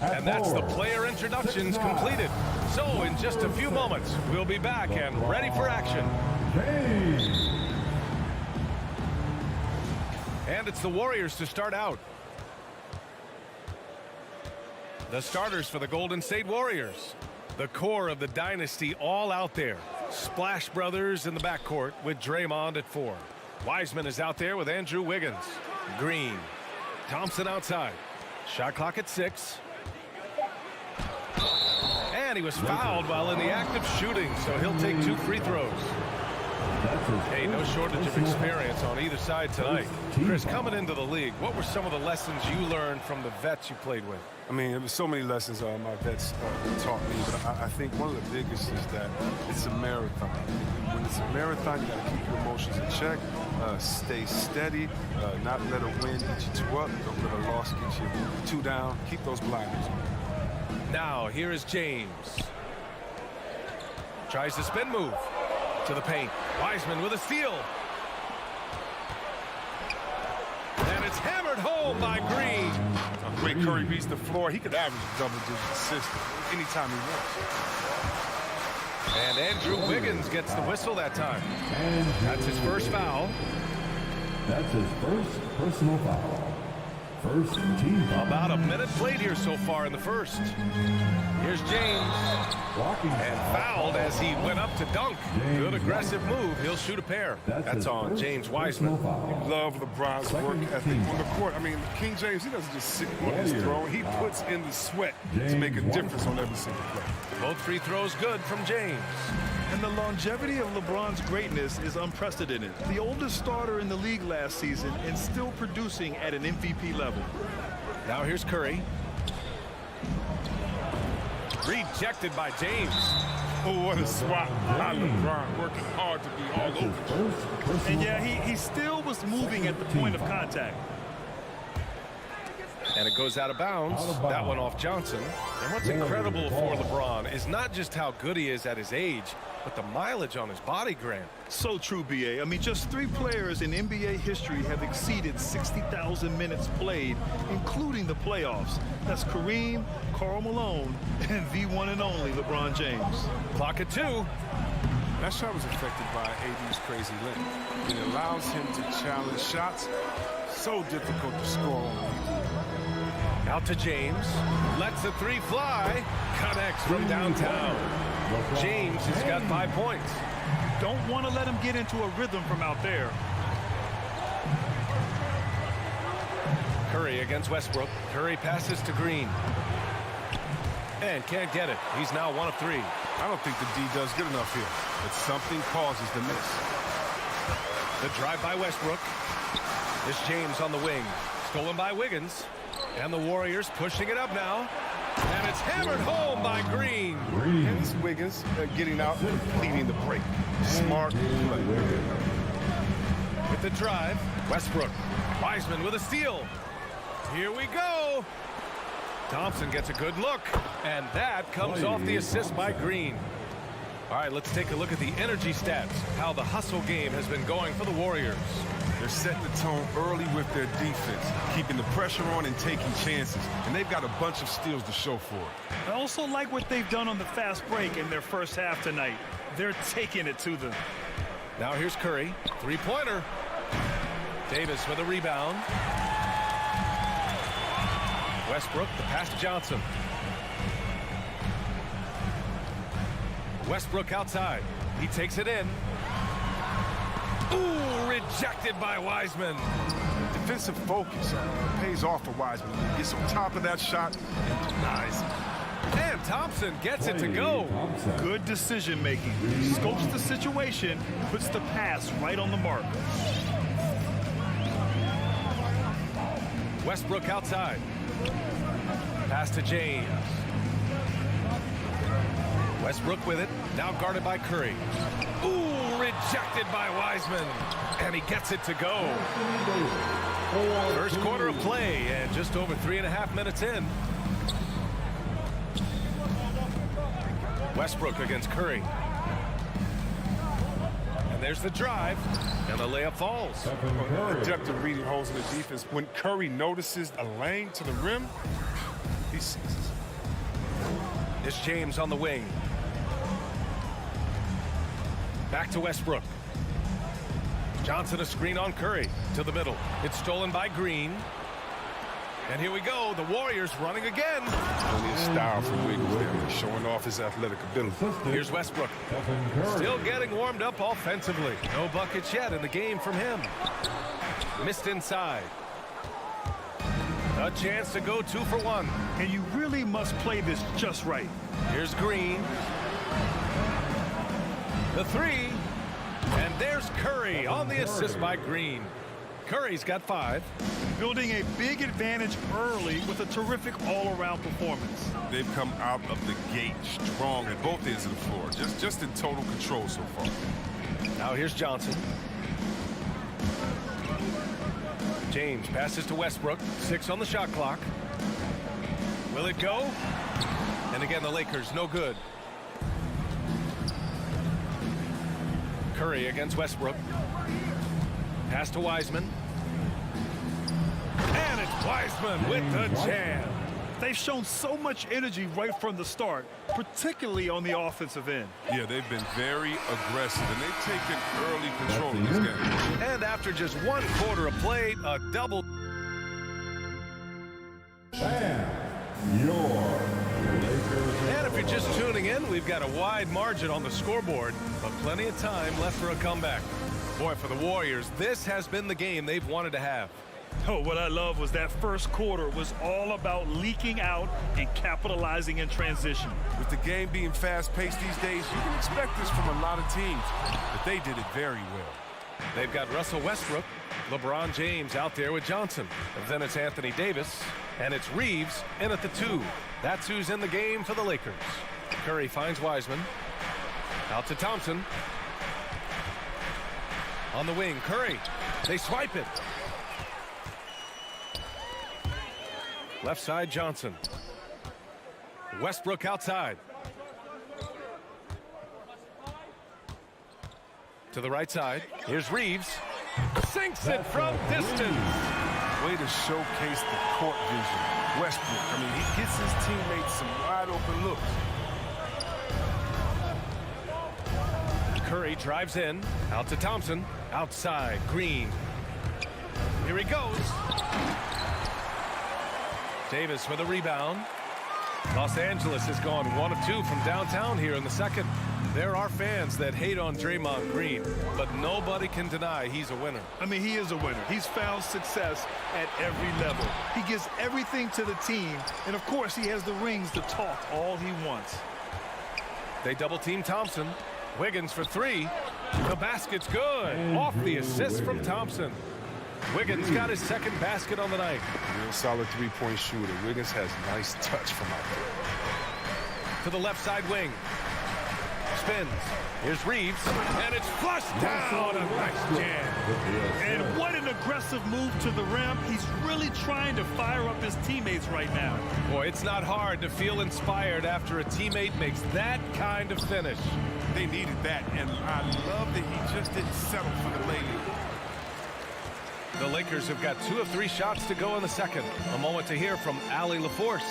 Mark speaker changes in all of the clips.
Speaker 1: And that's the player introductions completed. So in just a few moments, we'll be back and ready for action. And it's the Warriors to start out. The starters for the Golden State Warriors. The core of the dynasty all out there. Splash Brothers in the backcourt with Draymond at 4. Wiseman is out there with Andrew Wiggins. Green. Thompson outside. Shot clock at 6. And he was fouled while in the act of shooting, so he'll take 2 free throws. Hey, no shortage of experience on either side tonight. Chris, coming into the league, what were some of the lessons you learned from the vets you played with?
Speaker 2: I mean, there was so many lessons my vets taught me, but I think one of the biggest is that it's a marathon. When it's a marathon, you got to keep your emotions in check, stay steady, not let a win get you 2 up, don't let a loss get you 2 down. Keep those blinders on.
Speaker 1: Now, here is James. Tries to spin move to the paint. Wiseman with a steal. And it's hammered home by Green.
Speaker 2: Great Curry reads the floor. He could average a double-digit assist anytime he wants.
Speaker 1: And Andrew Wiggins gets the whistle that time. That's his first foul.
Speaker 3: That's his first personal foul. First team foul.
Speaker 1: About a minute played here so far in the first. Here's James. And fouled as he went up to dunk. Good aggressive move. He'll shoot a pair. That's on James Wiseman.
Speaker 2: You love LeBron's work ethic on the court. I mean, King James, he doesn't just sit on his throne. He puts in the sweat to make a difference on every single play.
Speaker 1: Both free throws good from James.
Speaker 4: And the longevity of LeBron's greatness is unprecedented. The oldest starter in the league last season and still producing at an MVP level.
Speaker 1: Now here's Curry. Rejected by James.
Speaker 2: Oh, what a swat by LeBron, working hard to be all over.
Speaker 4: And yeah, he still was moving at the point of contact.
Speaker 1: And it goes out of bounds. That one off Johnson. And what's incredible for LeBron is not just how good he is at his age, but the mileage on his body, Grant.
Speaker 4: So true, B.A. I mean, just 3 players in NBA history have exceeded 60,000 minutes played, including the playoffs. That's Kareem, Karl Malone, and the one and only LeBron James.
Speaker 1: Clock at 2.
Speaker 2: That shot was affected by AD's crazy length. It allows him to challenge shots. So difficult to score on.
Speaker 1: Out to James. Lets the 3 fly. Connects from downtown. James has got 5 points.
Speaker 4: Don't want to let him get into a rhythm from out there.
Speaker 1: Curry against Westbrook. Curry passes to Green. And can't get it. He's now 1 of 3.
Speaker 2: I don't think the D does good enough here, but something causes the miss.
Speaker 1: The drive by Westbrook. It's James on the wing. Stolen by Wiggins. And the Warriors pushing it up now. And it's hammered home by Green.
Speaker 2: And it's Wiggins getting out, leading the break. Smart play.
Speaker 1: With the drive, Westbrook. Wiseman with a steal. Here we go. Thompson gets a good look. And that comes off the assist by Green. All right, let's take a look at the energy stats. How the hustle game has been going for the Warriors.
Speaker 2: They're setting the tone early with their defense, keeping the pressure on and taking chances. And they've got a bunch of steals to show for it.
Speaker 4: I also like what they've done on the fast break in their first half tonight. They're taking it to them.
Speaker 1: Now here's Curry. 3-pointer. Davis with a rebound. Westbrook, the pass to Johnson. Westbrook outside. He takes it in. Ooh, rejected by Wiseman.
Speaker 2: Defensive focus pays off for Wiseman. He gets on top of that shot and denies it.
Speaker 1: And Thompson gets it to go.
Speaker 4: Good decision making. Scopes the situation, puts the pass right on the mark.
Speaker 1: Westbrook outside. Pass to James. Westbrook with it. Now guarded by Curry. Ooh, rejected by Wiseman. And he gets it to go. First quarter of play and just over 3.5 minutes in. Westbrook against Curry. And there's the drive. And the layup falls.
Speaker 2: Adept at reading holes in the defense. When Curry notices a lane to the rim, EPCs.
Speaker 1: It's James on the wing. Back to Westbrook. Johnson a screen on Curry to the middle. It's stolen by Green. And here we go. The Warriors running again.
Speaker 2: Plenty of style for Wiggins there, showing off his athletic ability.
Speaker 1: Here's Westbrook. Still getting warmed up offensively. No buckets yet in the game from him. Missed inside. A chance to go 2 for 1.
Speaker 4: And you really must play this just right.
Speaker 1: Here's Green. The 3. And there's Curry on the assist by Green. Curry's got 5.
Speaker 4: Building a big advantage early with a terrific all-around performance.
Speaker 2: They've come out of the gate strong at both ends of the floor. Just in total control so far.
Speaker 1: Now here's Johnson. James passes to Westbrook. 6 on the shot clock. Will it go? And again, the Lakers, no good. Curry against Westbrook. Pass to Wiseman. And it's Wiseman with the jam.
Speaker 4: They've shown so much energy right from the start, particularly on the offensive end.
Speaker 2: Yeah, they've been very aggressive, and they've taken early control of this game.
Speaker 1: And after just 1 quarter of play, a double. And if you're just tuning in, we've got a wide margin on the scoreboard, but plenty of time left for a comeback. Boy, for the Warriors, this has been the game they've wanted to have.
Speaker 4: Oh, what I love was that first quarter was all about leaking out and capitalizing in transition.
Speaker 2: With the game being fast-paced these days, you can expect this from a lot of teams, but they did it very well.
Speaker 1: They've got Russell Westbrook, LeBron James out there with Johnson. And then it's Anthony Davis, and it's Reeves in at the 2. That's who's in the game for the Lakers. Curry finds Wiseman. Out to Thompson. On the wing, Curry. They swipe it. Left side, Johnson. Westbrook outside. To the right side. Here's Reeves. Sinks it from distance.
Speaker 2: Way to showcase the court vision. Westbrook, I mean, he gets his teammates some wide open looks.
Speaker 1: Curry drives in. Out to Thompson. Outside, Green. Here he goes. Davis with a rebound. Los Angeles has gone 1 of 2 from downtown here in the second. There are fans that hate on Draymond Green, but nobody can deny he's a winner.
Speaker 4: I mean, he is a winner. He's found success at every level. He gives everything to the team, and of course, he has the rings to talk all he wants.
Speaker 1: They double-team Thompson. Wiggins for 3. The basket's good. Off the assist from Thompson. Wiggins got his second basket on the night.
Speaker 2: Real solid three-point shooter. Wiggins has nice touch from out there.
Speaker 1: To the left side wing. Spins. Here's Reeves. And it's flushed down. A nice jam.
Speaker 4: And what an aggressive move to the rim. He's really trying to fire up his teammates right now.
Speaker 1: Boy, it's not hard to feel inspired after a teammate makes that kind of finish.
Speaker 2: They needed that, and I love that he just didn't settle for the lady.
Speaker 1: The Lakers have got 2 of 3 shots to go in the second. A moment to hear from Allie LaForce.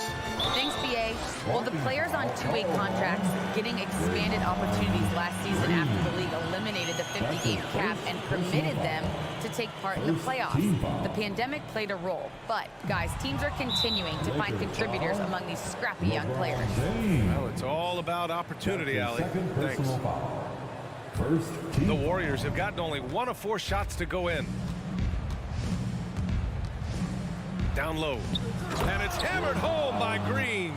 Speaker 5: Thanks, BA. Well, the players on 2-way contracts getting expanded opportunities last season after the league eliminated the 50-game cap and permitted them to take part in the playoffs. The pandemic played a role, but, guys, teams are continuing to find contributors among these scrappy young players.
Speaker 1: Well, it's all about opportunity, Allie. Thanks. The Warriors have gotten only 1 of 4 shots to go in. Down low. And it's hammered home by Green.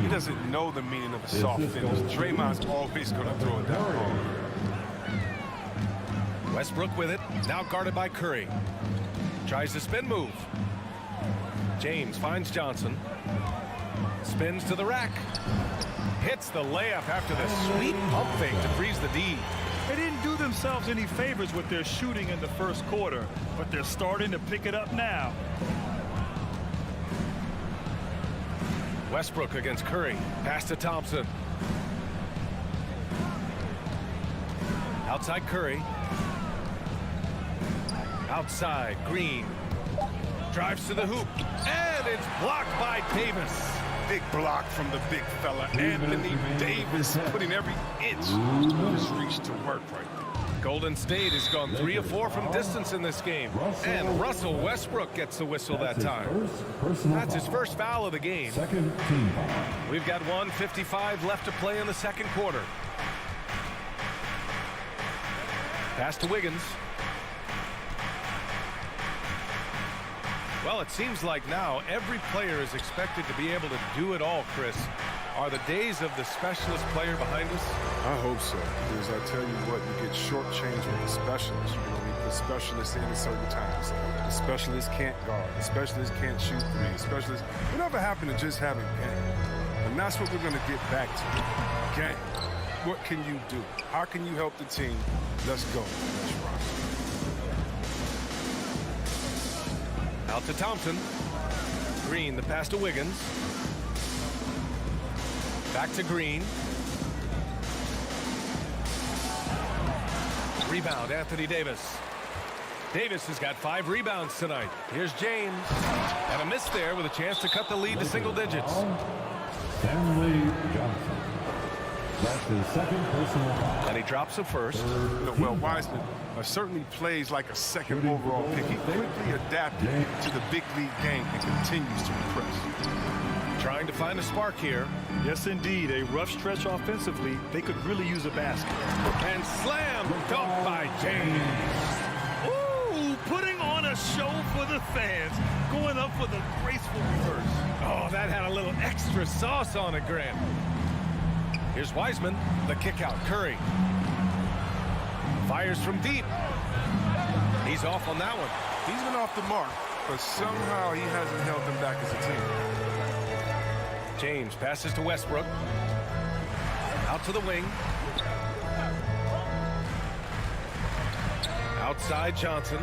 Speaker 2: He doesn't know the meaning of a soft finish. Draymond's always going to throw it down low.
Speaker 1: Westbrook with it. Now guarded by Curry. Tries the spin move. James finds Johnson. Spins to the rack. Hits the layup after the sweet pump fake to freeze the D.
Speaker 4: They didn't do themselves any favors with their shooting in the first quarter, but they're starting to pick it up now.
Speaker 1: Westbrook against Curry. Pass to Thompson. Outside Curry. Outside Green. Drives to the hoop. And it's blocked by Davis.
Speaker 2: Big block from the big fella. Anthony Davis putting every inch of his reach to work right there.
Speaker 1: Golden State has gone 3 of 4 from distance in this game. And Russell Westbrook gets the whistle that time. That's his first foul of the game.
Speaker 3: Second team foul.
Speaker 1: We've got 1:55 left to play in the second quarter. Pass to Wiggins. Well, it seems like now every player is expected to be able to do it all, Chris. Are the days of the specialist player behind us?
Speaker 2: I hope so, because I tell you what, you get shortchanged with the specialists. You know, we put specialists in at certain times. The specialist can't guard. The specialist can't shoot three. The specialist, whatever happened to just having game? And that's what we're going to get back to. Game. What can you do? How can you help the team? Let's go. Let's rock.
Speaker 1: Out to Thompson. Green, the pass to Wiggins. Back to Green. Rebound, Anthony Davis. Davis has got 5 rebounds tonight. Here's James. And a miss there with a chance to cut the lead to single digits.
Speaker 3: Stanley Johnson. That's his second personal foul.
Speaker 1: And he drops a first.
Speaker 2: Well, Wiseman certainly plays like a second overall pick. He quickly adapted to the big league game and continues to impress.
Speaker 1: Trying to find a spark here.
Speaker 4: Yes, indeed. A rough stretch offensively. They could really use a basket.
Speaker 1: And slam dunk by James.
Speaker 4: Ooh, putting on a show for the fans. Going up with a graceful reverse.
Speaker 1: Oh, that had a little extra sauce on it, Grant. Here's Wiseman. The kick out. Curry. Fires from deep. He's off on that one.
Speaker 2: He's been off the mark, but somehow he hasn't held them back as a team.
Speaker 1: James passes to Westbrook. Out to the wing. Outside Johnson.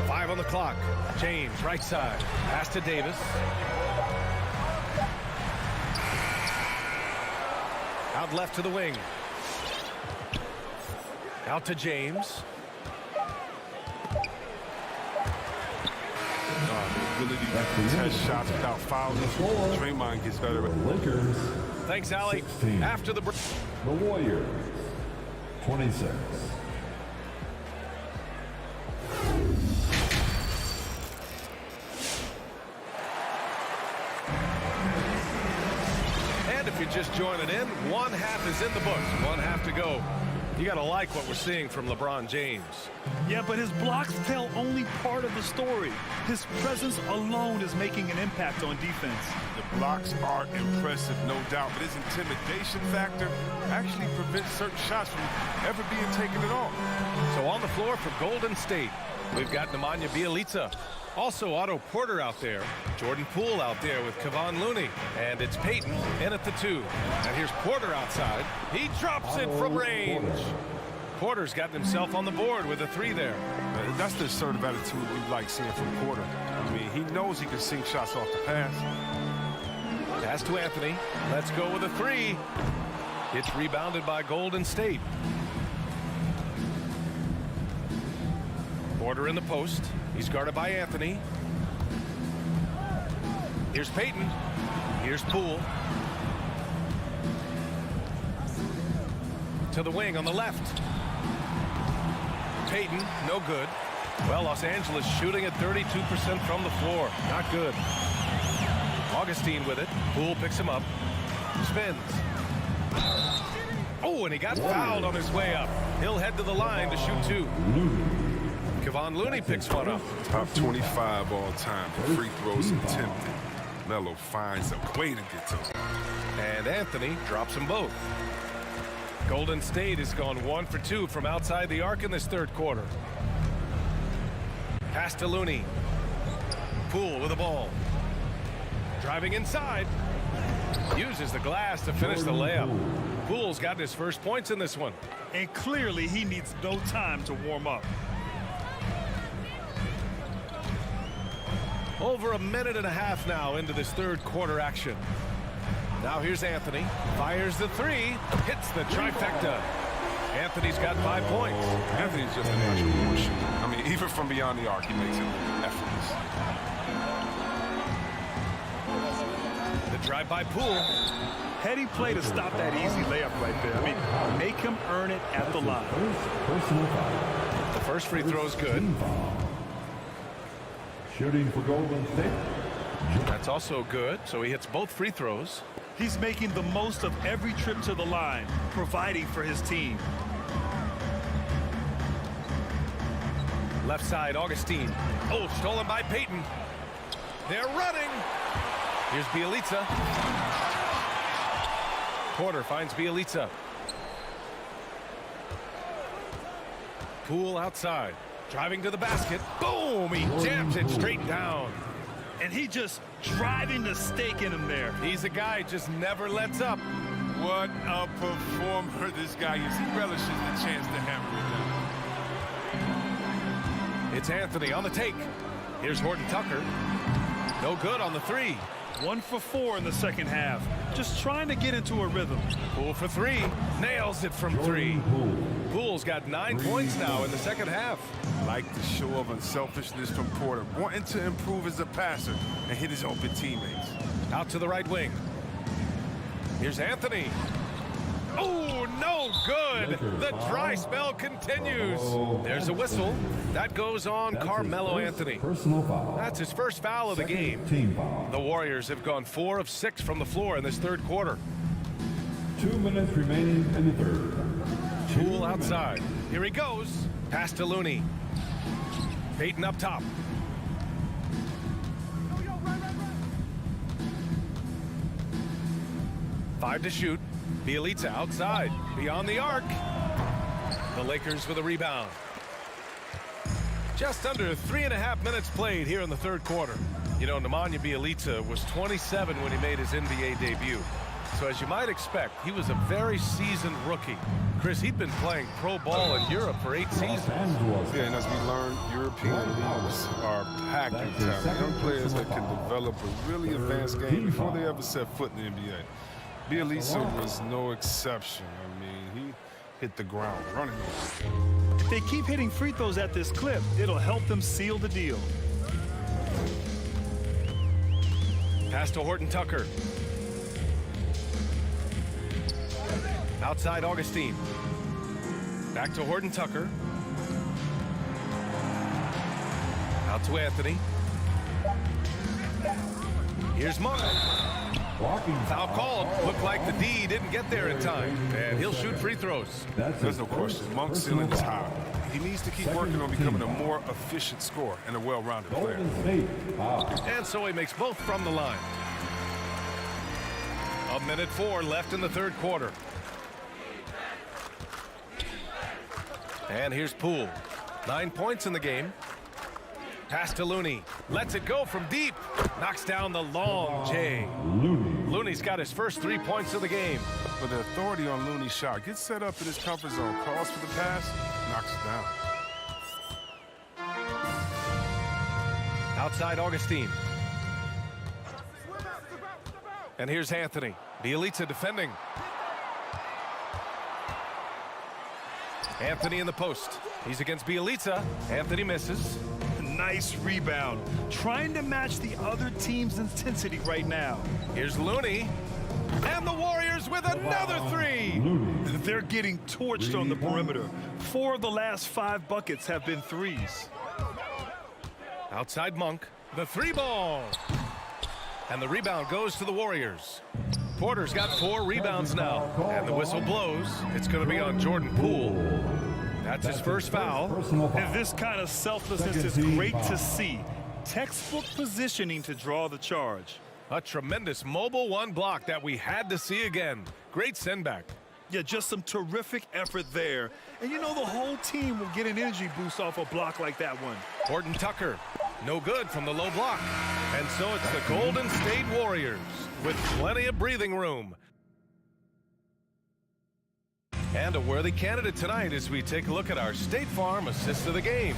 Speaker 1: 5 on the clock. James, right side. Pass to Davis. Out left to the wing. Out to James.
Speaker 2: Ability to test shots without fouling. Draymond gets better.
Speaker 3: Lakers.
Speaker 1: Thanks, Allie.
Speaker 3: 16.
Speaker 1: After the break.
Speaker 3: The Warriors. 26.
Speaker 1: And if you're just joining in, 1/2 is in the books. 1/2 to go. You got to like what we're seeing from LeBron James.
Speaker 4: Yeah, but his blocks tell only part of the story. His presence alone is making an impact on defense.
Speaker 2: The blocks are impressive, no doubt, but his intimidation factor actually prevents certain shots from ever being taken at all.
Speaker 1: So on the floor for Golden State, we've got Nemanja Bjelica. Also Otto Porter out there. Jordan Poole out there with Kevon Looney. And it's Payton in at the 2. And here's Porter outside. He drops it from range. Porter's gotten himself on the board with a 3 there.
Speaker 2: That's the assertive attitude we like seeing from Porter. I mean, he knows he can sink shots off the pass.
Speaker 1: Pass to Anthony. Let's go with a 3. It's rebounded by Golden State. Porter in the post. He's guarded by Anthony. Here's Payton. Here's Poole. To the wing on the left. Payton, no good. Well, Los Angeles shooting at 32% from the floor. Not good. Augustine with it. Poole picks him up. Spins. Oh, and he got fouled on his way up. He'll head to the line to shoot 2. Kevon Looney picks one up.
Speaker 2: Top 25 all time for free throws attempted. Melo finds a way to get to him.
Speaker 1: And Anthony drops them both. Golden State has gone 1 for 2 from outside the arc in this third quarter. Pass to Looney. Poole with the ball. Driving inside. Uses the glass to finish the layup. Poole's gotten his first points in this one.
Speaker 4: And clearly he needs no time to warm up.
Speaker 1: Over 1.5 minutes now into this third quarter action. Now here's Anthony. Fires the 3. Hits the trifecta. Anthony's got 5 points.
Speaker 2: Anthony's just a natural ball shooter. I mean, even from beyond the arc, he makes it effortless.
Speaker 1: drive by Poole.
Speaker 4: Heady play to stop that easy layup right there. I mean, make him earn it at the line.
Speaker 3: Personal foul.
Speaker 1: The first free throw is good.
Speaker 3: Team foul. Shooting for Golden State.
Speaker 1: That's also good, so he hits both free throws.
Speaker 4: He's making the most of every trip to the line, providing for his team.
Speaker 1: Left side, Augustine. Oh, stolen by Payton. They're running. Here's Bielitsa. Porter finds Bielitsa. Poole outside. Driving to the basket. Boom! He jams it straight down.
Speaker 4: And he just driving the stake in him there.
Speaker 1: He's a guy just never lets up.
Speaker 2: What a performer this guy is. He relishes the chance to hammer it down.
Speaker 1: It's Anthony on the take. Here's Horton Tucker. No good on the three.
Speaker 4: 1 for 4 in the second half. Just trying to get into a rhythm.
Speaker 1: Poole for three. Nails it from three. Poole's got 9 points now in the second half.
Speaker 2: Like the show of unselfishness from Porter, wanting to improve as a passer and hit his open teammates.
Speaker 1: Out to the right wing. Here's Anthony. Oh, no good. The dry spell continues. There's a whistle. That goes on Carmelo Anthony.
Speaker 3: Personal foul.
Speaker 1: That's his first foul of the game.
Speaker 3: Team foul.
Speaker 1: The Warriors have gone 4 of 6 from the floor in this third quarter.
Speaker 3: 2 minutes remaining in the third.
Speaker 1: Poole outside. Here he goes. Pass to Looney. Payton up top. Five to shoot. Bielitsa outside. Beyond the arc. The Lakers with a rebound. Just under 3.5 minutes played here in the third quarter. You know, Nemanja Bielitsa was 27 when he made his NBA debut. So as you might expect, he was a very seasoned rookie. Chris, he'd been playing pro ball in Europe for 8 seasons.
Speaker 2: Yeah, and as we learned, European leagues are packed with talent. Young players that can develop a really advanced game before they ever set foot in the NBA. Bielitsa was no exception. I mean, he hit the ground running.
Speaker 4: If they keep hitting free throws at this clip, it'll help them seal the deal.
Speaker 1: Pass to Horton Tucker. Outside Augustine. Back to Horton Tucker. Out to Anthony. Here's Monk. Foul called. Looked like the D didn't get there in time. And he'll shoot free throws.
Speaker 2: There's no question. Monk's ceiling is high. He needs to keep working on becoming a more efficient scorer and a well-rounded player.
Speaker 1: And so he makes both from the line. 1:04 left in the third quarter. And here's Poole. 9 points in the game. Pass to Looney. Lets it go from deep. Knocks down the long J. Looney's got his first 3 points of the game.
Speaker 2: But the authority on Looney's shot gets set up in his comfort zone. Calls for the pass, knocks it down.
Speaker 1: Outside Augustine. And here's Anthony. Bielitsa defending. Anthony in the post. He's against Bielitsa. Anthony misses.
Speaker 4: Nice rebound. Trying to match the other team's intensity right now.
Speaker 1: Here's Looney. And the Warriors with another three.
Speaker 4: They're getting torched on the perimeter. 4 of the last 5 buckets have been threes.
Speaker 1: Outside Monk. The 3 ball. And the rebound goes to the Warriors. Porter's got 4 rebounds now. And the whistle blows. It's going to be on Jordan Poole. That's his first foul.
Speaker 4: And this kind of selflessness is great to see. Textbook positioning to draw the charge.
Speaker 1: A tremendous mobile 1 block that we had to see again. Great send back.
Speaker 4: Yeah, just some terrific effort there. And you know the whole team will get an energy boost off a block like that one.
Speaker 1: Horton Tucker. No good from the low block. And so it's the Golden State Warriors with plenty of breathing room. And a worthy candidate tonight as we take a look at our State Farm assist of the game.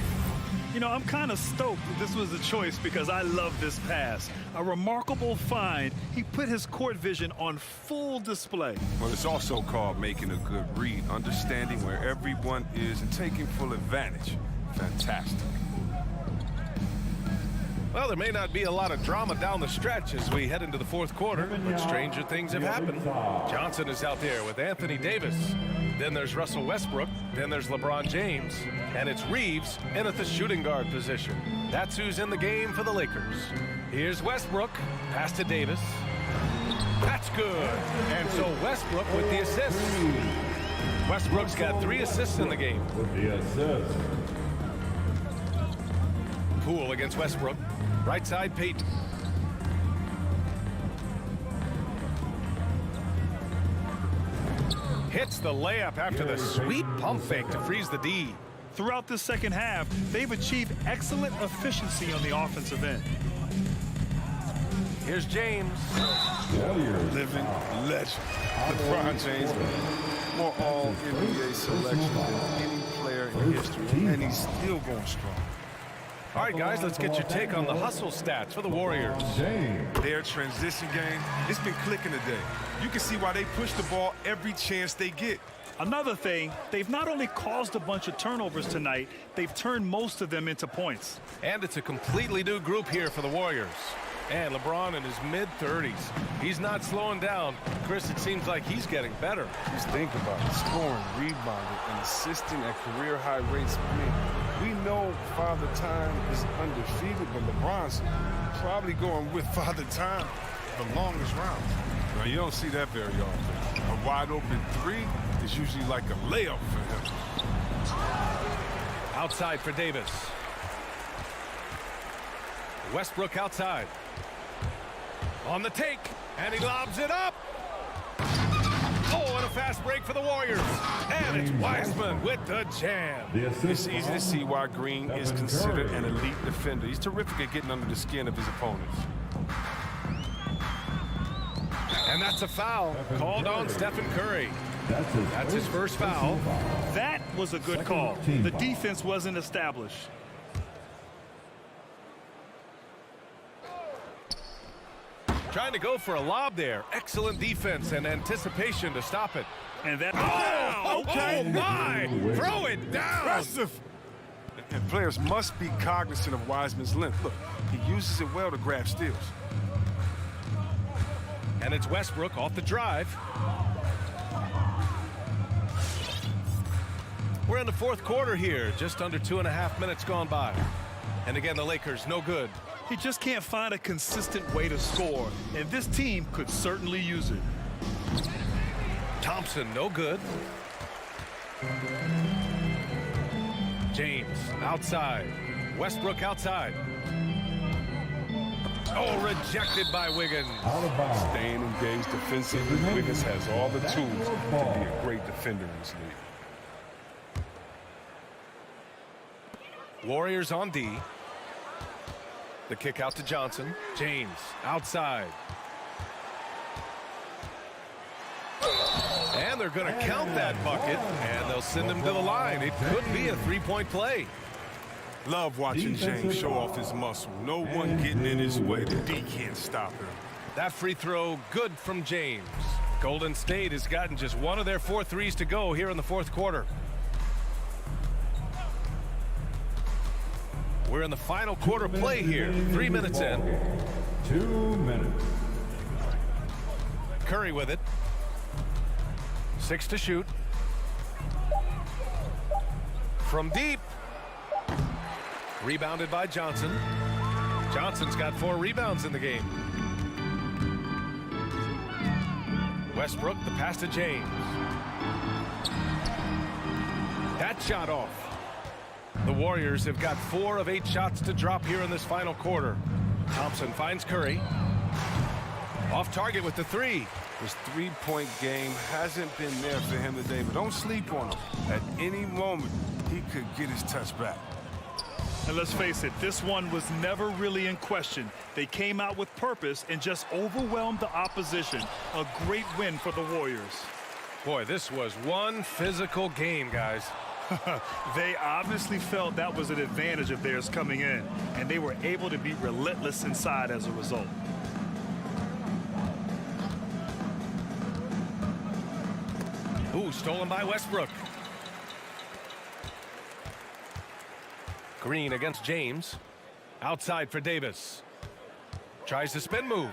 Speaker 4: You know, I'm kind of stoked that this was a choice because I love this pass. A remarkable find. He put his court vision on full display.
Speaker 2: Well, it's also called making a good read, understanding where everyone is and taking full advantage. Fantastic.
Speaker 1: Well, there may not be a lot of drama down the stretch as we head into the fourth quarter, but stranger things have happened. Johnson is out there with Anthony Davis. Then there's Russell Westbrook. Then there's LeBron James. And it's Reeves in at the shooting guard position. That's who's in the game for the Lakers. Here's Westbrook. Pass to Davis. That's good. And so Westbrook with the assist. Westbrook's got 3 assists in the game.
Speaker 3: With the assist.
Speaker 1: Poole against Westbrook. Right side, Peyton. Hits the layup after the sweet pump fake to freeze the D.
Speaker 4: Throughout this second half, they've achieved excellent efficiency on the offensive end.
Speaker 1: Here's James.
Speaker 2: Living legend. LeBron James, more all-NBA selection than any player in history, and he's still going strong.
Speaker 1: All right, guys, let's get your take on the hustle stats for the Warriors.
Speaker 2: Their transition game, it's been clicking today. You can see why they push the ball every chance they get.
Speaker 4: Another thing, they've not only caused a bunch of turnovers tonight, they've turned most of them into points.
Speaker 1: And it's a completely new group here for the Warriors. And LeBron in his mid-30s. He's not slowing down. Chris, it seems like he's getting better.
Speaker 2: Just think about it. Scoring, rebounding, and assisting at career-high rates. I mean, we know Father Time is undefeated, but LeBron's probably going with Father Time the longest rounds. Now, you don't see that very often. A wide-open 3 is usually like a layup for him.
Speaker 1: Outside for Davis. Westbrook outside. On the take, and he lobs it up. Oh, and a fast break for the Warriors. And it's Wiseman with the jam.
Speaker 2: It's easy to see why Green is considered an elite defender. He's terrific at getting under the skin of his opponents.
Speaker 1: And that's a foul called on Stephen Curry. That's his first foul.
Speaker 4: That was a good call. The defense wasn't established.
Speaker 1: Trying to go for a lob there. Excellent defense and anticipation to stop it.
Speaker 4: And that...
Speaker 1: Oh, okay. Oh, my! Throw it down!
Speaker 2: Impressive! And players must be cognizant of Wiseman's length. Look, he uses it well to grab steals.
Speaker 1: And it's Westbrook off the drive. We're in the fourth quarter here. Just under 2.5 minutes gone by. And again, the Lakers no good.
Speaker 4: He just can't find a consistent way to score, and this team could certainly use it.
Speaker 1: Thompson, no good. James, outside. Westbrook outside. Oh, rejected by Wiggins.
Speaker 2: Staying engaged defensively, Wiggins has all the tools to be a great defender in this league.
Speaker 1: Warriors on D. The kick out to Johnson. James outside. And they're going to count that bucket, and they'll send him to the line. It could be a three-point play.
Speaker 2: Love watching James show off his muscle. No one getting in his way. The D can't stop him.
Speaker 1: That free throw good from James. Golden State has gotten just one of their 4 threes to go here in the fourth quarter. We're in the final quarter play here. 3 minutes in.
Speaker 3: 2 minutes.
Speaker 1: Curry with it. 6 to shoot. From deep. Rebounded by Johnson. Johnson's got 4 rebounds in the game. Westbrook, the pass to James. That shot off. The Warriors have got 4 of 8 shots to drop here in this final quarter. Thompson finds Curry. Off target with the 3.
Speaker 2: His three-point game hasn't been there for him today, but don't sleep on him. At any moment, he could get his touch back.
Speaker 4: And let's face it, this one was never really in question. They came out with purpose and just overwhelmed the opposition. A great win for the Warriors.
Speaker 1: Boy, this was one physical game, guys.
Speaker 4: They obviously felt that was an advantage of theirs coming in, and they were able to be relentless inside as a result.
Speaker 1: Ooh, stolen by Westbrook. Green against James. Outside for Davis. Tries the spin move.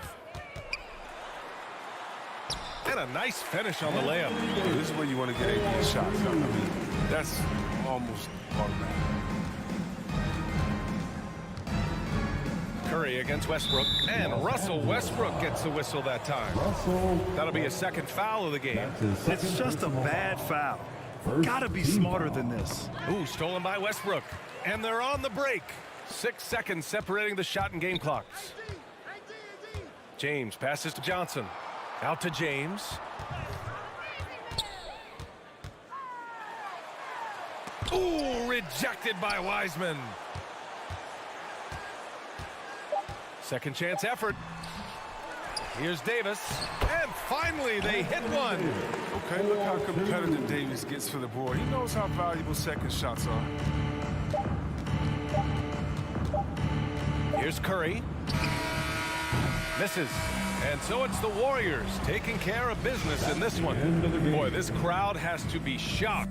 Speaker 1: And a nice finish on the layup.
Speaker 2: This is where you want to get AD shots. I mean, that's almost automatic.
Speaker 1: Curry against Westbrook. And Russell Westbrook gets the whistle that time. That'll be a second foul of the game.
Speaker 4: It's just a bad foul. Gotta be smarter than this.
Speaker 1: Ooh, stolen by Westbrook. And they're on the break. 6 seconds separating the shot and game clocks. James passes to Johnson. Out to James. Ooh, rejected by Wiseman. Second chance effort. Here's Davis. And finally, they hit one.
Speaker 2: Okay, look how competitive Davis gets for the board. He knows how valuable second shots are.
Speaker 1: Here's Curry. Misses. And so it's the Warriors taking care of business in this one. Boy, this crowd has to be shocked.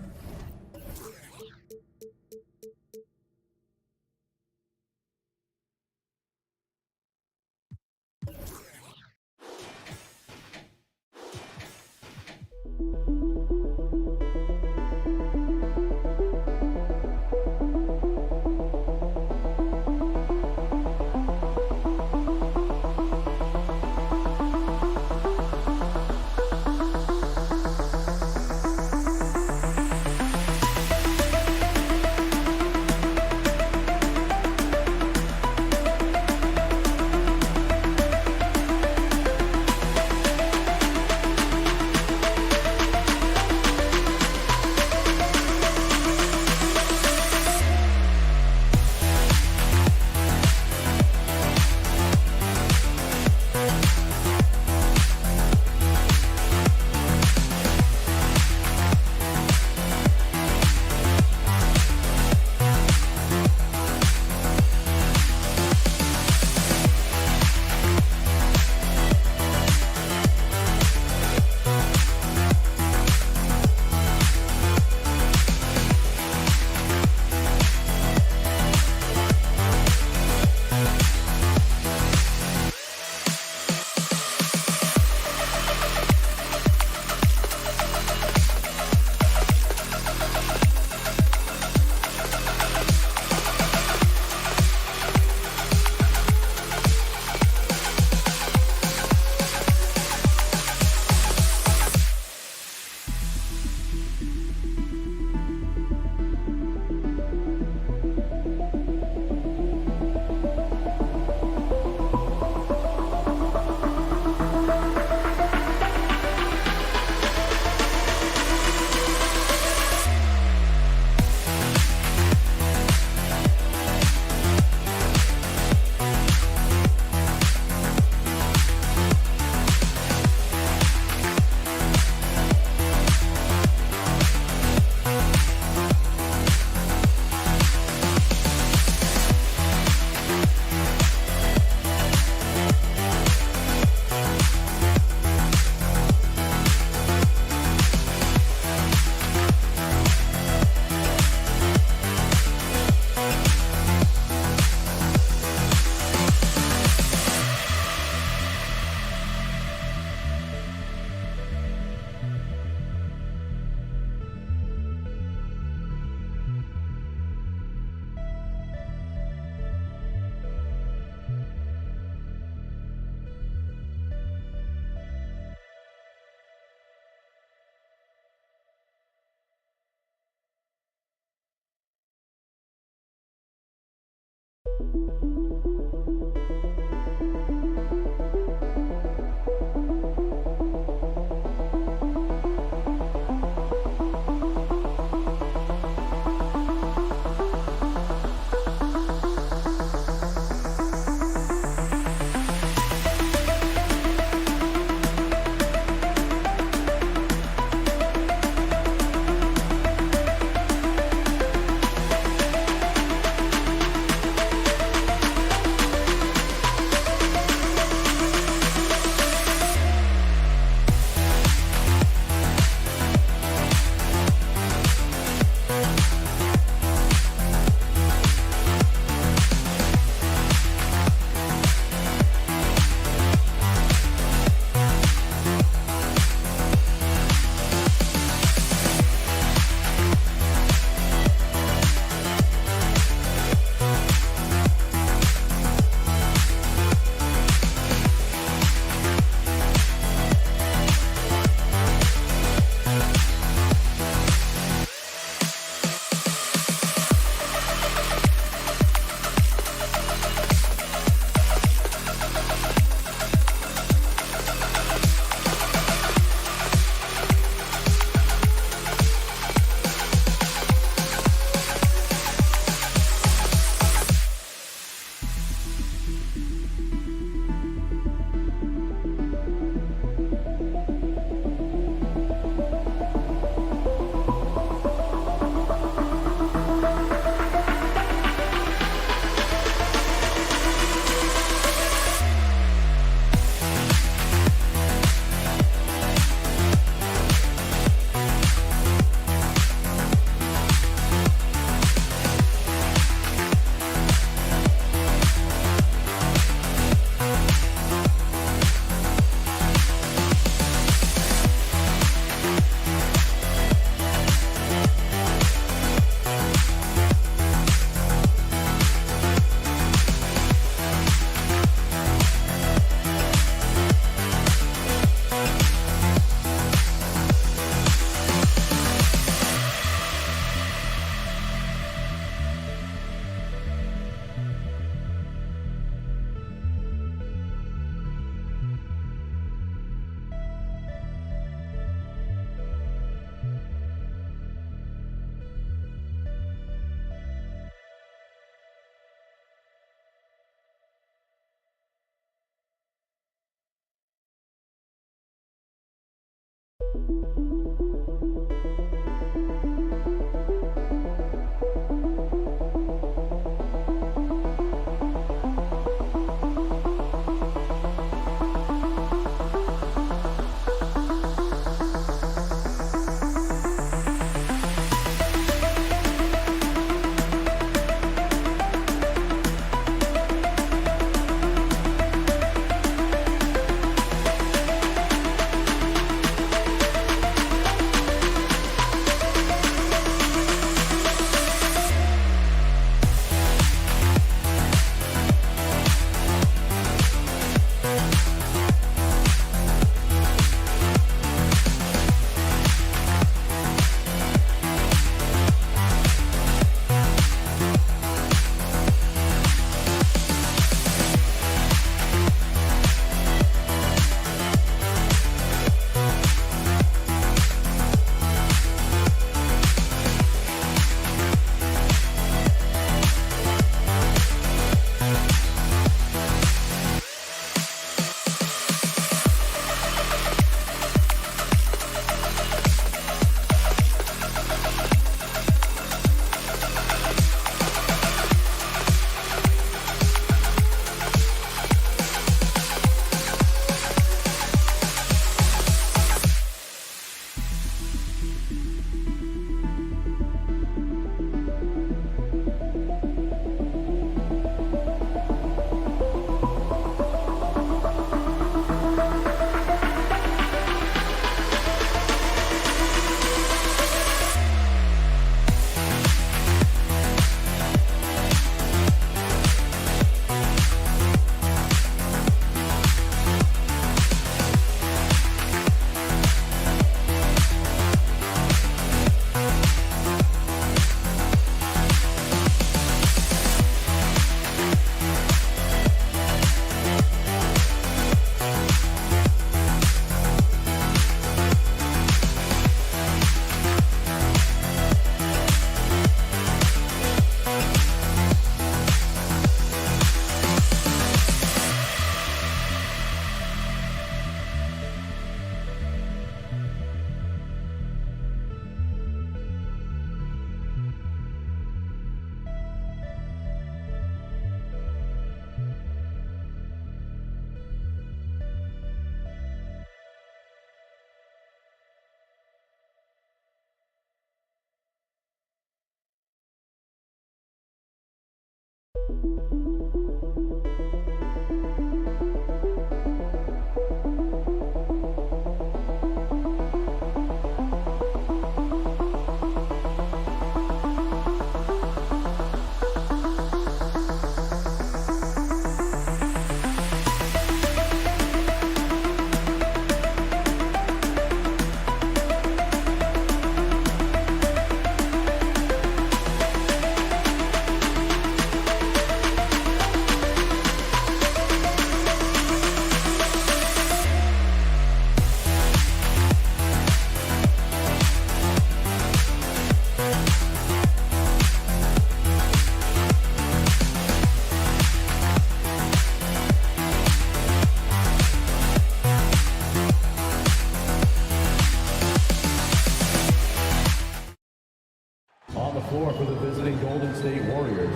Speaker 3: floor for the visiting Golden State Warriors.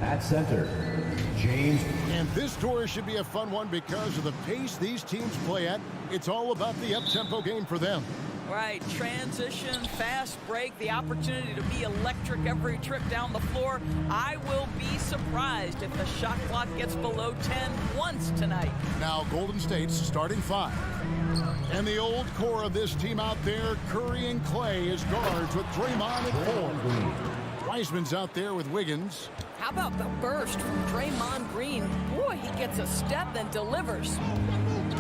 Speaker 3: At center, James.
Speaker 6: And this tour should be a fun one because of the pace these teams play at. It's all about the up-tempo game for them.
Speaker 7: Right, transition, fast break, the opportunity to be electric every trip down the floor. I will be surprised if the shot clock gets below 10 once tonight.
Speaker 6: Now Golden State's starting five. And the old core of this team out there, Curry and Clay as guards with Draymond at four. Wiseman's out there with Wiggins.
Speaker 7: How about the burst from Draymond Green? Boy, he gets a step and delivers.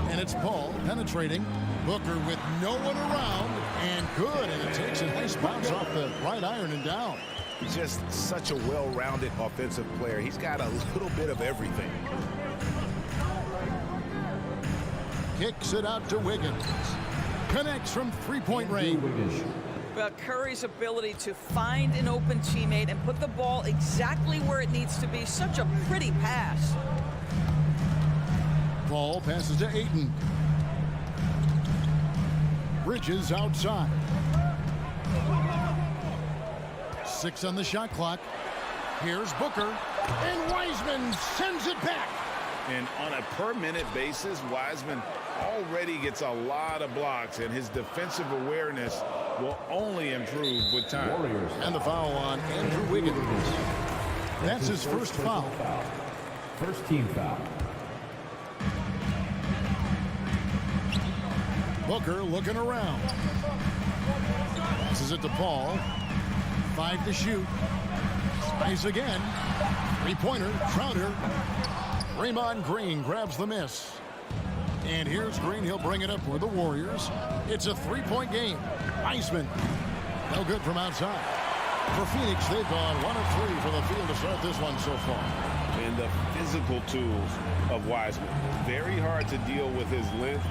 Speaker 6: And it's Paul penetrating. Booker with no one around, and good, and it takes a nice bounce off the right iron and down.
Speaker 8: Just such a well-rounded offensive player. He's got a little bit of everything.
Speaker 6: Kicks it out to Wiggins. Connects from three-point range.
Speaker 7: But Curry's ability to find an open teammate and put the ball exactly where it needs to be. Such a pretty pass.
Speaker 6: Ball passes to Ayton. Bridges outside. 6 on the shot clock. Here's Booker. And Wiseman sends it back.
Speaker 8: And on a per-minute basis, Wiseman already gets a lot of blocks, and his defensive awareness will only improve with time.
Speaker 3: Warriors.
Speaker 6: And the foul on Andrew Wiggins. That's his first foul.
Speaker 3: First team foul.
Speaker 6: Booker looking around. Passes it to Paul. 5 to shoot. Nice again. Three-pointer. Crowder. Draymond Green grabs the miss. And here's Green. He'll bring it up for the Warriors. It's a three-point game. Wiseman. No good from outside. For Phoenix, they've gone 1 of 3 from the field to start this one so far.
Speaker 8: And the physical tools of Wiseman. Very hard to deal with his length,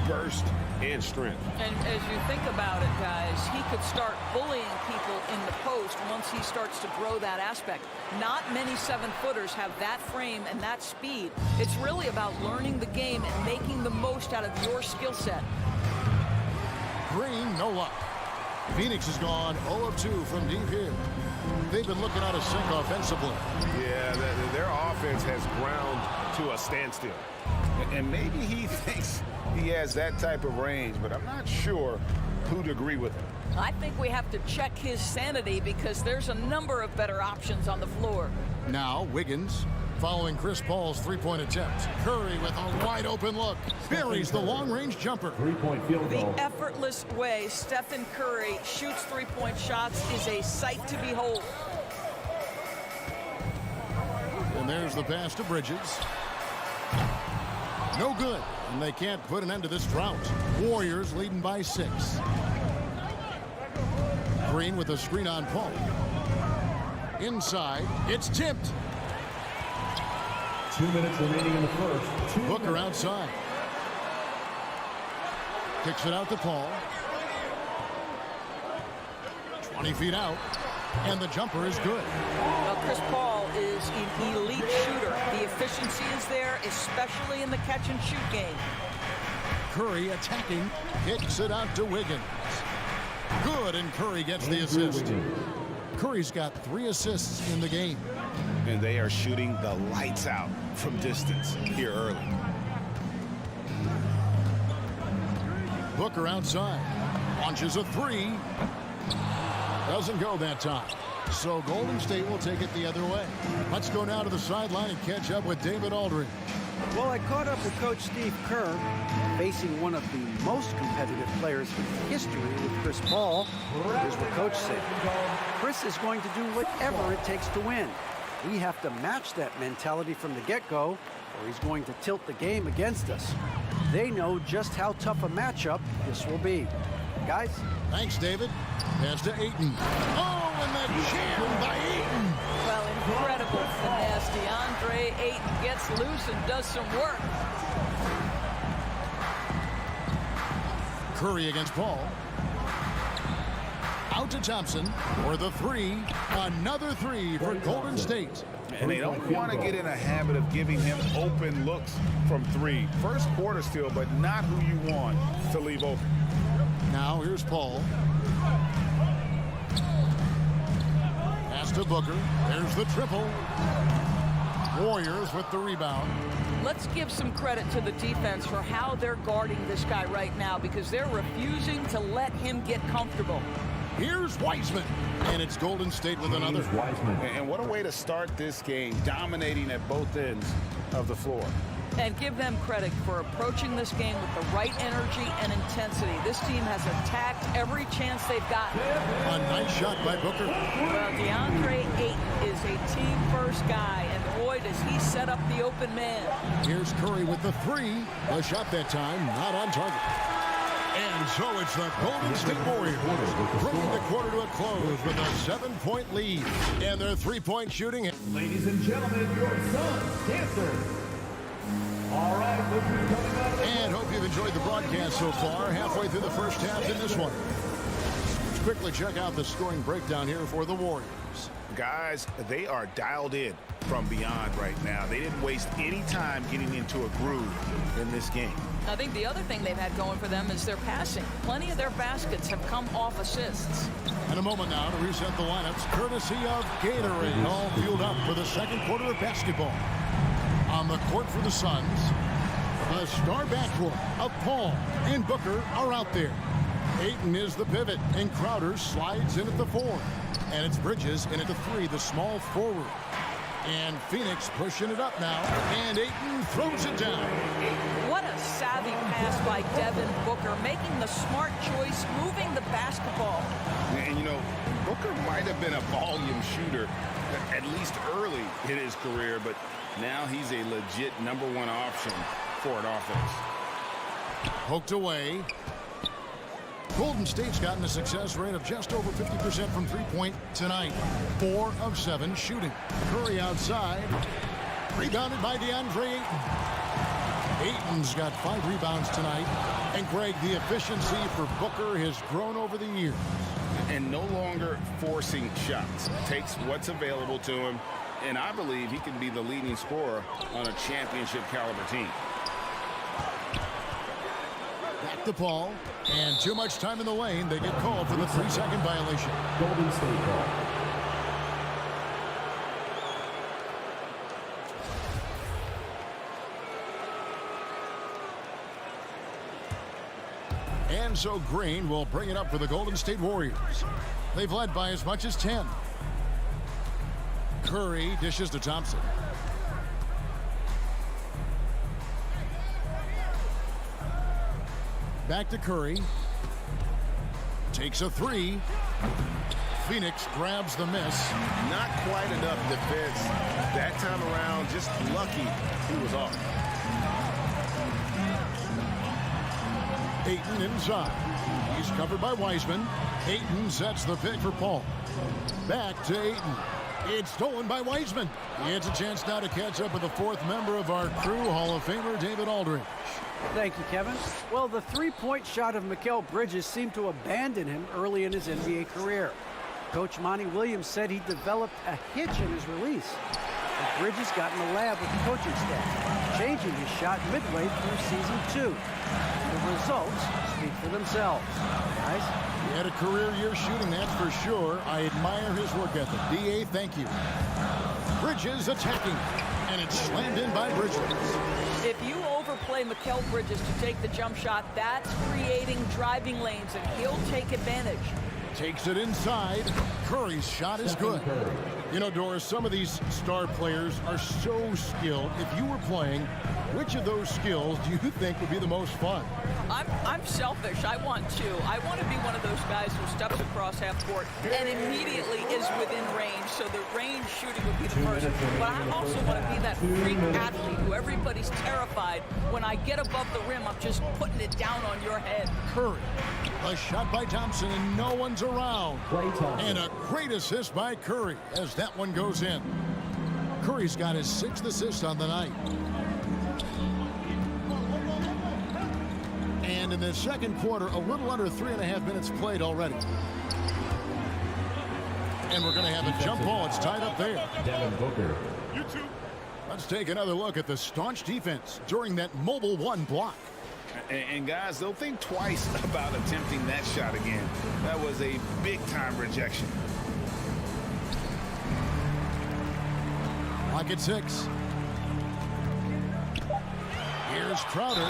Speaker 8: burst, and strength.
Speaker 7: And as you think about it, guys, he could start bullying people in the post once he starts to grow that aspect. Not many 7-footers have that frame and that speed. It's really about learning the game and making the most out of your skill set.
Speaker 6: Green, no luck. Phoenix has gone 0 of 2 from deep here. They've been looking out of sync offensively.
Speaker 8: Yeah, their offense has ground to a standstill. And maybe he thinks he has that type of range, but I'm not sure who'd agree with him.
Speaker 7: I think we have to check his sanity because there's a number of better options on the floor.
Speaker 6: Now Wiggins following Chris Paul's three-point attempt. Curry with a wide-open look. Buries the long-range jumper.
Speaker 3: Three-point field
Speaker 7: The
Speaker 3: goal.
Speaker 7: effortless way Stephen Curry shoots three-point shots is a sight to behold.
Speaker 6: And there's the pass to Bridges. No good. And they can't put an end to this drought. Warriors leading by 6. Green with a screen on Paul. Inside. It's tipped.
Speaker 3: 2 minutes remaining in the first.
Speaker 6: Booker outside. Kicks it out to Paul. 20 feet out. And the jumper is good.
Speaker 7: Well, Chris Paul is an elite shooter. The efficiency is there, especially in the catch-and-shoot game.
Speaker 6: Curry attacking. Kicks it out to Wiggins. Good, and Curry gets the assist. Curry's got 3 assists in the game.
Speaker 8: And they are shooting the lights out from distance here early.
Speaker 6: Booker outside. Launches a 3. Doesn't go that time. So Golden State will take it the other way. Let's go now to the sideline and catch up with David Aldridge.
Speaker 9: Well, I caught up with Coach Steve Kerr, facing one of the most competitive players in history with Chris Paul. Here's what Coach said. Chris is going to do whatever it takes to win. We have to match that mentality from the get-go, or he's going to tilt the game against us. They know just how tough a matchup this will be. Guys?
Speaker 6: Thanks, David. Pass to Ayton. Oh, and that jam by Ayton.
Speaker 7: Well, incredible finesse. DeAndre Ayton gets loose and does some work.
Speaker 6: Curry against Paul. Out to Thompson for the 3. Another 3 for Golden State.
Speaker 8: And they don't want to get in a habit of giving him open looks from 3. First quarter still, but not who you want to leave open.
Speaker 6: Now here's Paul. Pass to Booker. There's the triple. Warriors with the rebound.
Speaker 7: Let's give some credit to the defense for how they're guarding this guy right now because they're refusing to let him get comfortable.
Speaker 6: Here's Wiseman. And it's Golden State with another.
Speaker 3: Wiseman.
Speaker 8: And what a way to start this game, dominating at both ends of the floor.
Speaker 7: And give them credit for approaching this game with the right energy and intensity. This team has attacked every chance they've gotten.
Speaker 6: A nice shot by Booker.
Speaker 7: Well, DeAndre Ayton is a team-first guy, and boy, does he set up the open man.
Speaker 6: Here's Curry with the 3. The shot that time, not on target. And so it's the Golden State Warriors bringing the quarter to a close with a 7-point lead. And their 3-point shooting.
Speaker 3: Ladies and gentlemen, your son's dancer. All right, look who's coming up.
Speaker 6: And hope you've enjoyed the broadcast so far. Halfway through the first half in this one. Let's quickly check out the scoring breakdown here for the Warriors.
Speaker 8: Guys, they are dialed in. from beyond right now. They didn't waste any time getting into a groove in this game.
Speaker 7: I think the other thing they've had going for them is their passing. Plenty of their baskets have come off assists.
Speaker 6: In a moment now to reset the lineups, courtesy of Gatorade. All fueled up for the second quarter of basketball. On the court for the Suns, the star backcourt of Paul and Booker are out there. Ayton is the pivot, and Crowder slides in at the 4. And it's Bridges in at the 3, the small forward. And Phoenix pushing it up now, and Ayton throws it down.
Speaker 7: What a savvy pass by Devin Booker, making the smart choice, moving the basketball.
Speaker 8: And, you know, Booker might have been a volume shooter, at least early in his career, but now he's a legit #1 option for an offense.
Speaker 6: Poked away. Golden State's gotten a success rate of just over 50% from three-point tonight. 4 of 7 shooting. Curry outside. Rebounded by DeAndre Ayton. Ayton's got 5 rebounds tonight. And Greg, the efficiency for Booker has grown over the years.
Speaker 8: And no longer forcing shots. Takes what's available to him. And I believe he can be the leading scorer on a championship caliber team.
Speaker 6: Back to Paul. And too much time in the lane. They get called for the 3-second violation.
Speaker 3: Golden State ball.
Speaker 6: And so Green will bring it up for the Golden State Warriors. They've led by as much as 10. Curry dishes to Thompson. Back to Curry. Takes a 3. Phoenix grabs the miss.
Speaker 8: Not quite enough defense that time around. Just lucky he was off.
Speaker 6: Ayton inside. He's covered by Wiseman. Ayton sets the pick for Paul. Back to Ayton. It's stolen by Wiseman. It's a chance now to catch up with the 4th member of our crew, Hall of Famer David Aldridge.
Speaker 9: Thank you, Kevin. Well, the three-point shot of Mikal Bridges seemed to abandon him early in his NBA career. Coach Monty Williams said he developed a hitch in his release. And Bridges got in the lab with the coaching staff, changing his shot midway through season 2. The results speak for themselves. Guys?
Speaker 6: He had a career year shooting, that's for sure. I admire his work ethic. D.A., thank you. Bridges attacking, and it's slammed in by Bridges.
Speaker 7: If you overplay Mikal Bridges to take the jump shot, that's creating driving lanes, and he'll take advantage.
Speaker 6: Takes it inside. Curry's shot is good. You know, Doris, some of these star players are so skilled. If you were playing, which of those skills do you think would be the most fun?
Speaker 7: I'm selfish. I want to. I want to be one of those guys who steps across half court and immediately is within range, so the range shooting would be the first. But I also want to be that freak athlete who everybody's terrified. When I get above the rim, I'm just putting it down on your head.
Speaker 6: Curry. A shot by Thompson, and no one's around. And a great assist by Curry as that one goes in. Curry's got his 6th assist on the night. And in the second quarter, a little under 3.5 minutes played already. And we're going to have a jump ball. It's tied up there.
Speaker 3: Devin Booker.
Speaker 6: Let's take another look at the staunch defense during that mobile 1 block.
Speaker 8: And guys, they'll think twice about attempting that shot again. That was a big-time rejection.
Speaker 6: Lock at 6. Here's Crowder.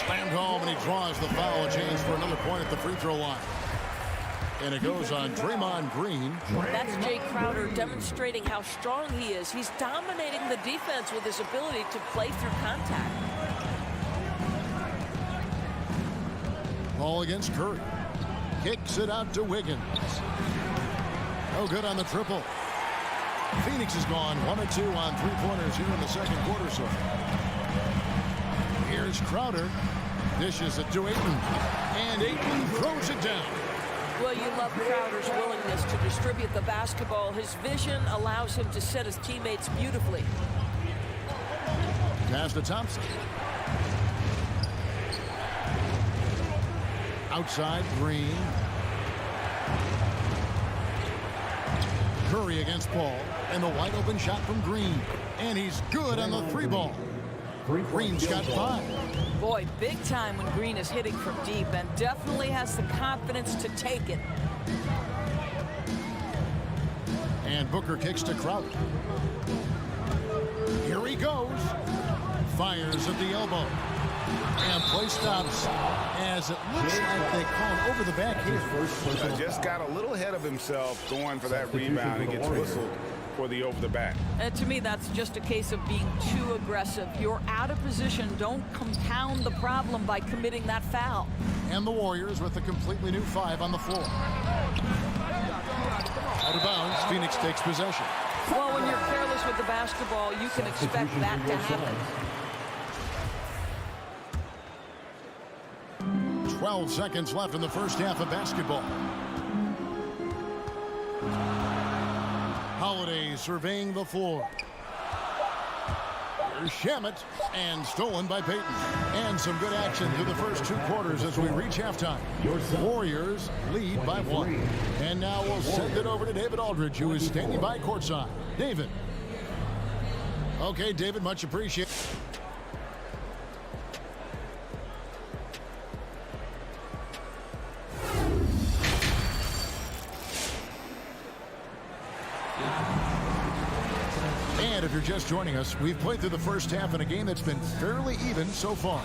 Speaker 6: Slammed home, and he draws the foul. A chance for another point at the free throw line. And it goes on Draymond Green.
Speaker 7: That's Jay Crowder demonstrating how strong he is. He's dominating the defense with his ability to play through contact.
Speaker 6: Ball against Curry. Kicks it out to Wiggins. No good on the triple. Phoenix is gone 1 of 2 on 3-pointers here in the second quarter. So here's Crowder. Dishes it to Ayton. And Ayton throws it down.
Speaker 7: Well, you love Crowder's willingness to distribute the basketball. His vision allows him to set his teammates beautifully.
Speaker 6: Pass to Thompson. Outside, Green. Curry against Paul, and the wide open shot from Green. And he's good on the 3-ball. Green's got 5.
Speaker 7: Boy, big time when Green is hitting from deep, and definitely has the confidence to take it.
Speaker 6: And Booker kicks to Crowder. Here he goes. Fires at the elbow. And play stops as it looks like they call him over the back here.
Speaker 8: Just got a little ahead of himself going for that rebound and gets whistled for the over the back.
Speaker 7: And to me, that's just a case of being too aggressive. You're out of position. Don't compound the problem by committing that foul.
Speaker 6: And the Warriors with a completely new 5 on the floor. Out of bounds, Phoenix takes possession.
Speaker 7: Well, when you're careless with the basketball, you can expect that to happen.
Speaker 6: 12 seconds left in the first half of basketball. Holiday surveying the floor. Here's Shamet, and stolen by Payton. And some good action through the first 2 quarters as we reach halftime. Warriors lead by 1. And now we'll send it over to David Aldridge, who is standing by courtside. David. Okay, David, much appreciated. And if you're just joining us, we've played through the first half in a game that's been fairly even so far.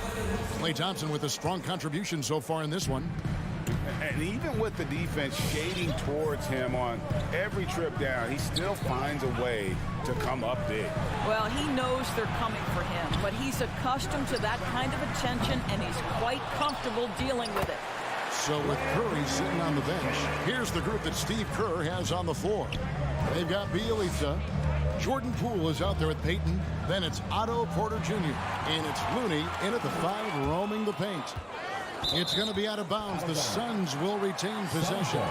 Speaker 6: Klay Thompson with a strong contribution so far in this one.
Speaker 8: And even with the defense shading towards him on every trip down, he still finds a way to come up big.
Speaker 7: Well, he knows they're coming for him, but he's accustomed to that kind of attention, and he's quite comfortable dealing with it.
Speaker 6: So with Curry sitting on the bench, here's the group that Steve Kerr has on the floor. They've got Bielitsa. Jordan Poole is out there with Payton. Then it's Otto Porter Jr. And it's Looney in at the 5, roaming the paint. It's going to be out of bounds. The Suns will retain possession.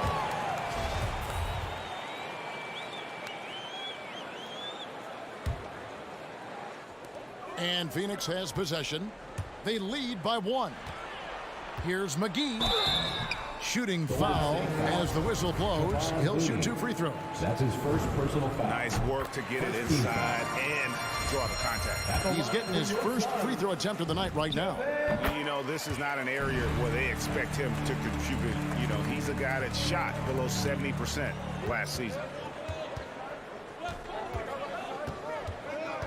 Speaker 6: And Phoenix has possession. They lead by 1. Here's McGee. Shooting foul as the whistle blows. He'll shoot 2 free throws.
Speaker 3: That's his first personal foul.
Speaker 8: Nice work to get it inside and draw the contact.
Speaker 6: He's getting his first free throw attempt of the night right now.
Speaker 8: You know, this is not an area where they expect him to contribute. You know, he's a guy that shot below 70% last season.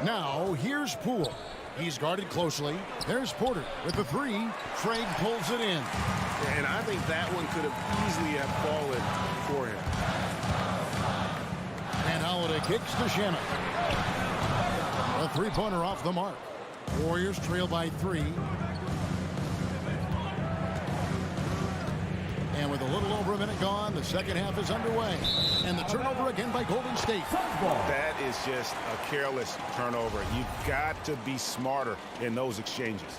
Speaker 6: Now, here's Poole. He's guarded closely. There's Porter with the 3. Craig pulls it in.
Speaker 8: And I think that one could have easily have fallen for him.
Speaker 6: And Holiday kicks to Shamet. A 3-pointer off the mark. Warriors trail by 3. And with a little over a minute gone, the second half is underway. And the turnover again by Golden State.
Speaker 8: That is just a careless turnover. You've got to be smarter in those exchanges.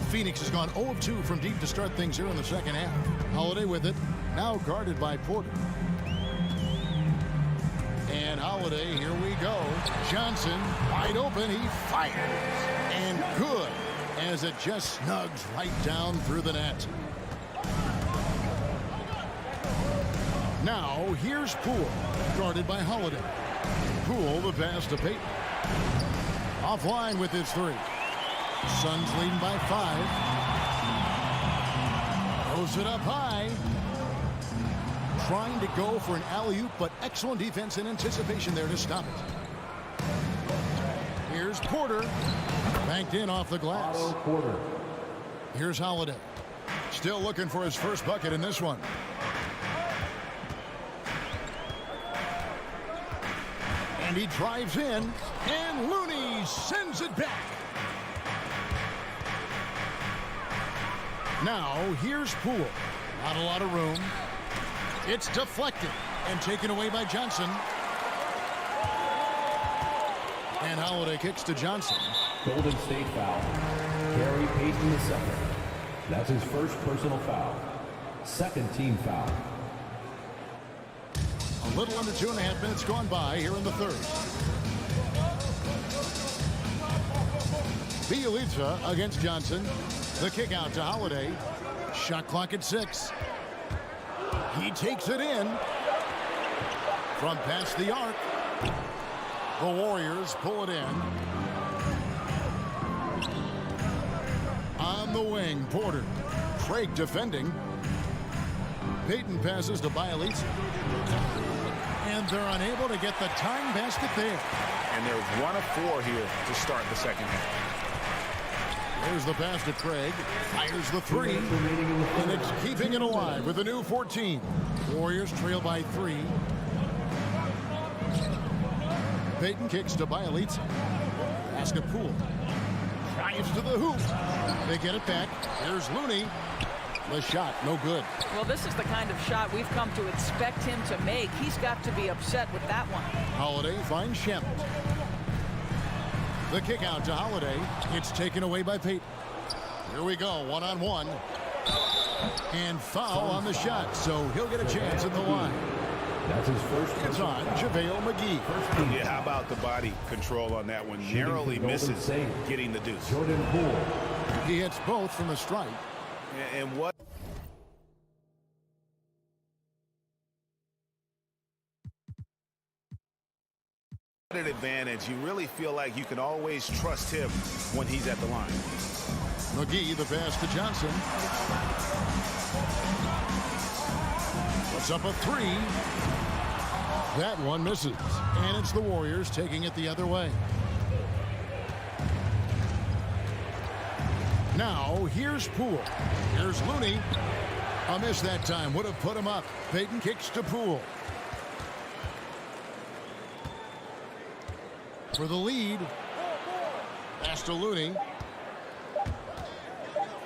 Speaker 6: Phoenix has gone 0 of 2 from deep to start things here in the second half. Holiday with it, now guarded by Porter. And Holiday, here we go. Johnson, wide open, he fires. And good, as it just snugs right down through the net. Now, here's Poole, guarded by Holiday. Poole, the pass to Payton. Offline with his 3. Suns leading by 5. Throws it up high. Trying to go for an alley-oop, but excellent defense and anticipation there to stop it. Here's Porter. Banked in off the glass.
Speaker 3: Porter.
Speaker 6: Here's Holiday. Still looking for his first bucket in this one. And he drives in, and Looney sends it back. Now, here's Poole. Not a lot of room. It's deflected and taken away by Johnson. And Holiday kicks to Johnson.
Speaker 3: Golden State foul. Gary Payton II. That's his first personal foul. Second team foul.
Speaker 6: A little under 2.5 minutes gone by here in the third. Bielitsa against Johnson. The kick out to Holiday. Shot clock at 6. He takes it in. from past the arc. The Warriors pull it in. On the wing, Porter. Craig defending. Payton passes to Bialitz. And they're unable to get the tying basket there.
Speaker 8: And they're 1 of 4 here to start the second half.
Speaker 6: There's the pass to Craig. Fires the three. And it's keeping it alive with a new 14. Warriors trail by 3. Payton kicks to Bialitz. Pass to Poole. Drives to the hoop. They get it back. Here's Looney. The shot, no good.
Speaker 7: Well, this is the kind of shot we've come to expect him to make. He's got to be upset with that one.
Speaker 6: Holiday finds Shamet. The kick out to Holiday. It's taken away by Payton. Here we go, one-on-one. And foul on the shot, so he'll get a chance at the line.
Speaker 3: That's his first.
Speaker 6: It's on JaVale McGee.
Speaker 8: Yeah, how about the body control on that one? Narrowly misses getting the deuce.
Speaker 3: Jordan Poole.
Speaker 6: He hits both from the stripe.
Speaker 8: And what? An advantage. You really feel like you can always trust him when he's at the line.
Speaker 6: McGee, the pass to Johnson. Puts up a 3. That one misses. And it's the Warriors taking it the other way. Now, here's Poole. Here's Looney. A miss that time. Would have put him up. Payton kicks to Poole. For the lead. Pass to Looney.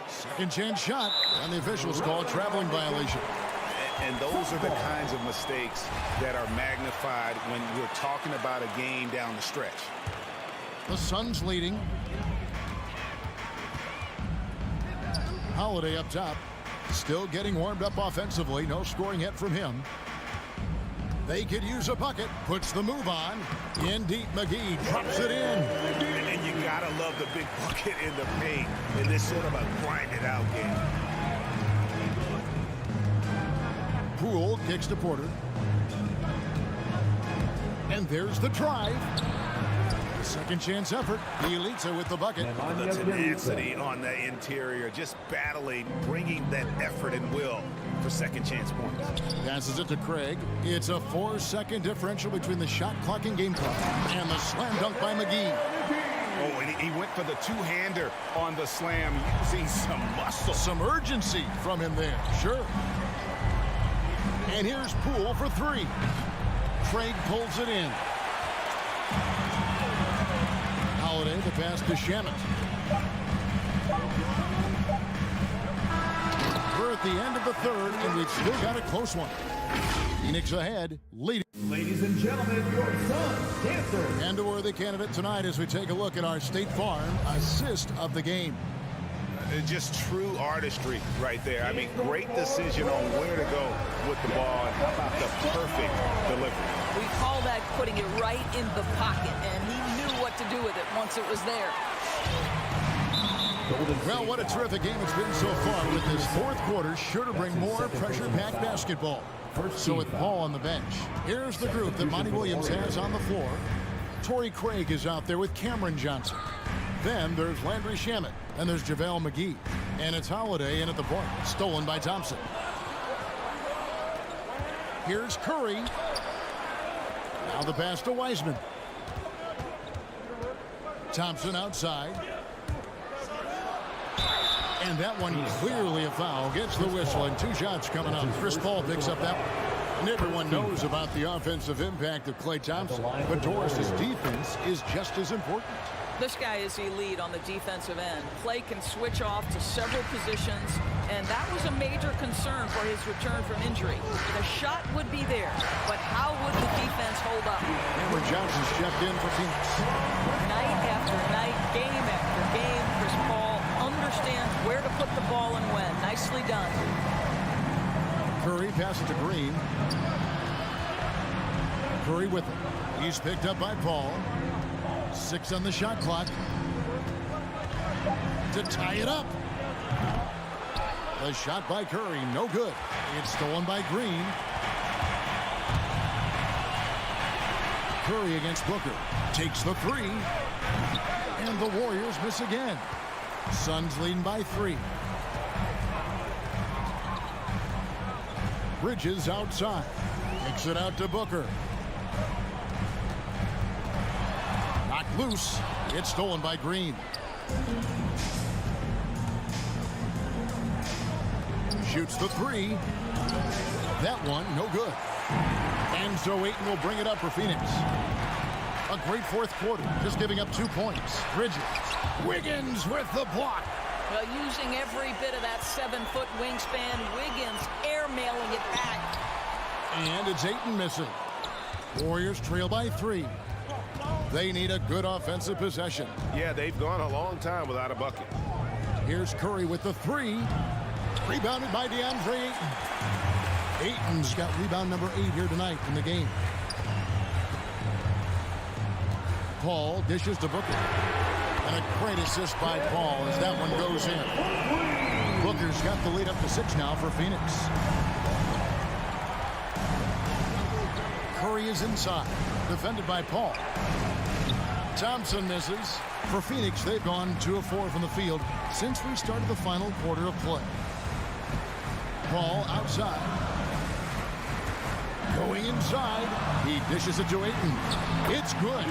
Speaker 6: Second chance shot. And the officials call a traveling violation.
Speaker 8: And those are the kinds of mistakes that are magnified when we're talking about a game down the stretch.
Speaker 6: The Suns leading. Holiday up top. Still getting warmed up offensively. No scoring yet from him. They could use a bucket. Puts the move on. In deep, McGee drops it in.
Speaker 8: And you gotta love the big bucket in the paint in this sort of a grind-it-out game.
Speaker 6: Poole kicks to Porter. And there's the drive. Second chance effort. Bielitsa with the bucket.
Speaker 8: The tenacity on the interior, just battling, bringing that effort and will for second chance points.
Speaker 6: Passes it to Craig. It's a 4-second differential between the shot clock and game clock. And the slam dunk by McGee.
Speaker 8: Oh, and he went for the two-hander on the slam, using some muscle.
Speaker 6: Some urgency from him there. Sure. And here's Poole for 3. Craig pulls it in. Holiday, the pass to Shamet. We're at the end of the third, and we've still got a close one. Phoenix ahead, leading.
Speaker 3: Ladies and gentlemen, your Suns dancer.
Speaker 6: And a worthy candidate tonight as we take a look at our State Farm assist of the game.
Speaker 8: Just true artistry right there. I mean, great decision on where to go with the ball, and how about the perfect delivery.
Speaker 7: We call that putting it right in the pocket, and he knew what to do with it once it was there.
Speaker 6: Well, what a terrific game it's been so far, with this fourth quarter sure to bring more pressure-packed basketball. So with Paul on the bench, here's the group that Monty Williams has on the floor. Torrey Craig is out there with Cameron Johnson. Then there's Landry Shamet, and there's JaVale McGee. And it's Holiday in at the point, stolen by Thompson. Here's Curry. Now the pass to Wiseman. Thompson outside. And that one clearly a foul. Gets the whistle, and 2 shots coming up. Chris Paul picks up that one. And everyone knows about the offensive impact of Klay Thompson. But Doris's defense is just as important.
Speaker 7: This guy is elite on the defensive end. Klay can switch off to several positions, and that was a major concern for his return from injury. The shot would be there, but how would the defense hold up?
Speaker 6: Cameron Johnson's checked in for Phoenix.
Speaker 7: Night after night, game after game, Chris Paul understands where to put the ball and when. Nicely done.
Speaker 6: Curry passes to Green. Curry with it. He's picked up by Paul. 6 on the shot clock to tie it up. The shot by Curry, no good. It's stolen by Green. Curry against Booker. Takes the three. And the Warriors miss again. Suns leading by 3. Bridges outside. Kicks it out to Booker. Knocked loose. It's stolen by Green. Shoots the three. That one, no good. And so Ayton will bring it up for Phoenix. A great fourth quarter, just giving up 2 points. Bridges. Wiggins with the block.
Speaker 7: Well, using every bit of that 7-foot wingspan, Wiggins airmailing it back.
Speaker 6: And it's Ayton missing. Warriors trail by 3. They need a good offensive possession.
Speaker 8: Yeah, they've gone a long time without a bucket.
Speaker 6: Here's Curry with the 3. Rebounded by DeAndre Ayton. Ayton's got rebound number 8 here tonight in the game. Paul dishes to Booker. And a great assist by Paul as that one goes in. Booker's got the lead up to 6 now for Phoenix. Curry is inside. Defended by Paul. Thompson misses. For Phoenix, they've gone 2 of 4 from the field since we started the final quarter of play. Paul outside. Going inside. He dishes it to Ayton. It's good.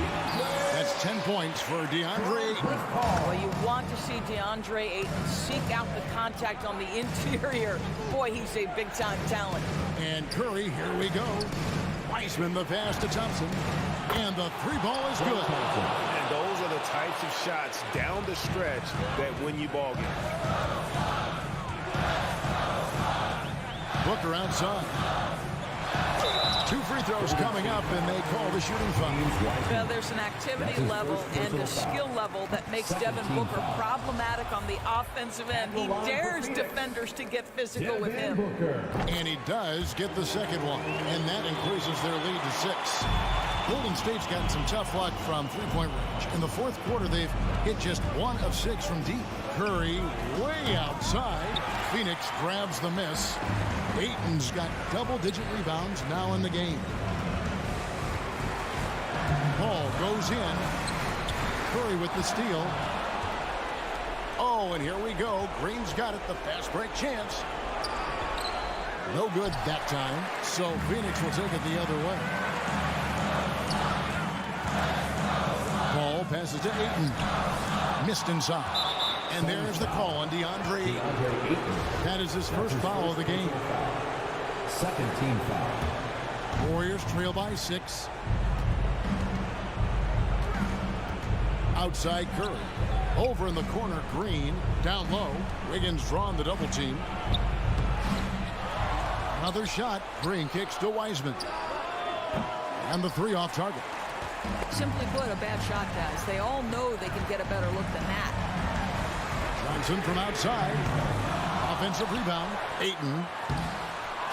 Speaker 6: That's 10 points for DeAndre Ayton.
Speaker 7: Well, you want to see DeAndre Ayton seek out the contact on the interior. Boy, he's a big-time talent.
Speaker 6: And Curry, here we go. Wiseman the pass to Thompson. And the 3 ball is good.
Speaker 8: And those are the types of shots down the stretch that win you ball games.
Speaker 6: Booker outside. 2 free throws coming up, and they call the shooting foul.
Speaker 7: Well, there's an activity level and a skill level that makes Devin Booker problematic on the offensive end. He dares defenders to get physical with him.
Speaker 6: And he does get the second one, and that increases their lead to 6. Golden State's gotten some tough luck from three-point range. In the fourth quarter, they've hit just 1 of 6 from deep. Curry way outside. Phoenix grabs the miss. Ayton's got double-digit rebounds now in the game. Paul goes in. Curry with the steal. Oh, and here we go. Green's got it. The fast break chance. No good that time. So Phoenix will take it the other way. Paul passes to Ayton. Missed inside. And there's the call on DeAndre Ayton. That is his first foul of the game.
Speaker 3: Second team foul.
Speaker 6: Warriors trail by 6. Outside Curry. Over in the corner, Green. Down low. Wiggins drawn the double team. Another shot. Green kicks to Wiseman. And the 3 off target.
Speaker 7: Simply put, a bad shot, guys. They all know they can get a better look than that.
Speaker 6: Johnson from outside. Offensive rebound. Ayton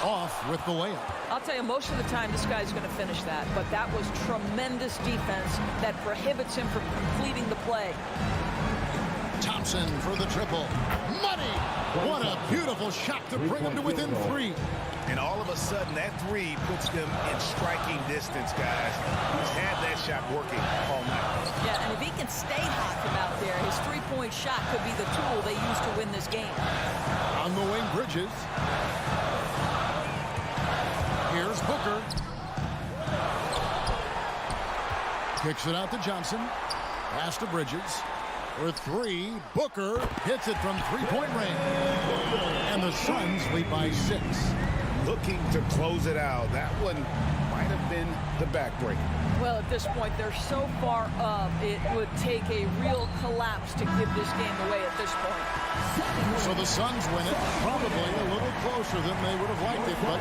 Speaker 6: off with the layup.
Speaker 7: I'll tell you, most of the time this guy's going to finish that, but that was tremendous defense that prohibits him from completing the play.
Speaker 6: Thompson for the triple. Money! What a beautiful shot to bring him to within 3.
Speaker 8: And all of a sudden, that 3 puts them in striking distance, guys. He's had that shot working all night.
Speaker 7: Yeah, and if he can stay hot from out there, his 3-point shot could be the tool they use to win this game.
Speaker 6: On the wing, Bridges. Here's Booker. Kicks it out to Johnson. Pass to Bridges. For 3, Booker hits it from 3-point range. And the Suns lead by 6.
Speaker 8: Looking to close it out. That one might have been the backbreaker.
Speaker 7: Well, at this point, they're so far up, it would take a real collapse to give this game away at this point.
Speaker 6: So the Suns win it, probably a little closer than they would have liked it, but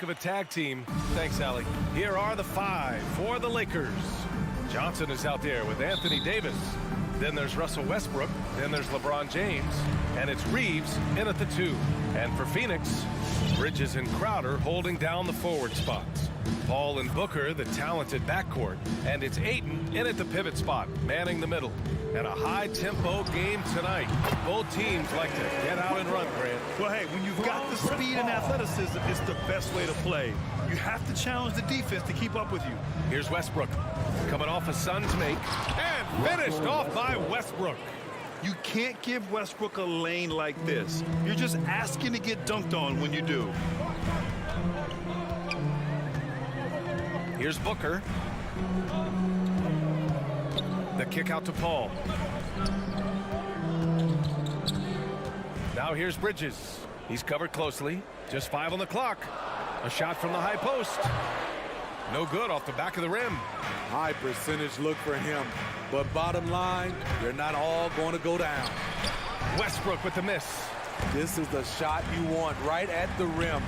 Speaker 1: Of a tag team. Thanks, Allie. Here are the 5 for the Lakers. Johnson is out there with Anthony Davis. Then there's Russell Westbrook. Then there's LeBron James. And it's Reeves in at the 2. And for Phoenix, Bridges and Crowder holding down the forward spots. Paul and Booker, the talented backcourt. And it's Ayton in at the pivot spot, manning the middle. And a high-tempo game tonight. Both teams like to get out and run, Grant.
Speaker 4: Well, hey, when you've got the speed and athleticism, it's the best way to play. You have to challenge the defense to keep up with you.
Speaker 1: Here's Westbrook coming off a Suns make and finished off by Westbrook.
Speaker 4: You can't give Westbrook a lane like this. You're just asking to get dunked on when you do.
Speaker 1: Here's Booker. The kick out to Paul. Now here's Bridges. He's covered closely. Just 5 on the clock. A shot from the high post. No good off the back of the rim.
Speaker 10: High percentage look for him. But bottom line, they're not all going to go down.
Speaker 1: Westbrook with the miss.
Speaker 10: This is the shot you want right at the rim.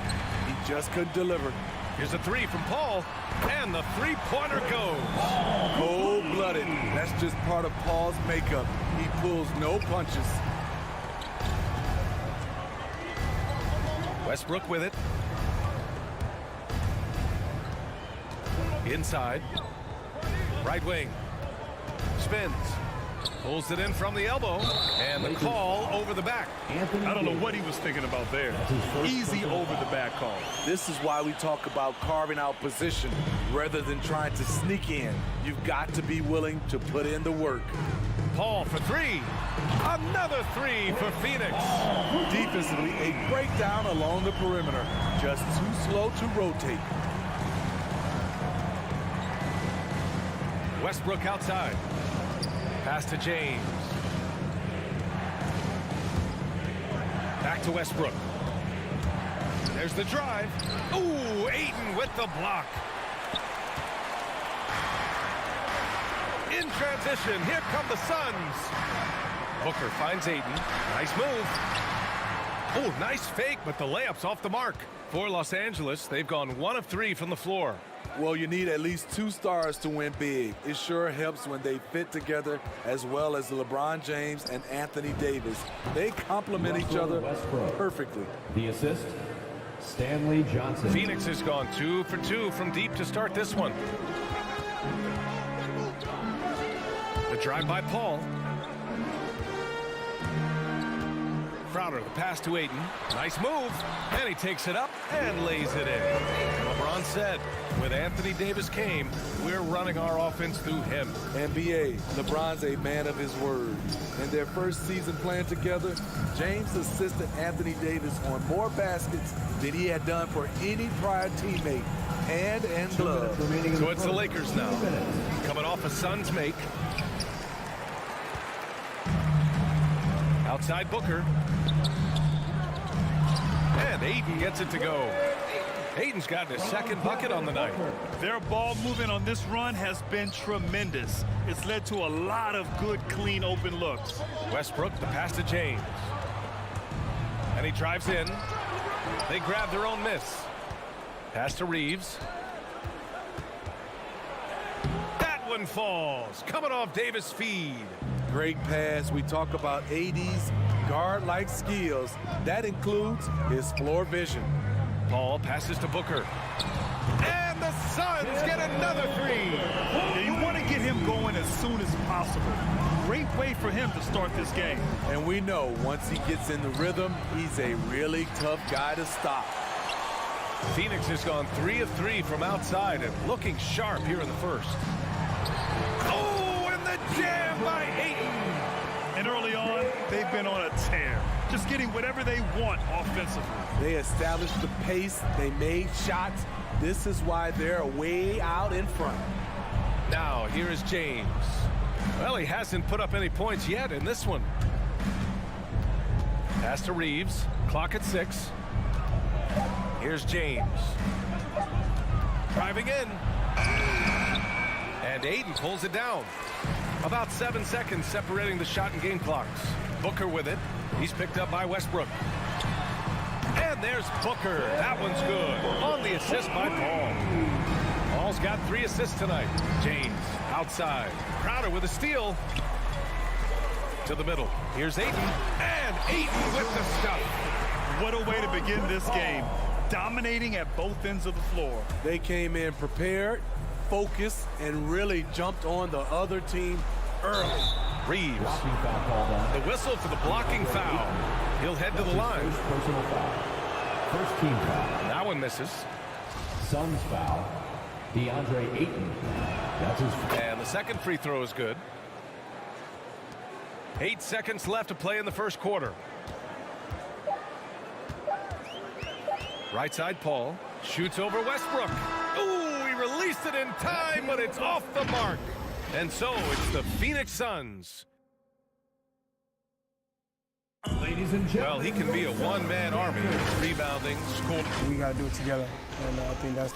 Speaker 10: He just couldn't deliver.
Speaker 1: Here's a 3 from Paul. And the three-pointer goes.
Speaker 10: Cold-blooded. That's just part of Paul's makeup. He pulls no punches.
Speaker 1: Westbrook with it. Inside. Right wing. Spins. Pulls it in from the elbow. And the call over the back.
Speaker 4: I don't know what he was thinking about there. Easy over the back call.
Speaker 10: This is why we talk about carving out position rather than trying to sneak in. You've got to be willing to put in the work.
Speaker 1: Paul for 3. Another 3 for Phoenix.
Speaker 10: Defensively, a breakdown along the perimeter. Just too slow to rotate.
Speaker 1: Westbrook outside. Pass to James. Back to Westbrook. There's the drive. Ooh, Ayton with the block. In transition, here come the Suns. Booker finds Ayton. Nice move. Oh, nice fake, but the layup's off the mark. For Los Angeles, they've gone 1 of 3 from the floor.
Speaker 10: Well, you need at least 2 stars to win big. It sure helps when they fit together, as well as LeBron James and Anthony Davis. They complement each other perfectly.
Speaker 3: The assist, Stanley Johnson.
Speaker 1: Phoenix has gone 2 for 2 from deep to start this one. The drive by Paul. Crowder, the pass to Ayton. Nice move. And he takes it up and lays it in. LeBron said, with Anthony Davis came, we're running our offense through him.
Speaker 10: NBA, LeBron's a man of his word. In their first season playing together, James assisted Anthony Davis on more baskets than he had done for any prior teammate hand and glove.
Speaker 1: So it's the Lakers now, coming off a Suns make. Outside Booker. And Ayton gets it to go. Ayton's gotten his second bucket on the night.
Speaker 4: Their ball movement on this run has been tremendous. It's led to a lot of good, clean, open looks.
Speaker 1: Westbrook, the pass to James. And he drives in. They grab their own miss. Pass to Reeves. That one falls. Coming off Davis' feed.
Speaker 10: Great pass. We talk about AD's guard-like skills. That includes his floor vision.
Speaker 1: Paul passes to Booker. And the Suns get another three.
Speaker 4: Yeah, you want to get him going as soon as possible. Great way for him to start this game.
Speaker 10: And we know once he gets in the rhythm, he's a really tough guy to stop.
Speaker 1: Phoenix has gone 3 of 3 from outside and looking sharp here in the first. Oh, and the jam by Ayton.
Speaker 4: And early on, they've been on a tear, just getting whatever they want offensively.
Speaker 10: They established the pace. They made shots. This is why they're way out in front.
Speaker 1: Now, here is James. Well, he hasn't put up any points yet in this one. Pass to Reeves. Clock at 6. Here's James. Driving in. And Ayton pulls it down. About 7 seconds separating the shot and game clocks. Booker with it. He's picked up by Westbrook. And there's Booker. That one's good. On the assist by Paul. Paul's got 3 assists tonight. James outside. Crowder with a steal. To the middle. Here's Ayton. And Ayton with the stuff.
Speaker 4: What a way to begin this game. Dominating at both ends of the floor.
Speaker 10: They came in prepared, focused, and really jumped on the other team early.
Speaker 1: Reeves. The whistle for the blocking foul. He'll head to the line.
Speaker 3: Personal foul. First team foul.
Speaker 1: That one misses.
Speaker 3: Suns foul. DeAndre Ayton. That's his.
Speaker 1: And the second free throw is good. 8 seconds left to play in the first quarter. Right side, Paul. Shoots over Westbrook. Ooh, he released it in time, but it's off the mark. And so it's the Phoenix Suns.
Speaker 3: Ladies and gentlemen.
Speaker 1: Well, he can be a one-man army. Rebounding, scoring.
Speaker 11: We got to do it together, and I think that's...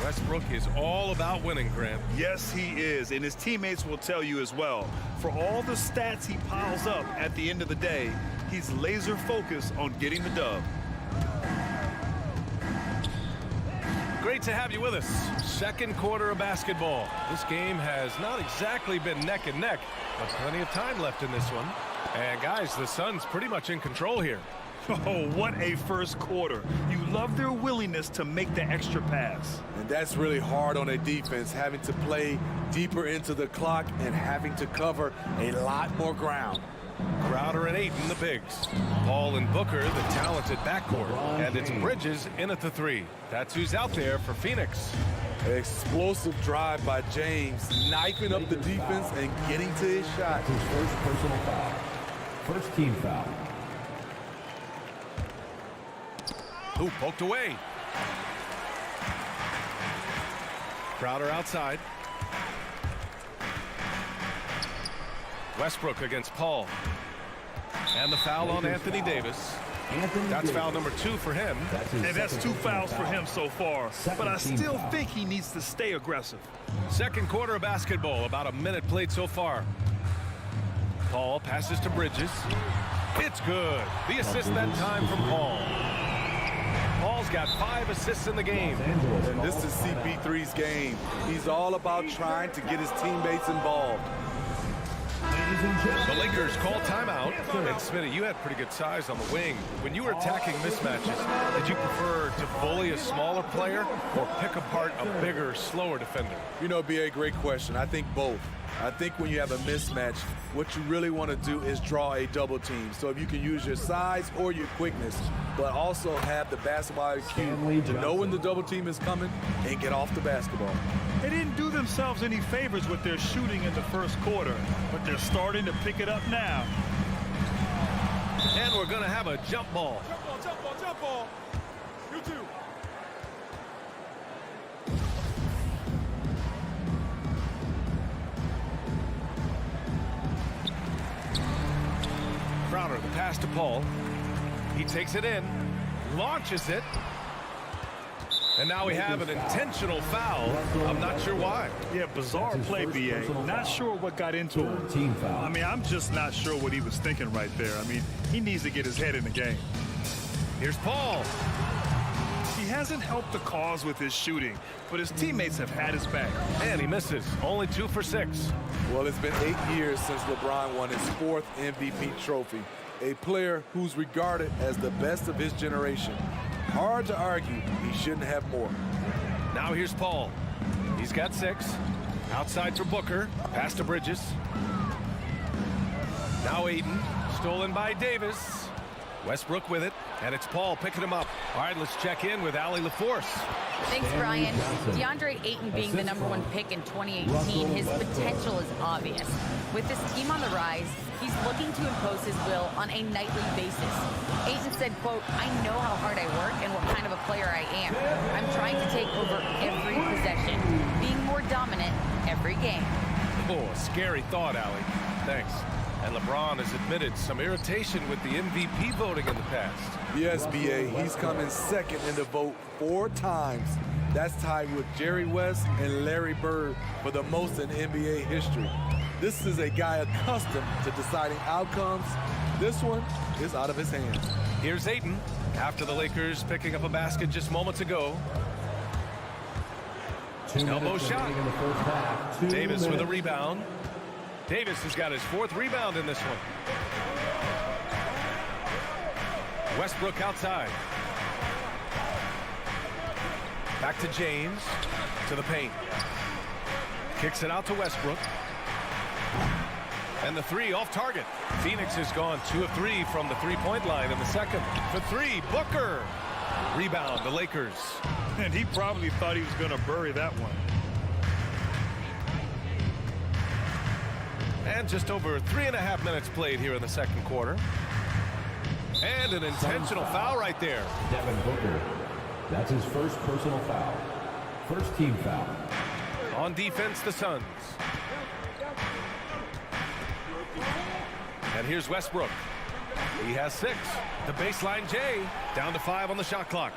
Speaker 1: Westbrook is all about winning, Grant.
Speaker 4: Yes, he is, and his teammates will tell you as well. For all the stats he piles up at the end of the day, he's laser focused on getting the dub.
Speaker 1: Great to have you with us. Second quarter of basketball. This game has not exactly been neck and neck, but plenty of time left in this one. And guys, the Suns pretty much in control here.
Speaker 4: Oh, what a first quarter. You love their willingness to make the extra pass.
Speaker 10: And that's really hard on a defense, having to play deeper into the clock and having to cover a lot more ground.
Speaker 1: Crowder and Ayton, the bigs. Paul and Booker, the talented backcourt. And it's Bridges in at the 3. That's who's out there for Phoenix.
Speaker 10: Explosive drive by James, knifing up the defense and getting to his shot.
Speaker 3: That's his first personal foul. First team foul.
Speaker 1: Ooh, poked away. Crowder outside. Westbrook against Paul. And the foul on Anthony Davis. That's foul number 2 for him.
Speaker 4: And that's 2 fouls for him so far. But I still think he needs to stay aggressive.
Speaker 1: Second quarter of basketball, about a minute played so far. Paul passes to Bridges. It's good. The assist that time from Paul. Paul's got 5 assists in the game.
Speaker 10: And this is CP3's game. He's all about trying to get his teammates involved.
Speaker 1: The Lakers call timeout. And Smitty, you had pretty good size on the wing. When you were attacking mismatches, did you prefer to bully a smaller player or pick apart a bigger, slower defender?
Speaker 10: You know, B.A., great question. I think both. I think when you have a mismatch, what you really want to do is draw a double team. So if you can use your size or your quickness, but also have the basketball IQ to know when the double team is coming and get off the basketball.
Speaker 4: They didn't do themselves any favors with their shooting in the first quarter, but they're starting to pick it up now.
Speaker 1: And we're going to have a jump ball.
Speaker 10: Jump ball, jump ball, jump ball. You too.
Speaker 1: Crowder, the pass to Paul. He takes it in, launches it. And now we have an intentional foul. I'm not sure why.
Speaker 4: Yeah, bizarre play, B.A. Not sure what got into him. I mean, I'm just not sure what he was thinking right there. I mean, he needs to get his head in the game.
Speaker 1: Here's Paul.
Speaker 4: He hasn't helped the cause with his shooting, but his teammates have had his back.
Speaker 1: And he misses. Only 2 for 6.
Speaker 10: Well, it's been 8 years since LeBron won his 4th MVP trophy. A player who's regarded as the best of his generation. Hard to argue he shouldn't have more.
Speaker 1: Now here's Paul. He's got 6. Outside for Booker. Pass to Bridges. Now Ayton. Stolen by Davis. Westbrook with it. And it's Paul picking him up. All right, let's check in with Allie LaForce.
Speaker 5: Thanks, Brian. DeAndre Ayton being the #1 pick in 2018, his potential is obvious. With this team on the rise, he's looking to impose his will on a nightly basis. Ayton said, quote, "I know how hard I work and what kind of a player I am. I'm trying to take over every possession, being more dominant every game."
Speaker 1: Oh, a scary thought, Allie. Thanks. And LeBron has admitted some irritation with the MVP voting in the past.
Speaker 10: Yes, B.A., he's come in second in the vote 4 times. That's tied with Jerry West and Larry Bird for the most in NBA history. This is a guy accustomed to deciding outcomes. This one is out of his hands.
Speaker 1: Here's Ayton after the Lakers picking up a basket just moments ago. Elbow shot. Davis with a rebound. Davis has got his 4th rebound in this one. Westbrook outside. Back to James. To the paint. Kicks it out to Westbrook. And the 3 off target. Phoenix has gone 2 of 3 from the 3-point line in the second. For 3, Booker. Rebound, the Lakers.
Speaker 4: And he probably thought he was going to bury that one.
Speaker 1: And just over 3.5 minutes played here in the second quarter. And an intentional foul right there.
Speaker 3: Devin Booker. That's his first personal foul. First team foul.
Speaker 1: On defense, the Suns. And here's Westbrook. He has 6. The baseline J. Down to 5 on the shot clock.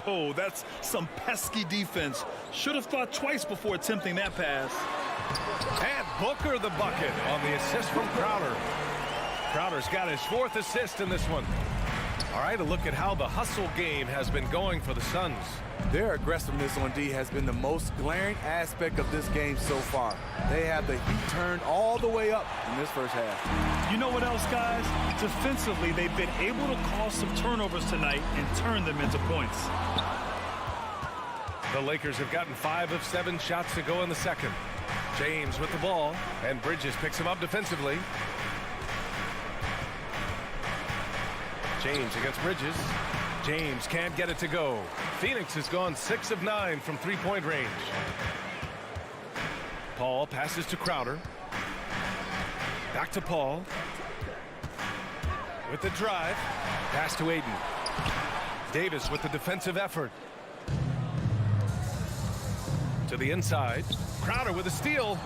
Speaker 4: Oh, that's some pesky defense. Should have thought twice before attempting that pass.
Speaker 1: And Booker the bucket on the assist from Crowder. Crowder's got his 4th assist in this one. All right, a look at how the hustle game has been going for the Suns.
Speaker 10: Their aggressiveness on D has been the most glaring aspect of this game so far. They have the heat turned all the way up in this first half.
Speaker 4: You know what else, guys? Defensively, they've been able to cause some turnovers tonight and turn them into points.
Speaker 1: The Lakers have gotten 5 of 7 shots to go in the second. James with the ball, and Bridges picks him up defensively. James against Bridges. James can't get it to go. Phoenix has gone 6 of 9 from 3-point range. Paul passes to Crowder. Back to Paul. With the drive. Pass to Ayton. Davis with the defensive effort. To the inside. Crowder with a steal.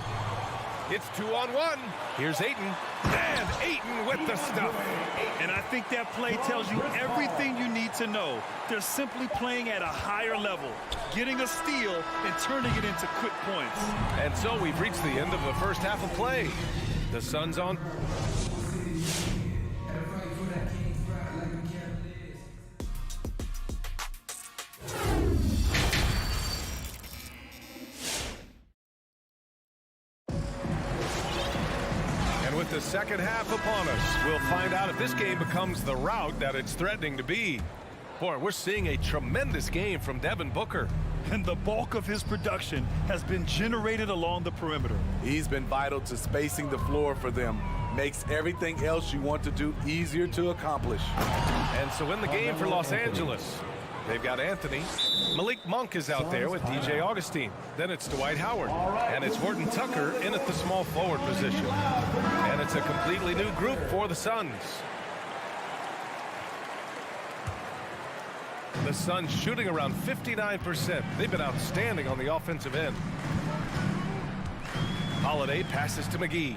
Speaker 1: It's 2-on-1. Here's Ayton. And Ayton with the stuff.
Speaker 4: And I think that play tells you everything you need to know. They're simply playing at a higher level, getting a steal and turning it into quick points.
Speaker 1: And so we've reached the end of the first half of play. The Suns on. With the second half upon us, we'll find out if this game becomes the rout that it's threatening to be. Boy, we're seeing a tremendous game from Devin Booker.
Speaker 4: And the bulk of his production has been generated along the perimeter.
Speaker 10: He's been vital to spacing the floor for them. Makes everything else you want to do easier to accomplish.
Speaker 1: And so in the game for Los Angeles, they've got Anthony. Malik Monk is out there with DJ Augustine. Then it's Dwight Howard. And it's Horton Tucker in at the small forward position. And it's a completely new group for the Suns. The Suns shooting around 59%. They've been outstanding on the offensive end. Holiday passes to McGee.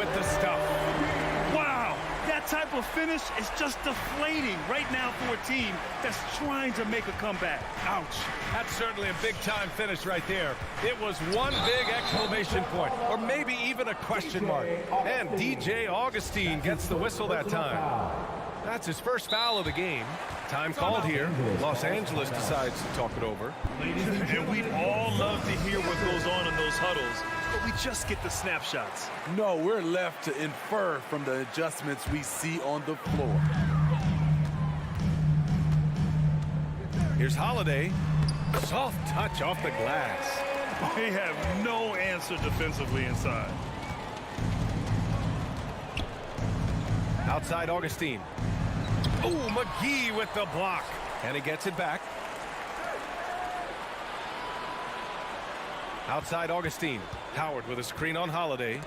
Speaker 1: with the stuff.
Speaker 4: Wow, that type of finish is just deflating right now for a team that's trying to make a comeback.
Speaker 1: Ouch. That's certainly a big-time finish right there. It was one big exclamation point, or maybe even a question mark. And DJ Augustine gets the whistle that time. That's his first foul of the game. Time called here. Los Angeles decides to talk it over.
Speaker 4: And we'd all love to hear what goes on in those huddles, but we just get the snapshots.
Speaker 10: No, we're left to infer from the adjustments we see on the floor.
Speaker 1: Here's Holiday. Soft touch off the glass.
Speaker 4: They have no answer defensively inside.
Speaker 1: Outside Augustine. Oh, McGee with the block. And he gets it back. Outside Augustine. Howard with a screen on Holiday.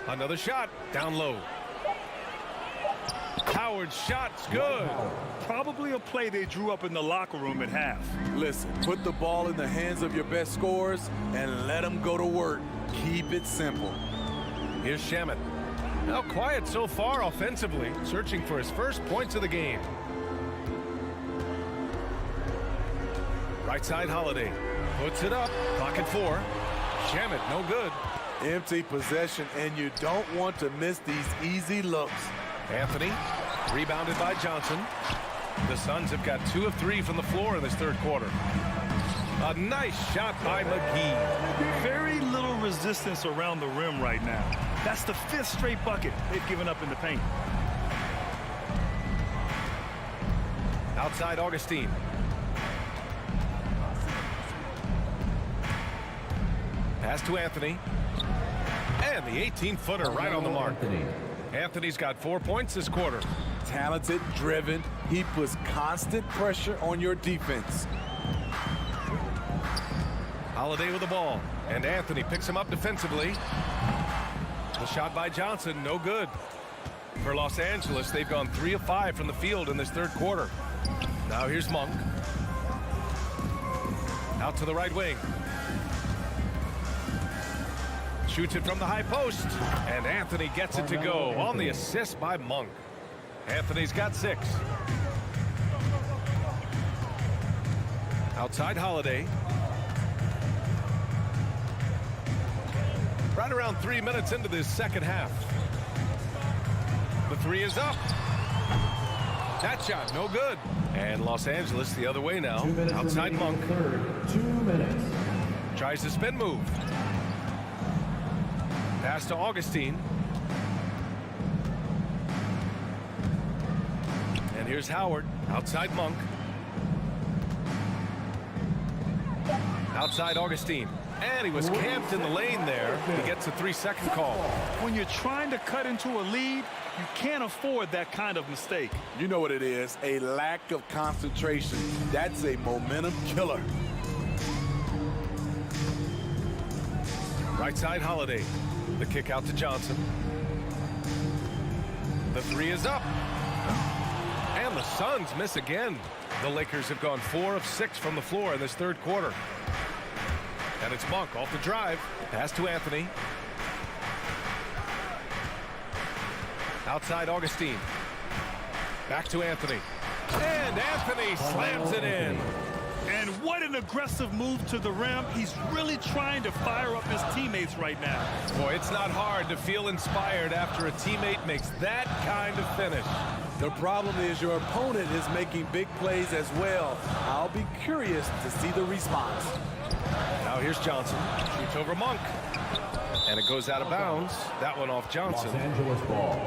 Speaker 1: Another shot down low. Howard's shot's good.
Speaker 4: Probably a play they drew up in the locker room at half.
Speaker 10: Listen, put the ball in the hands of your best scorers and let them go to work. Keep it simple.
Speaker 1: Here's Shamet. Now quiet so far offensively, searching for his first points of the game. Right side Holiday. Puts it up. Clock at 4. Shamet, no good.
Speaker 10: Empty possession, and you don't want to miss these easy looks.
Speaker 1: Anthony, rebounded by Johnson. The Suns have got 2 of 3 from the floor in this third quarter. A nice shot by McGee.
Speaker 4: Very little resistance around the rim right now. That's the 5th straight bucket they've given up in the paint.
Speaker 1: Outside Augustine. Pass to Anthony. And the 18-footer right on the mark. Anthony's got 4 points this quarter.
Speaker 10: Talented, driven. He puts constant pressure on your defense.
Speaker 1: Holiday with the ball. And Anthony picks him up defensively. The shot by Johnson, no good. For Los Angeles, they've gone 3 of 5 from the field in this third quarter. Now here's Monk. Out to the right wing. Shoots it from the high post. And Anthony gets it to go on the assist by Monk. Anthony's got 6. Outside Holiday. Right around 3 minutes into this second half. The 3 is up. That shot, no good. And Los Angeles the other way now. Outside Monk.
Speaker 3: 2 minutes.
Speaker 1: Tries the spin move. Pass to Augustine. And here's Howard. Outside Monk. Outside Augustine. And he was camped in the lane there. He gets a 3-second call.
Speaker 4: When you're trying to cut into a lead, you can't afford that kind of mistake.
Speaker 10: You know what it is, a lack of concentration. That's a momentum killer.
Speaker 1: Right side Holiday. The kick out to Johnson. The 3 is up. And the Suns miss again. The Lakers have gone 4 of 6 from the floor in this third quarter. And it's Monk off the drive. Pass to Anthony. Outside Augustine. Back to Anthony. And Anthony slams it in.
Speaker 4: And what an aggressive move to the rim. He's really trying to fire up his teammates right now.
Speaker 1: Boy, it's not hard to feel inspired after a teammate makes that kind of finish.
Speaker 10: The problem is your opponent is making big plays as well. I'll be curious to see the response.
Speaker 1: Now here's Johnson. Shoots over Monk. And it goes out of bounds. That one off Johnson.
Speaker 3: Los Angeles ball.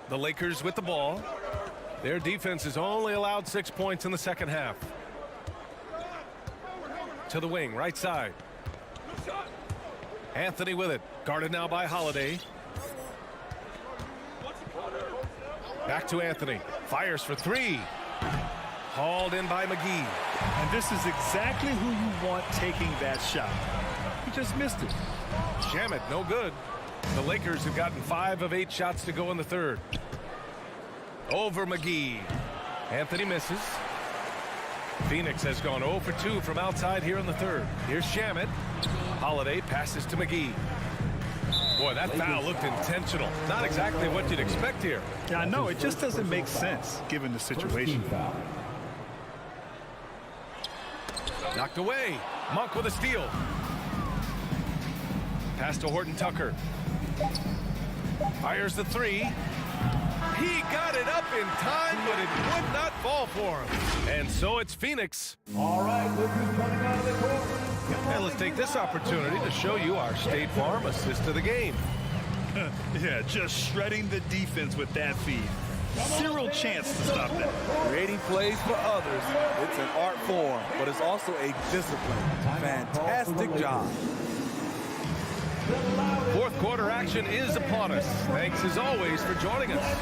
Speaker 1: The Lakers with the ball. Their defense has only allowed 6 points in the second half. To the wing, right side. Anthony with it. Guarded now by Holiday. Back to Anthony. Fires for 3. Hauled in by McGee.
Speaker 4: And this is exactly who you want taking that shot. He just missed it.
Speaker 1: Shamet, no good. The Lakers have gotten 5 of 8 shots to go in the third. Over McGee. Anthony misses. Phoenix has gone 0 for 2 from outside here in the third. Here's Shamet. Holiday passes to McGee. Boy, that foul looked intentional. Not exactly what you'd expect here.
Speaker 4: Yeah, I know. It just doesn't make sense given the situation.
Speaker 1: Knocked away. Monk with a steal. Pass to Horton Tucker. Fires the three. He got it up in time, but it would not fall for him. And so it's Phoenix.
Speaker 3: All right, look who's coming out of the court.
Speaker 1: And let's take this opportunity to show you our State Farm assist of the game.
Speaker 4: Yeah, just shredding the defense with that feed. Zero chance to stop that.
Speaker 10: Creating plays for others, it's an art form, but it's also a discipline. Fantastic job.
Speaker 1: Fourth quarter action is upon us. Thanks as always for joining us.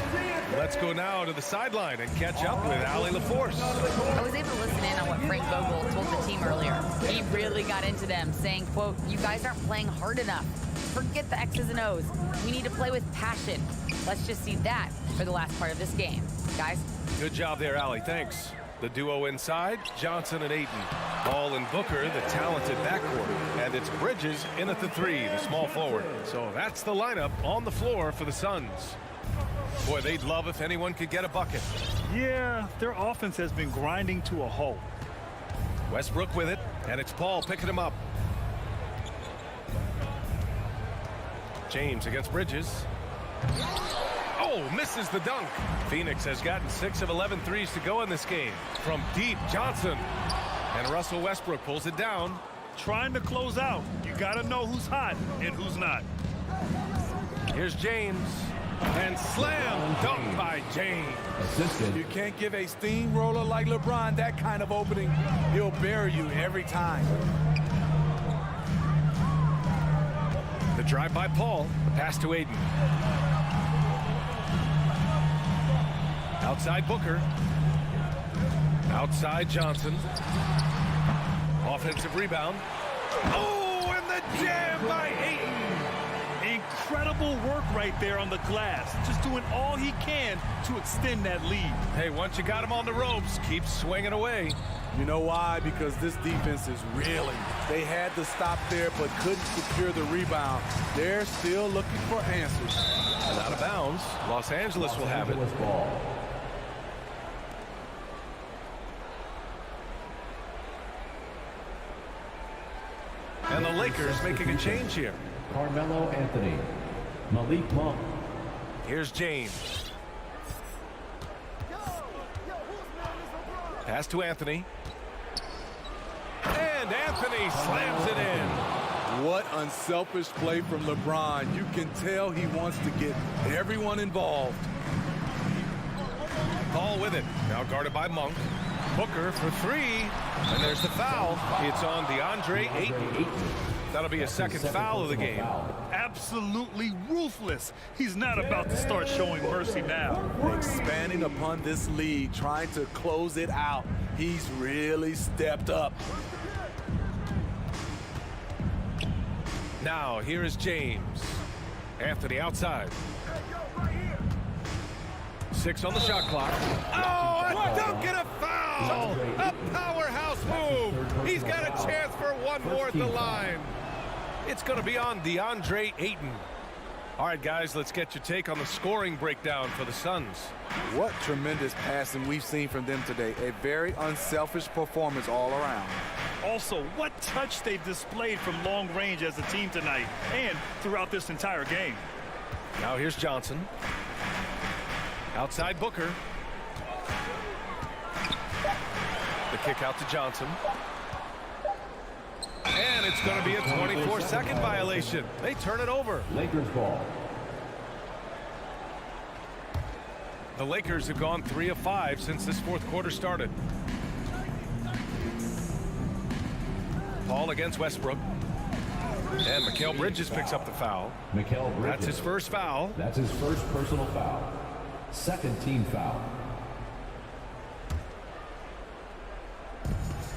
Speaker 1: Let's go now to the sideline and catch up with Allie LaForce.
Speaker 5: I was able to listen in on what Frank Vogel told the team earlier. He really got into them, saying, quote, "You guys aren't playing hard enough. Forget the X's and O's. We need to play with passion." Let's just see that for the last part of this game. Guys?
Speaker 1: Good job there, Allie. Thanks. The duo inside, Johnson and Ayton. Ball and Booker, the talented backcourt. And it's Bridges in at the three, the small forward. So that's the lineup on the floor for the Suns. Boy, they'd love if anyone could get a bucket.
Speaker 4: Yeah, their offense has been grinding to a halt.
Speaker 1: Westbrook with it, and it's Paul picking him up. James against Bridges. Oh, misses the dunk. Phoenix has gotten 6 of 11 threes to go in this game. From deep, Johnson. And Russell Westbrook pulls it down.
Speaker 4: Trying to close out. You got to know who's hot and who's not.
Speaker 1: Here's James. And slam dunk by James.
Speaker 10: You can't give a steamroller like LeBron that kind of opening. He'll bury you every time.
Speaker 1: The drive by Paul. Pass to Ayton. Outside Booker. Outside Johnson. Offensive rebound. Oh, and the jam by Ayton.
Speaker 4: Incredible work right there on the glass. Just doing all he can to extend that lead.
Speaker 1: Hey, once you got him on the ropes, keep swinging away.
Speaker 10: You know why? Because this defense is reeling. They had to stop there but couldn't secure the rebound. They're still looking for answers.
Speaker 1: And out of bounds, Los Angeles will have it. And the Lakers making a change here.
Speaker 3: Carmelo Anthony, Malik Monk.
Speaker 1: Here's James. Pass to Anthony. And Anthony slams it in.
Speaker 10: What unselfish play from LeBron. You can tell he wants to get everyone involved.
Speaker 1: Paul with it. Now guarded by Monk. Booker for three. And there's the foul. It's on DeAndre Ayton. That'll be a second foul of the game.
Speaker 4: Absolutely ruthless. He's not about to start showing mercy now.
Speaker 10: Expanding upon this lead, trying to close it out. He's really stepped up.
Speaker 1: Now, here is James. Anthony outside. 6 on the shot clock. Oh, a dunk and a foul! A powerhouse move. He's got a chance for one more at the line. It's going to be on DeAndre Ayton. All right, guys, let's get your take on the scoring breakdown for the Suns.
Speaker 10: What tremendous passing we've seen from them today. A very unselfish performance all around.
Speaker 4: Also, what touch they've displayed from long range as a team tonight and throughout this entire game.
Speaker 1: Now here's Johnson. Outside Booker. The kick out to Johnson. And it's going to be a 24-second violation. They turn it over.
Speaker 3: Lakers ball.
Speaker 1: The Lakers have gone 3 of 5 since this fourth quarter started. Paul against Westbrook. And Mikal Bridges picks up the foul.
Speaker 3: Mikal Bridges.
Speaker 1: That's his first foul.
Speaker 3: That's his first personal foul. Second team foul.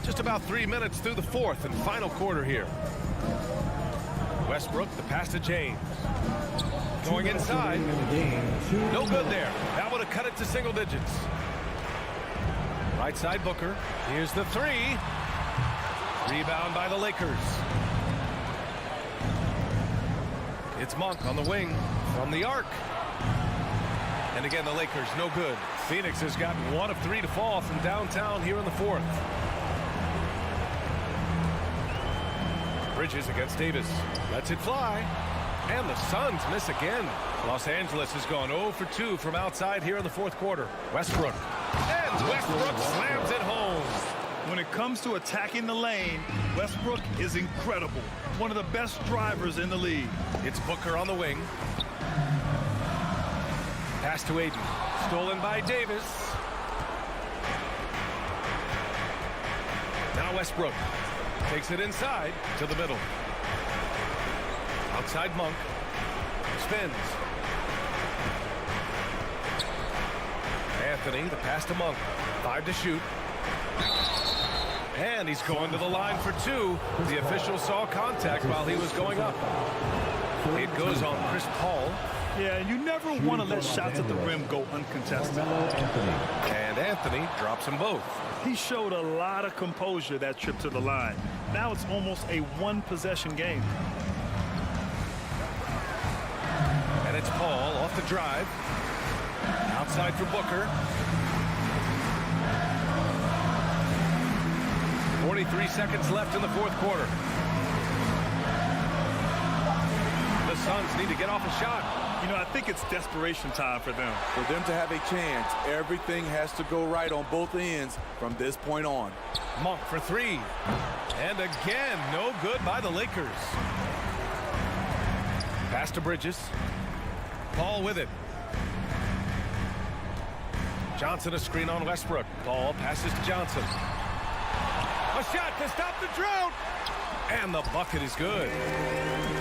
Speaker 1: Just about 3 minutes through the fourth and final quarter here. Westbrook, the pass to James. Going inside. No good there. That would have cut it to single digits. Right side Booker. Here's the three. Rebound by the Lakers. It's Monk on the wing from the arc. And again, the Lakers no good. Phoenix has gotten 1 of 3 to fall from downtown here in the fourth. Bridges against Davis. Lets it fly. And the Suns miss again. Los Angeles has gone 0 for 2 from outside here in the fourth quarter. Westbrook. And Westbrook slams it home.
Speaker 4: When it comes to attacking the lane, Westbrook is incredible. One of the best drivers in the league.
Speaker 1: It's Booker on the wing. Pass to Aiden. Stolen by Davis. Now Westbrook takes it inside to the middle. Outside Monk. Spins. Anthony, the pass to Monk. 5 to shoot. And he's going to the line for 2. The official saw contact while he was going up. It goes on Chris Paul.
Speaker 4: Yeah, and you never want to let shots at the rim go uncontested.
Speaker 1: And Anthony drops them both.
Speaker 4: He showed a lot of composure that trip to the line. Now it's almost a one-possession game.
Speaker 1: And it's Paul off the drive. Outside for Booker. 43 seconds left in the fourth quarter. The Suns need to get off a shot.
Speaker 4: You know, I think it's desperation time for them.
Speaker 10: For them to have a chance, everything has to go right on both ends from this point on.
Speaker 1: Monk for 3. And again, no good by the Lakers. Pass to Bridges. Paul with it. Johnson a screen on Westbrook. Paul passes to Johnson. A shot to stop the drought. And the bucket is good.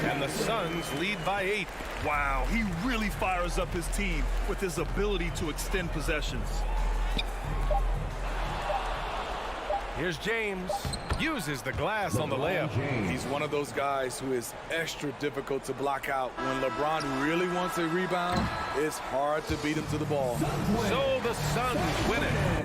Speaker 1: And the Suns lead by 8.
Speaker 4: Wow, he really fires up his team with his ability to extend possessions.
Speaker 1: Here's James. Uses the glass on the layup.
Speaker 10: He's one of those guys who is extra difficult to block out. When LeBron really wants a rebound, it's hard to beat him to the ball.
Speaker 1: So the Suns win it.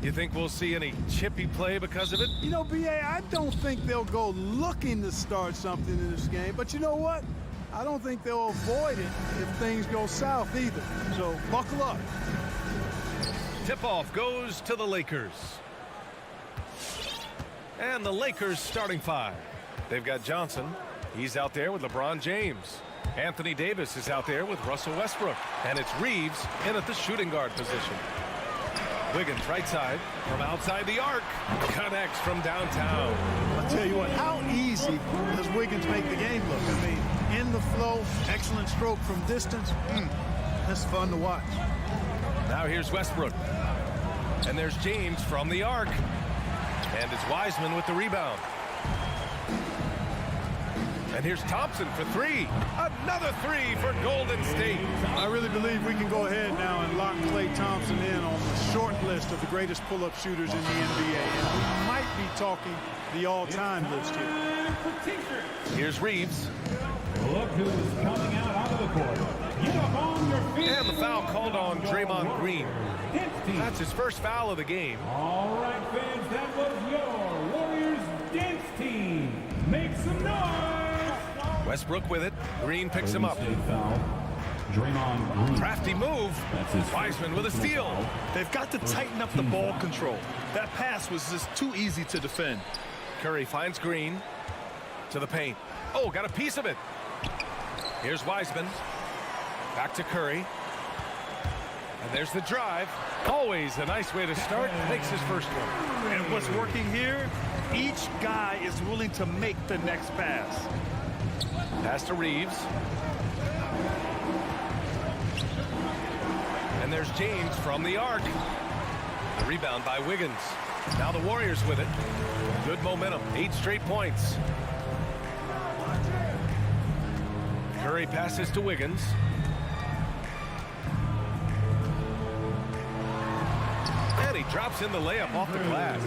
Speaker 1: You think we'll see any chippy play because of it?
Speaker 12: You know, B.A., I don't think they'll go looking to start something in this game. But you know what? I don't think they'll avoid it if things go south either. So buckle up.
Speaker 1: Tip-off goes to the Lakers. And the Lakers starting five. They've got Johnson. He's out there with LeBron James. Anthony Davis is out there with Russell Westbrook. And it's Reeves in at the shooting guard position. Wiggins right side from outside the arc. Connects from downtown.
Speaker 12: I'll tell you what, how easy does Wiggins make the game look? I mean, in the flow, excellent stroke from distance. That's fun to watch.
Speaker 1: Now here's Westbrook. And there's James from the arc. And it's Wiseman with the rebound. And here's Thompson for three. Another three for Golden State.
Speaker 12: I really believe we can go ahead now and lock Klay Thompson in on the short list of the greatest pull-up shooters in the NBA. And we might be talking the all-time list here.
Speaker 1: Here's Reeves.
Speaker 3: Look who's coming out onto the court. Get up on your feet.
Speaker 1: And the foul called on Draymond Green. That's his first foul of the game.
Speaker 3: All right, fans, that was your Warriors dance team. Make some noise.
Speaker 1: Westbrook with it. Green picks him up.
Speaker 3: Draymond Green.
Speaker 1: Crafty move. Wiseman with a steal.
Speaker 4: They've got to tighten up the ball control. That pass was just too easy to defend.
Speaker 1: Curry finds Green to the paint. Oh, got a piece of it. Here's Wiseman. Back to Curry. And there's the drive. Always a nice way to start. Makes his first one.
Speaker 4: And what's working here, each guy is willing to make the next pass.
Speaker 1: Pass to Reeves. And there's James from the arc. The rebound by Wiggins. Now the Warriors with it. Good momentum. 8 straight points. Curry passes to Wiggins. And he drops in the layup off the glass.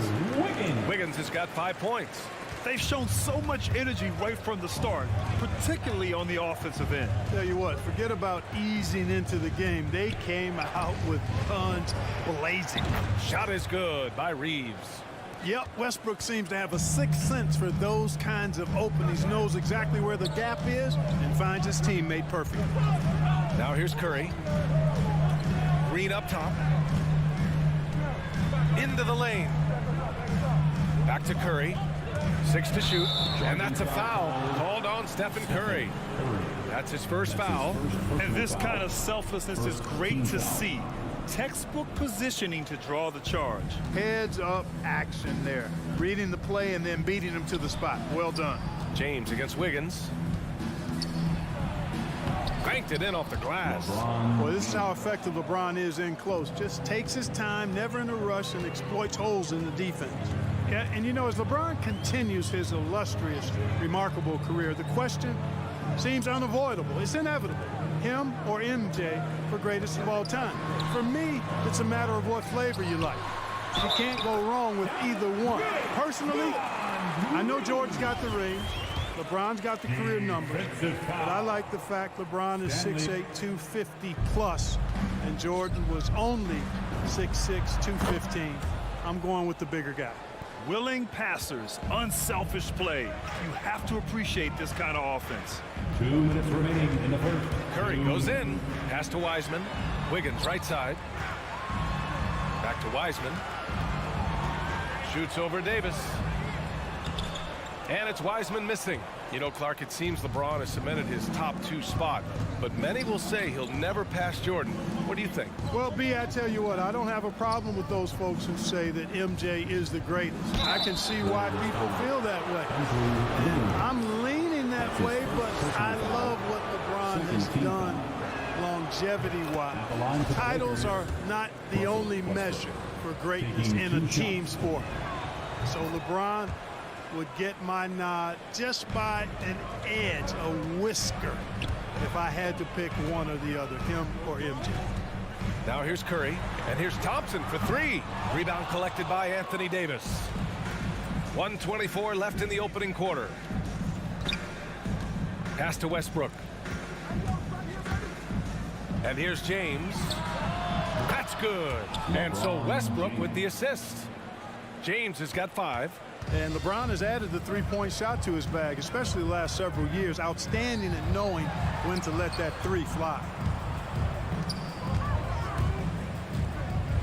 Speaker 1: Wiggins has got 5 points.
Speaker 4: They've shown so much energy right from the start, particularly on the offensive end.
Speaker 12: Tell you what, forget about easing into the game. They came out with guns blazing.
Speaker 1: Shot is good by Reeves.
Speaker 12: Yep, Westbrook seems to have a sixth sense for those kinds of openings. Knows exactly where the gap is and finds his teammate perfect.
Speaker 1: Now here's Curry. Green up top. Into the lane. Back to Curry. 6 to shoot, and that's a foul called on Stephen Curry. That's his first foul.
Speaker 4: And this kind of selflessness is great to see. Textbook positioning to draw the charge.
Speaker 12: Heads up action there. Reading the play and then beating him to the spot. Well done.
Speaker 1: James against Wiggins. Banked it in off the glass.
Speaker 12: Boy, this is how effective LeBron is in close. Just takes his time, never in a rush, and exploits holes in the defense. Yeah, and you know, as LeBron continues his illustrious, remarkable career, the question seems unavoidable. It's inevitable. Him or MJ for greatest of all time. For me, it's a matter of what flavor you like. You can't go wrong with either one. Personally, I know George's got the ring. LeBron's got the career number, but I like the fact LeBron is 6'8", 250 plus, and Jordan was only 6'6", 215. I'm going with the bigger guy.
Speaker 4: Willing passers, unselfish play. You have to appreciate this kind of offense.
Speaker 3: 2 minutes remaining in the first.
Speaker 1: Curry goes in. Pass to Wiseman. Wiggins right side. Back to Wiseman. Shoots over Davis. And it's Wiseman missing. You know, Clark, it seems LeBron has cemented his top 2 spot, but many will say he'll never pass Jordan. What do you think?
Speaker 12: Well, B, I tell you what, I don't have a problem with those folks who say that MJ is the greatest. I can see why people feel that way. And I'm leaning that way, but I love what LeBron has done longevity-wise. Titles are not the only measure for greatness in a team sport. So LeBron would get my nod just by an edge, a whisker, if I had to pick one or the other, him or MJ.
Speaker 1: Now here's Curry, and here's Thompson for 3. Rebound collected by Anthony Davis. 1:24 left in the opening quarter. Pass to Westbrook. And here's James. That's good. And so Westbrook with the assist. James has got 5.
Speaker 12: And LeBron has added the three-point shot to his bag, especially the last several years. Outstanding at knowing when to let that 3 fly.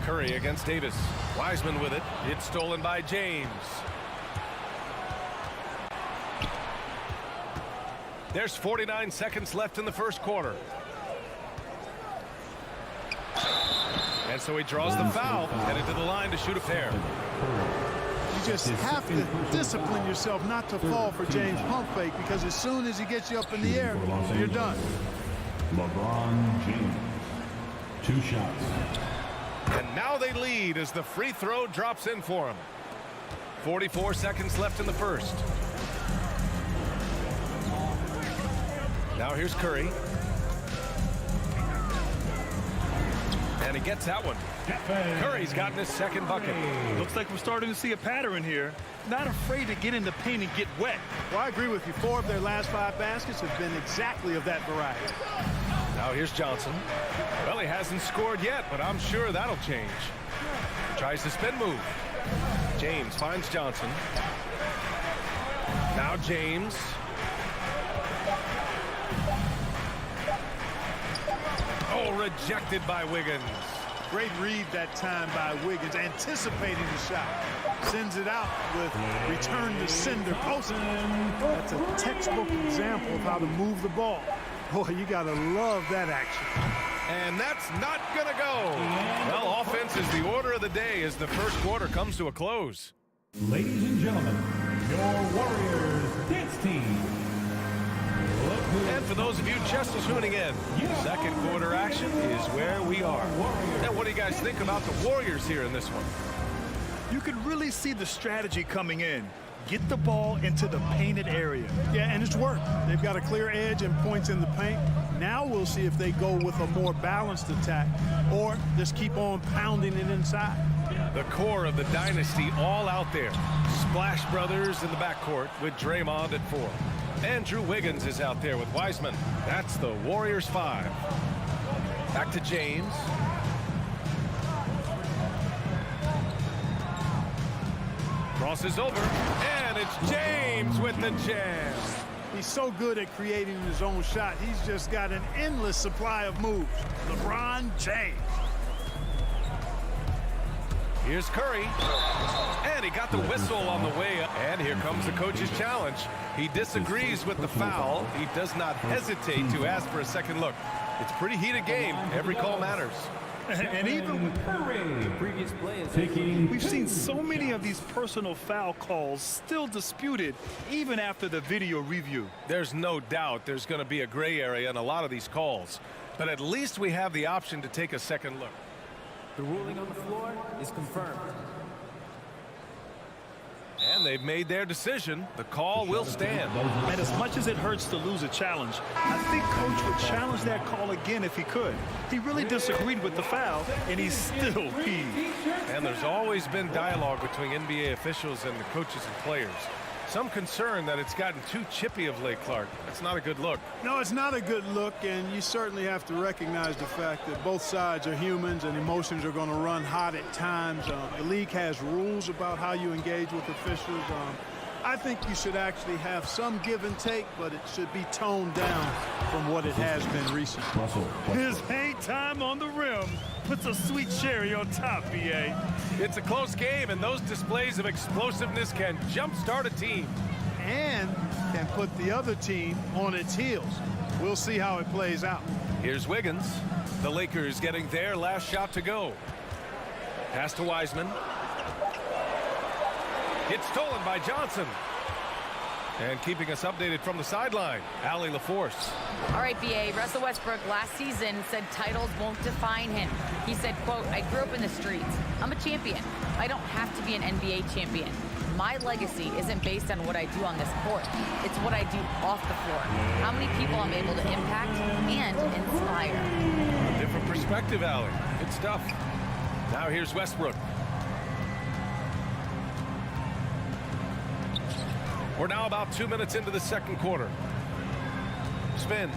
Speaker 1: Curry against Davis. Wiseman with it. It's stolen by James. There's 49 seconds left in the first quarter. And so he draws the foul, headed to the line to shoot a pair.
Speaker 12: You just have to discipline yourself not to fall for James' pump fake, because as soon as he gets you up in the air, you're done.
Speaker 3: LeBron James. 2 shots.
Speaker 1: And now they lead as the free throw drops in for him. 44 seconds left in the first. Now here's Curry. And he gets that one. Curry's gotten his second bucket.
Speaker 4: Looks like we're starting to see a pattern here. Not afraid to get in the paint and get wet.
Speaker 12: Well, I agree with you. 4 of their last 5 baskets have been exactly of that variety.
Speaker 1: Now here's Johnson. Well, he hasn't scored yet, but I'm sure that'll change. Tries the spin move. James finds Johnson. Now James. Oh, rejected by Wiggins.
Speaker 12: Great read that time by Wiggins, anticipating the shot. Sends it out with return to sender posting. That's a textbook example of how to move the ball. Boy, you got to love that action.
Speaker 1: And that's not going to go. Well, offense is the order of the day as the first quarter comes to a close.
Speaker 3: Ladies and gentlemen, your Warriors dance team.
Speaker 1: And for those of you just tuning in, second quarter action is where we are. Now, what do you guys think about the Warriors here in this one?
Speaker 4: You can really see the strategy coming in. Get the ball into the painted area.
Speaker 12: Yeah, and it's worked. They've got a clear edge and points in the paint. Now we'll see if they go with a more balanced attack or just keep on pounding it inside.
Speaker 1: The core of the dynasty all out there. Splash Brothers in the backcourt with Draymond at 4. Andrew Wiggins is out there with Wiseman. That's the Warriors 5. Back to James. Crosses over, and it's James with the jam.
Speaker 12: He's so good at creating his own shot. He's just got an endless supply of moves. LeBron James.
Speaker 1: Here's Curry, and he got the whistle on the way up. And here comes the coach's challenge. He disagrees with the foul. He does not hesitate to ask for a second look. It's a pretty heated game. Every call matters.
Speaker 4: And even with Curry,
Speaker 7: previous plays,
Speaker 4: we've seen so many of these personal foul calls still disputed even after the video review.
Speaker 1: There's no doubt there's going to be a gray area in a lot of these calls, but at least we have the option to take a second look.
Speaker 13: The ruling on the floor is confirmed.
Speaker 1: And they've made their decision. The call will stand.
Speaker 4: And as much as it hurts to lose a challenge, I think Coach would challenge that call again if he could. He really disagreed with the foul, and he's still peeved.
Speaker 1: And there's always been dialogue between NBA officials and the coaches and players. Some concern that it's gotten too chippy of late, Clark. That's not a good look.
Speaker 12: No, it's not a good look, and you certainly have to recognize the fact that both sides are humans and emotions are going to run hot at times. The league has rules about how you engage with officials. I think you should actually have some give and take, but it should be toned down from what it has been recently.
Speaker 4: His hang time on the rim puts a sweet cherry on top, B.A.
Speaker 1: It's a close game, and those displays of explosiveness can jumpstart a team.
Speaker 12: And can put the other team on its heels. We'll see how it plays out.
Speaker 1: Here's Wiggins. The Lakers getting their last shot to go. Pass to Wiseman. It's stolen by Johnson. And keeping us updated from the sideline, Allie LaForce.
Speaker 5: All right, BA, Russell Westbrook last season said titles won't define him. He said, quote, I grew up in the streets. I'm a champion. I don't have to be an NBA champion. My legacy isn't based on what I do on this court. It's what I do off the floor. How many people I'm able to impact and inspire.
Speaker 1: A different perspective, Allie. Good stuff. Now here's Westbrook. We're now about 2 minutes into the second quarter. Spins.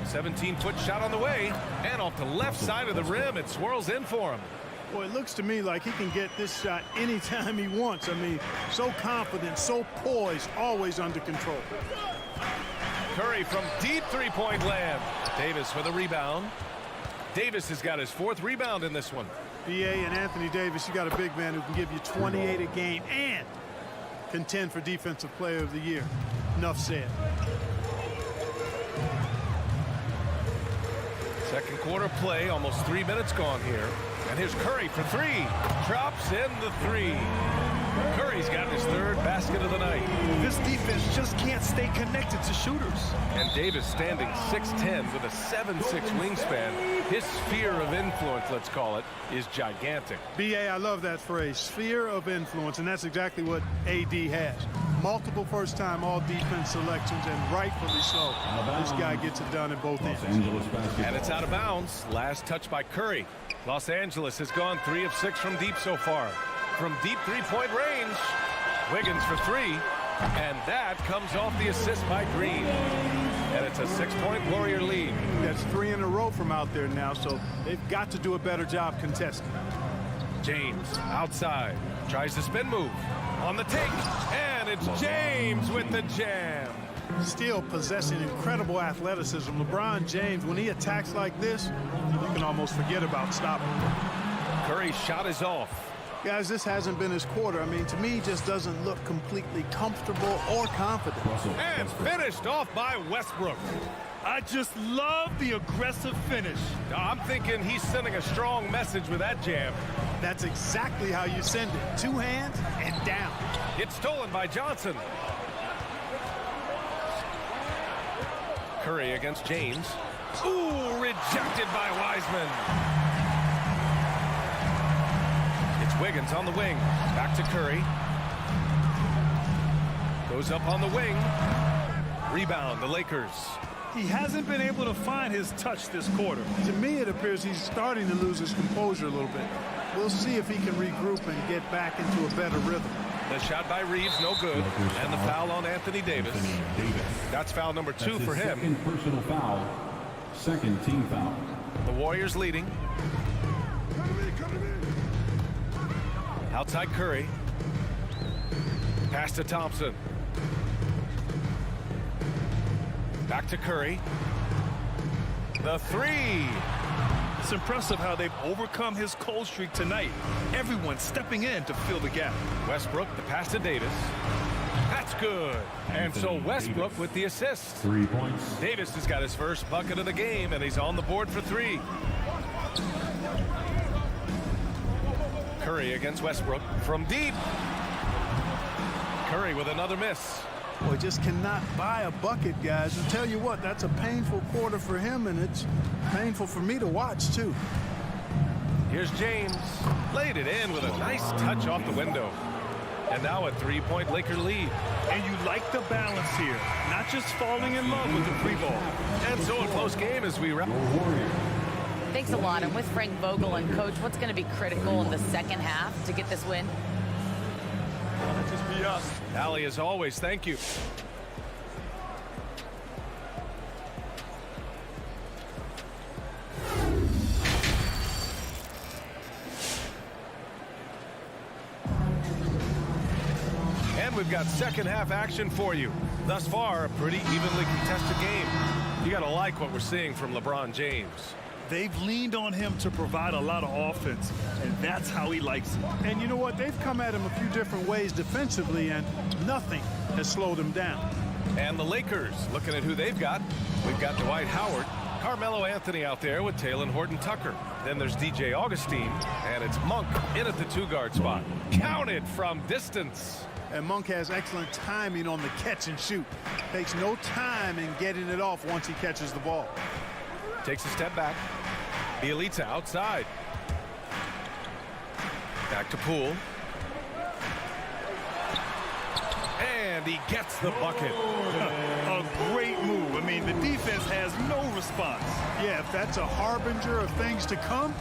Speaker 1: 17-foot shot on the way. And off the left side of the rim, it swirls in for him.
Speaker 12: Well, it looks to me like he can get this shot anytime he wants. I mean, so confident, so poised, always under control.
Speaker 1: Curry from deep three-point land. Davis for the rebound. Davis has got his 4th rebound in this one.
Speaker 12: BA and Anthony Davis, you got a big man who can give you 28 a game and contend for Defensive Player of the Year. Enough said.
Speaker 1: Second quarter play, almost 3 minutes gone here. And here's Curry for 3. Drops in the 3. Curry's got his 3rd basket of the night.
Speaker 4: This defense just can't stay connected to shooters.
Speaker 1: And Davis standing 6'10" with a 7'6" wingspan. His sphere of influence, let's call it, is gigantic.
Speaker 12: BA, I love that phrase, sphere of influence, and that's exactly what AD has. Multiple first-time all-defense selections, and rightfully so. This guy gets it done in both ends.
Speaker 1: And it's out of bounds. Last touch by Curry. Los Angeles has gone 3 of 6 from deep so far. From deep three-point range, Wiggins for 3. And that comes off the assist by Green. And it's a 6-point Warrior lead.
Speaker 12: That's 3 in a row from out there now, so they've got to do a better job contesting.
Speaker 1: James outside. Tries the spin move. On the take. And it's James with the jam.
Speaker 12: Still possessing incredible athleticism. LeBron James, when he attacks like this, you can almost forget about stopping.
Speaker 1: Curry's shot is off.
Speaker 12: Guys, this hasn't been his quarter. I mean, to me, he just doesn't look completely comfortable or confident.
Speaker 1: And finished off by Westbrook.
Speaker 4: I just love the aggressive finish.
Speaker 1: I'm thinking he's sending a strong message with that jam.
Speaker 12: That's exactly how you send it. 2 hands and down.
Speaker 1: It's stolen by Johnson. Curry against James. Ooh, rejected by Wiseman. It's Wiggins on the wing. Back to Curry. Goes up on the wing. Rebound, the Lakers.
Speaker 4: He hasn't been able to find his touch this quarter.
Speaker 12: To me, it appears he's starting to lose his composure a little bit. We'll see if he can regroup and get back into a better rhythm.
Speaker 1: The shot by Reeves, no good. And the foul on Anthony Davis. That's foul number 2 for him.
Speaker 3: Second personal foul. Second team foul.
Speaker 1: The Warriors leading. Outside Curry. Pass to Thompson. Back to Curry. The 3.
Speaker 4: It's impressive how they've overcome his cold streak tonight. Everyone stepping in to fill the gap.
Speaker 1: Westbrook, the pass to Davis. That's good. And so Westbrook with the assist.
Speaker 3: 3 points.
Speaker 1: Davis has got his first bucket of the game, and he's on the board for 3. Curry against Westbrook from deep. Curry with another miss.
Speaker 12: Boy, just cannot buy a bucket, guys. I'll tell you what, that's a painful quarter for him, and it's painful for me to watch, too.
Speaker 1: Here's James. Laid it in with a nice touch off the window. And now a 3-point Laker lead.
Speaker 4: And you like the balance here. Not just falling in love with the free ball.
Speaker 1: And so a close game as we wrap.
Speaker 5: Thanks a lot. I'm with Frank Vogel. And, Coach, what's going to be critical in the second half to get this win?
Speaker 4: just be us.
Speaker 1: Allie, as always, thank you. And we've got second half action for you. Thus far, a pretty evenly contested game. You got to like what we're seeing from LeBron James.
Speaker 4: They've leaned on him to provide a lot of offense, and that's how he likes it.
Speaker 12: And you know what? They've come at him a few different ways defensively, and nothing has slowed him down.
Speaker 1: And the Lakers, looking at who they've got. We've got Dwight Howard, Carmelo Anthony out there with Taylor Horton-Tucker. Then there's DJ Augustine, and it's Monk in at the two-guard spot. Counted from distance.
Speaker 12: And Monk has excellent timing on the catch and shoot. Takes no time in getting it off once he catches the ball.
Speaker 1: Takes a step back. Bielitsa outside. Back to Poole. And he gets the bucket.
Speaker 4: A great move. I mean, the defense has no response.
Speaker 12: Yeah, if that's a harbinger of things to come,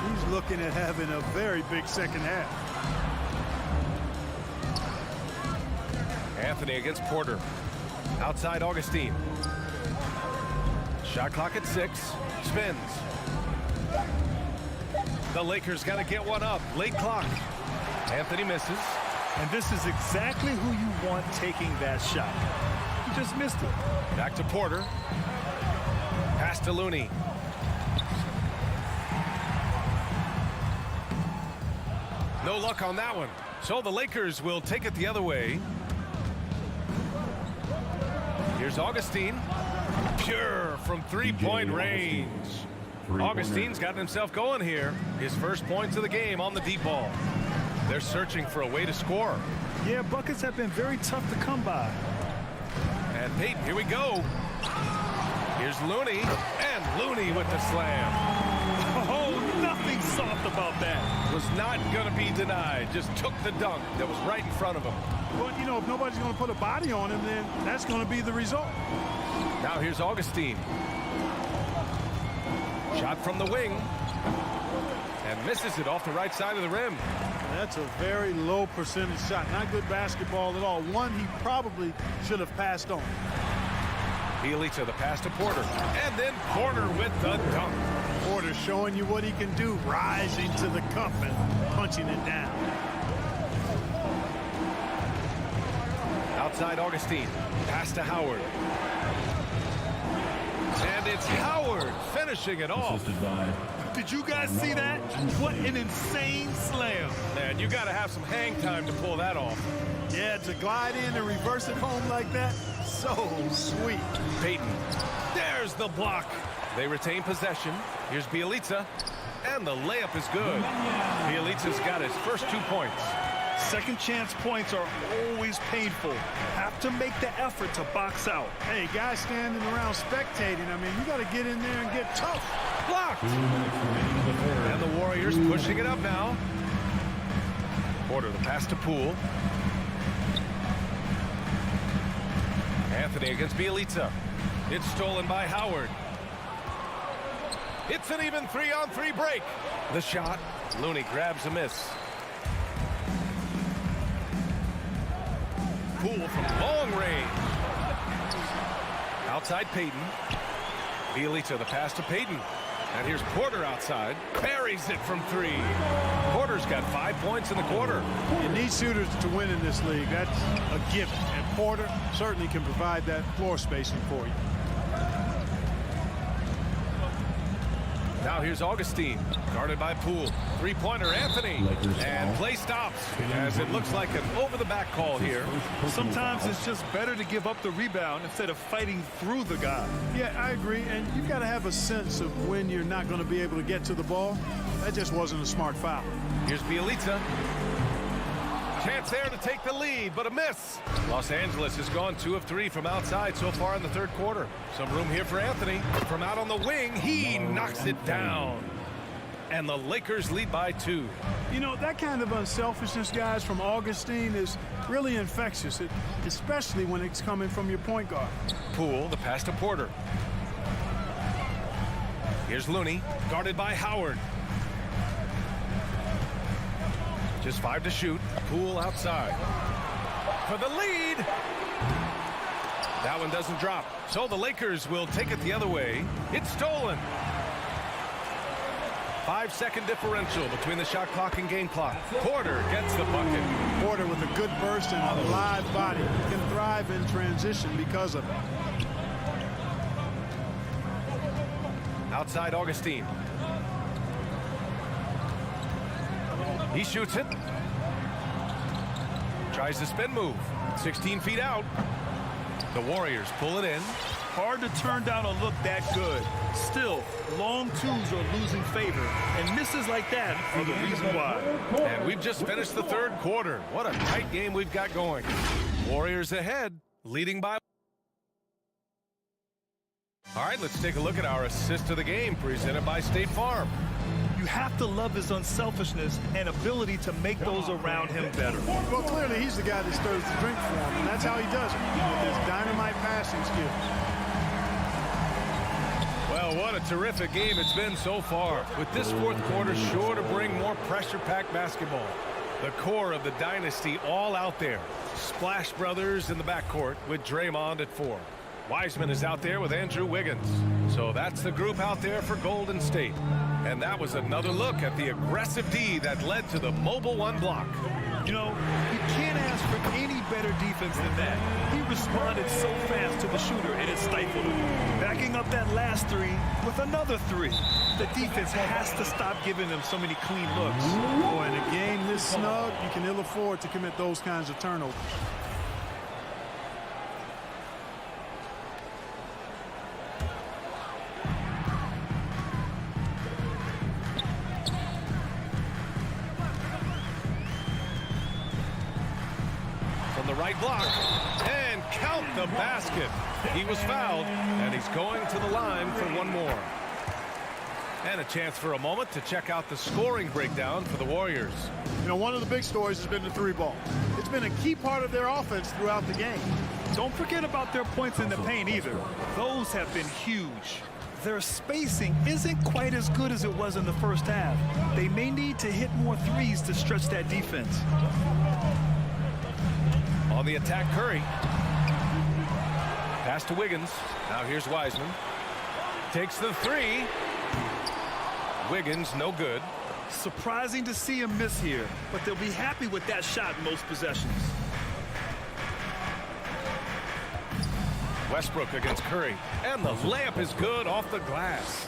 Speaker 12: he's looking at having a very big second half.
Speaker 1: Anthony against Porter. Outside Augustine. Shot clock at 6. Spins. The Lakers got to get one up. Late clock. Anthony misses.
Speaker 4: And this is exactly who you want taking that shot. He just missed it.
Speaker 1: Back to Porter. Pass to Looney. No luck on that one. So the Lakers will take it the other way. Here's Augustine. Pure from three-point range. Augustine's gotten himself going here. His first points of the game on the deep ball. They're searching for a way to score.
Speaker 4: Yeah, buckets have been very tough to come by.
Speaker 1: And Peyton, here we go. Here's Looney. And Looney with the slam.
Speaker 4: Oh, nothing soft about that.
Speaker 1: Was not going to be denied. Just took the dunk that was right in front of him.
Speaker 12: Well, you know, if nobody's going to put a body on him, then that's going to be the result.
Speaker 1: Now here's Augustine. Shot from the wing. And misses it off the right side of the rim.
Speaker 12: That's a very low percentage shot. Not good basketball at all. One he probably should have passed on.
Speaker 1: Bielitsa, the pass to Porter. And then Porter with the dunk.
Speaker 12: Porter showing you what he can do, rising to the cup and punching it down.
Speaker 1: Outside Augustine. Pass to Howard. And it's Howard finishing it off.
Speaker 4: Did you guys see that? What an insane slam.
Speaker 1: Man, you got to have some hang time to pull that off.
Speaker 12: Yeah, to glide in and reverse it home like that, so sweet.
Speaker 1: Peyton. There's the block. They retain possession. Here's Bielitsa. And the layup is good. Bielitsa's got his first 2 points.
Speaker 4: Second chance points are always painful. Have to make the effort to box out.
Speaker 12: Hey, guys standing around spectating, I mean, you got to get in there and get tough.
Speaker 1: Blocked. And the Warriors pushing it up now. Porter, the pass to Poole. Anthony against Bielitsa. It's stolen by Howard. It's an even 3-on-3 break. The shot. Looney grabs a miss. Poole from long range. Outside Peyton. Bielitsa, the pass to Peyton. And here's Porter outside. Buries it from 3. Porter's got 5 points in the quarter.
Speaker 12: You need shooters to win in this league. That's a given. And Porter certainly can provide that floor spacing for you.
Speaker 1: Now here's Augustine, guarded by Poole. Three-pointer, Anthony. And play stops as it looks like an over-the-back call here.
Speaker 4: Sometimes it's just better to give up the rebound instead of fighting through the guy.
Speaker 12: Yeah, I agree. And you've got to have a sense of when you're not going to be able to get to the ball. That just wasn't a smart foul.
Speaker 1: Here's Bielitsa. Chance there to take the lead, but a miss. Los Angeles has gone 2 of 3 from outside so far in the third quarter. Some room here for Anthony. From out on the wing, he knocks it down. And the Lakers lead by 2.
Speaker 12: You know, that kind of unselfishness, guys, from Augustine is really infectious, especially when it's coming from your point guard.
Speaker 1: Poole, the pass to Porter. Here's Looney, guarded by Howard. Just 5 to shoot. Poole outside. for the lead. That one doesn't drop. So the Lakers will take it the other way. It's stolen. 5-second differential between the shot clock and game clock. Porter gets the bucket.
Speaker 12: Porter with a good burst and a live body. He can thrive in transition because of it.
Speaker 1: Outside Augustine. He shoots it. Tries the spin move. 16 feet out. The Warriors pull it in.
Speaker 4: Hard to turn down a look that good. Still, long twos are losing favor, and misses like that are the reason why.
Speaker 1: And we've just finished the third quarter. What a tight game we've got going. Warriors ahead, leading by. All right, let's take a look at our assist of the game presented by State Farm.
Speaker 4: You have to love his unselfishness and ability to make those around him better.
Speaker 12: Well, clearly he's the guy that stirs the drink for him, and that's how he does it, with his dynamite passing skills.
Speaker 1: Well, what a terrific game it's been so far. With this fourth quarter sure to bring more pressure-packed basketball. The core of the dynasty all out there. Splash Brothers in the backcourt with Draymond at 4. Wiseman is out there with Andrew Wiggins. So that's the group out there for Golden State. And that was another look at the aggressive D that led to the mobile one block.
Speaker 4: You know, you can't ask for any better defense than that. He responded so fast to the shooter, and it stifled him. Backing up that last three with another three. The defense has to stop giving them so many clean looks.
Speaker 12: Boy, in a game this snug, you can ill afford to commit those kinds of turnovers.
Speaker 1: The right block, and count the basket. He was fouled, and he's going to the line for one more. And a chance for a moment to check out the scoring breakdown for the Warriors.
Speaker 12: You know, one of the big stories has been the three ball. It's been a key part of their offense throughout the game.
Speaker 4: Don't forget about their points in the paint either. Those have been huge. Their spacing isn't quite as good as it was in the first half. They may need to hit more threes to stretch that defense.
Speaker 1: On the attack, Curry. Pass to Wiggins. Now here's Wiseman. Takes the three. Wiggins, no good.
Speaker 4: Surprising to see him miss here, but they'll be happy with that shot in most possessions.
Speaker 1: Westbrook against Curry. And the layup is good off the glass.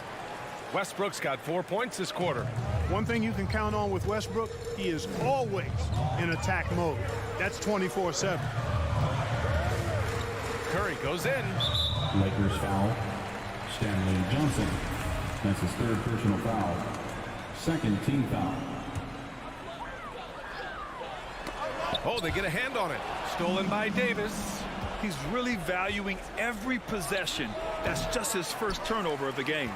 Speaker 1: Westbrook's got 4 points this quarter.
Speaker 12: One thing you can count on with Westbrook, he is always in attack mode. That's 24/7.
Speaker 1: Curry goes in.
Speaker 3: Lakers foul. Stanley Johnson. That's his third personal foul. Second team foul.
Speaker 1: Oh, they get a hand on it. Stolen by Davis.
Speaker 4: He's really valuing every possession. That's just his first turnover of the game.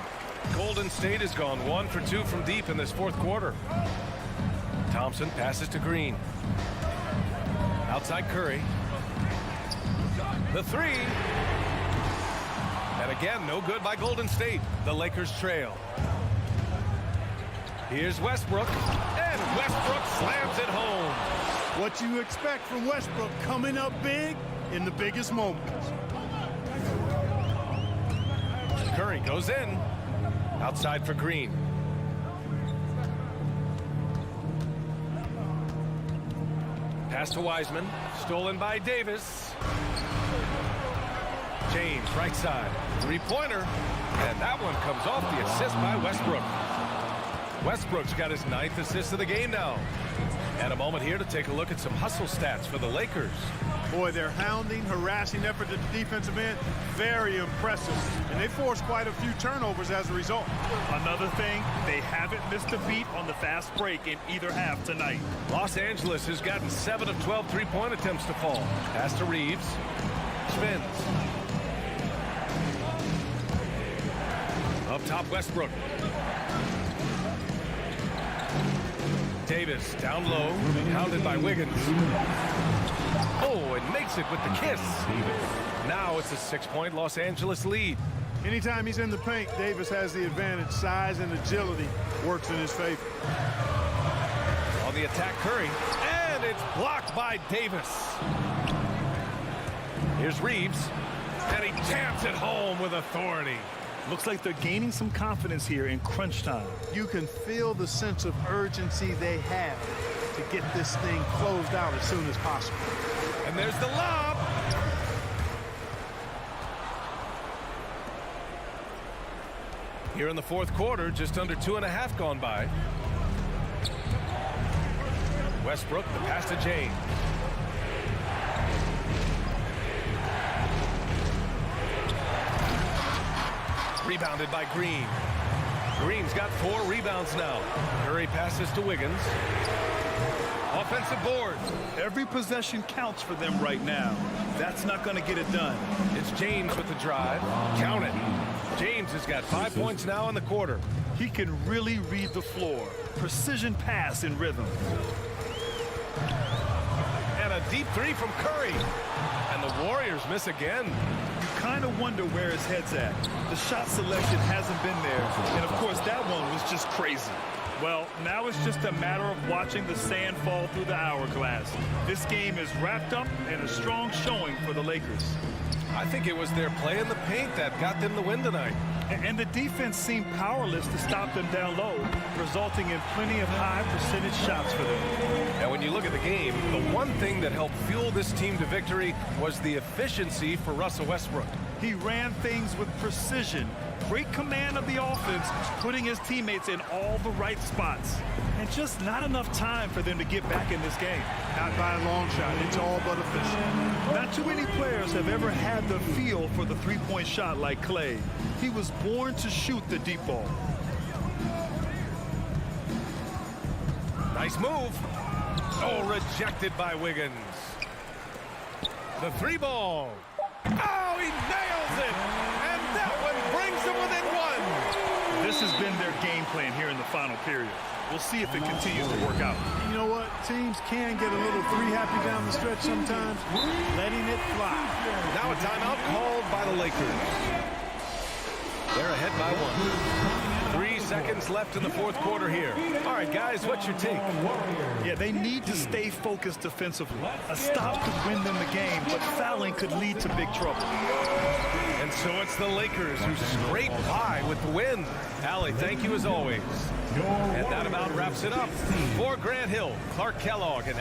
Speaker 1: Golden State has gone 1 for 2 from deep in this fourth quarter. Thompson passes to Green. Outside Curry. The three. And again, no good by Golden State. The Lakers trail. Here's Westbrook. And Westbrook slams it home.
Speaker 12: What you expect from Westbrook, coming up big in the biggest moments.
Speaker 1: Curry goes in. Outside for Green. Pass to Wiseman. Stolen by Davis. James, right side. Three-pointer. And that one comes off the assist by Westbrook. Westbrook's got his 9th assist of the game now. And a moment here to take a look at some hustle stats for the Lakers.
Speaker 12: Boy, their hounding, harassing effort at the defensive end, very impressive. And they forced quite a few turnovers as a result.
Speaker 4: Another thing, they haven't missed a beat on the fast break in either half tonight.
Speaker 1: Los Angeles has gotten 7 of 12 three-point attempts to fall. Pass to Reeves. Spins. Up top, Westbrook. Davis down low, pounded by Wiggins. Oh, and makes it with the kiss. Now it's a 6-point Los Angeles lead.
Speaker 12: Anytime he's in the paint, Davis has the advantage. Size and agility works in his favor.
Speaker 1: On the attack, Curry. And it's blocked by Davis. Here's Reeves, and he taps it home with authority.
Speaker 4: Looks like they're gaining some confidence here in crunch time.
Speaker 12: You can feel the sense of urgency they have to get this thing closed out as soon as possible.
Speaker 1: And there's the lob. Here in the fourth quarter, just under 2.5 gone by. Westbrook, the pass to James. Rebounded by Green. Green's got 4 rebounds now. Curry passes to Wiggins. Offensive board.
Speaker 4: Every possession counts for them right now. That's not going to get it done.
Speaker 1: It's James with the drive. Count it. James has got 5 points now in the quarter.
Speaker 4: He can really read the floor. Precision pass in rhythm.
Speaker 1: And a deep 3 from Curry. And the Warriors miss again.
Speaker 4: You kind of wonder where his head's at. The shot selection hasn't been there. And, of course, that one was just crazy. Well, now it's just a matter of watching the sand fall through the hourglass. This game is wrapped up in a strong showing for the Lakers.
Speaker 1: I think it was their play in the paint that got them the win tonight.
Speaker 4: And the defense seemed powerless to stop them down low, resulting in plenty of high percentage shots for them.
Speaker 1: And when you look at the game, the one thing that helped fuel this team to victory was the efficiency for Russell Westbrook.
Speaker 4: He ran things with precision, great command of the offense, putting his teammates in all the right spots. And just not enough time for them to get back in this game.
Speaker 12: Not by a long shot. It's all but efficient.
Speaker 4: Not too many players have ever had the feel for the three-point shot like Clay. He was born to shoot the deep ball.
Speaker 1: Nice move. Oh, rejected by Wiggins. The 3-ball. Oh, he nails it. And that one brings them within 1.
Speaker 4: This has been their game plan here in the final period. We'll see if it continues to work out.
Speaker 12: You know what? Teams can get a little three-happy down the stretch sometimes, letting it fly.
Speaker 1: Now a timeout called by the Lakers. They're ahead by 1. 3 seconds left in the fourth quarter here. All right, guys, what's your take?
Speaker 4: Yeah, they need to stay focused defensively. A stop could win them the game, but fouling could lead to big trouble.
Speaker 1: And so it's the Lakers who scrape by with the win. Allie, thank you as always. And that about wraps it up. For Grant Hill, Clark Kellogg, and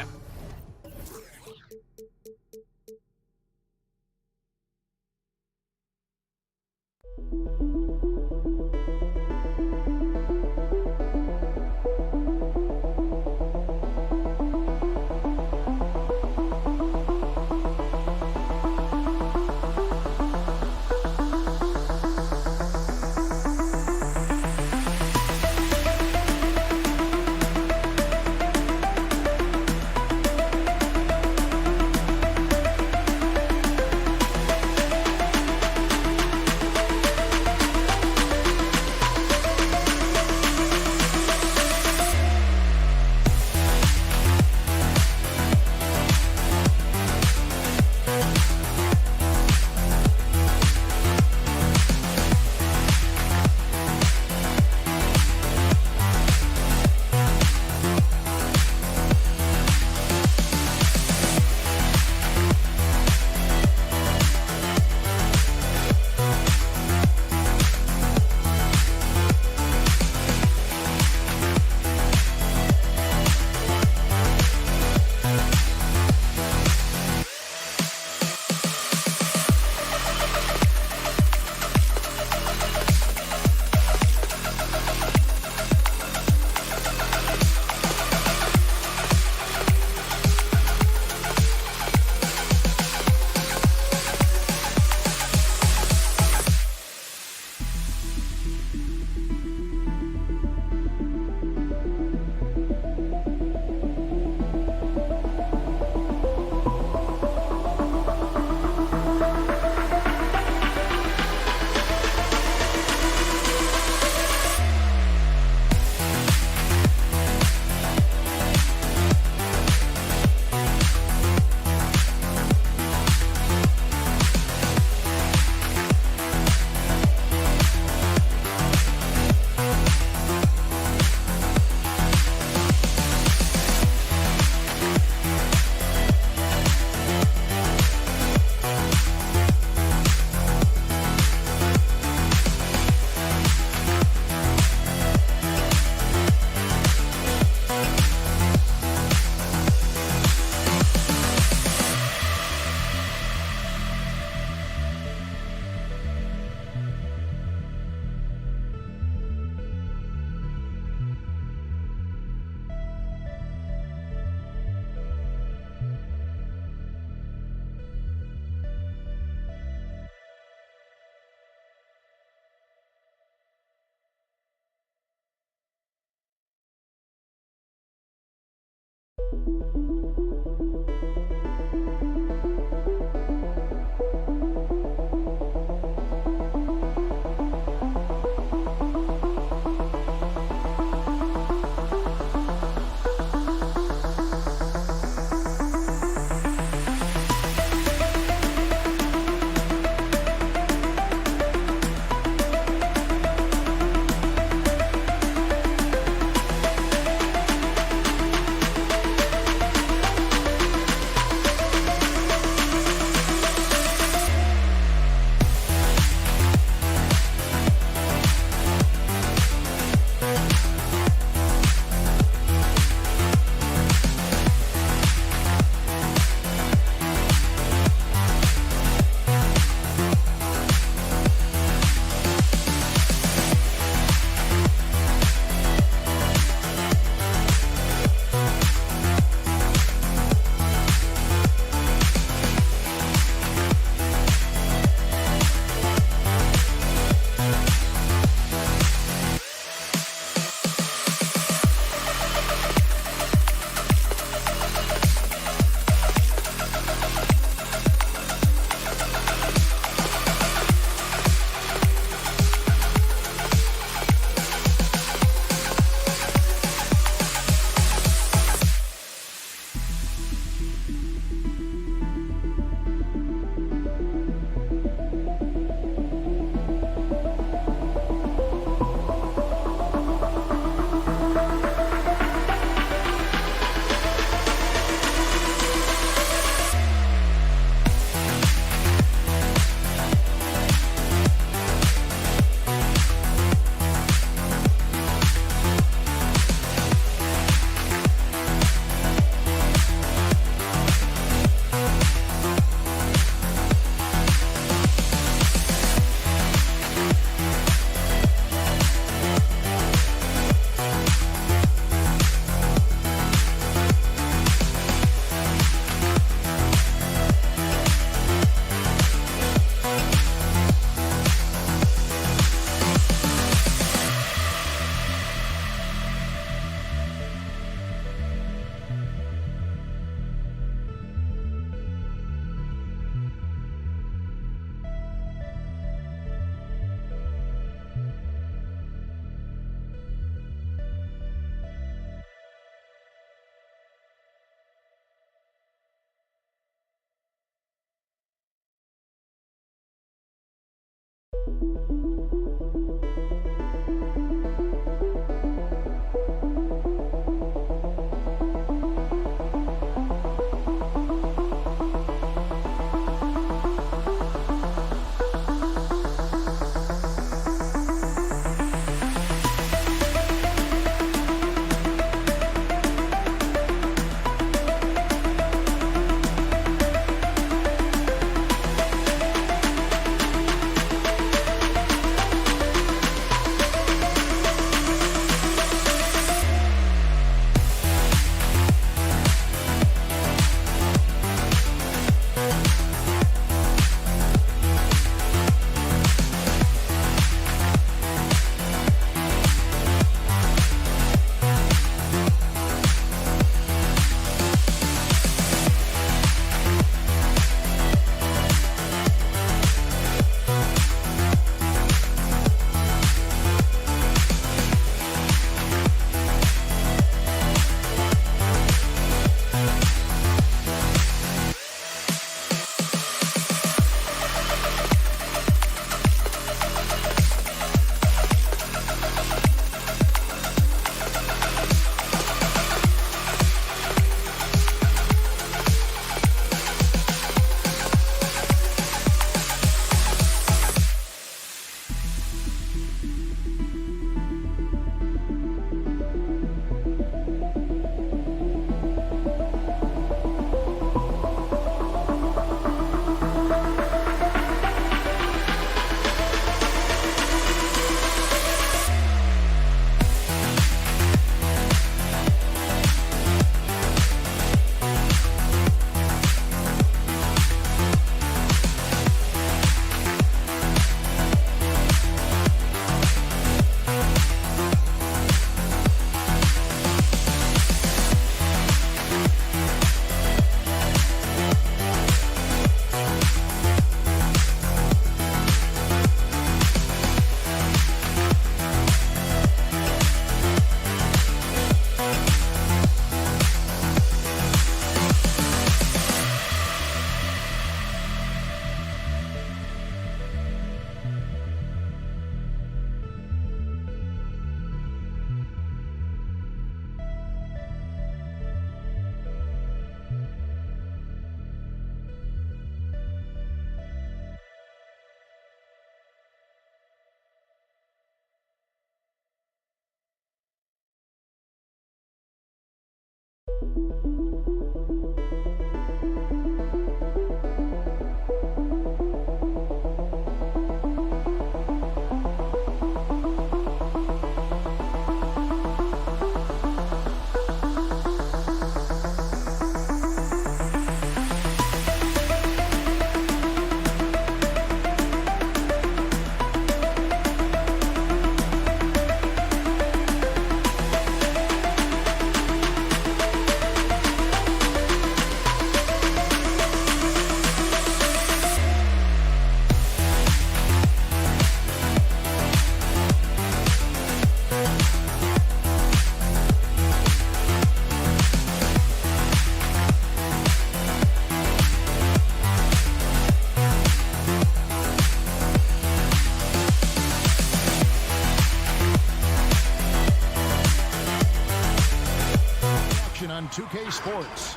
Speaker 6: On 2K Sports,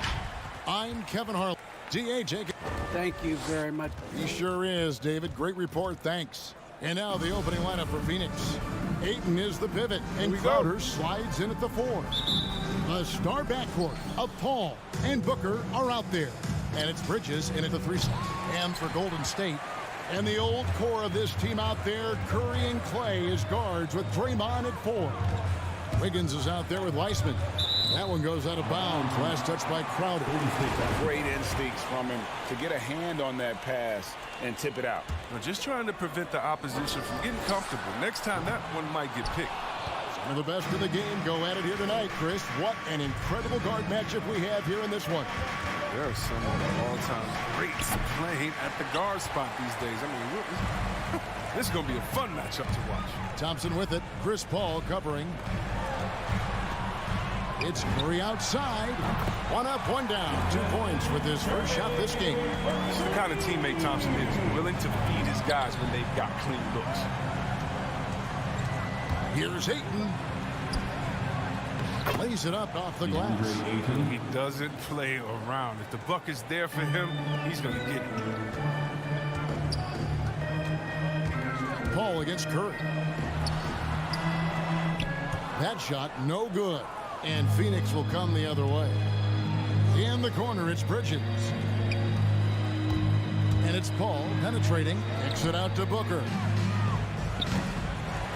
Speaker 6: I'm Kevin Harlan. DA Jenkins.
Speaker 9: Thank you very much.
Speaker 6: He sure is, David. Great report. Thanks. And now the opening lineup for Phoenix. Ayton is the pivot, and Crowder slides in at the 4. The star backcourt of Paul and Booker are out there. And it's Bridges in at the 3 slot. And for Golden State, and the old core of this team out there, Curry and Clay as guards with Draymond at 4. Wiggins is out there with Weissman. That one goes out of bounds. Last touch by Crowder.
Speaker 8: Great instincts from him to get a hand on that pass and tip it out.
Speaker 2: We're just trying to prevent the opposition from getting comfortable. Next time, that one might get picked.
Speaker 6: Some of the best of the game go at it here tonight, Chris. What an incredible guard matchup we have here in this one.
Speaker 2: There are some of the all-time greats playing at the guard spot these days. I mean, this is going to be a fun matchup to watch.
Speaker 6: Thompson with it. Chris Paul covering. It's Curry outside. 1 up, 1 down. 2 points with his first shot this game.
Speaker 2: This is the kind of teammate Thompson is, willing to feed his guys when they've got clean looks.
Speaker 6: Here's Ayton. Lays it up off the glass.
Speaker 2: He doesn't play around. If the buck is there for him, he's going to get it.
Speaker 6: Paul against Curry. That shot, no good. And Phoenix will come the other way. In the corner, it's Bridges. And it's Paul penetrating. Kicks it out to Booker.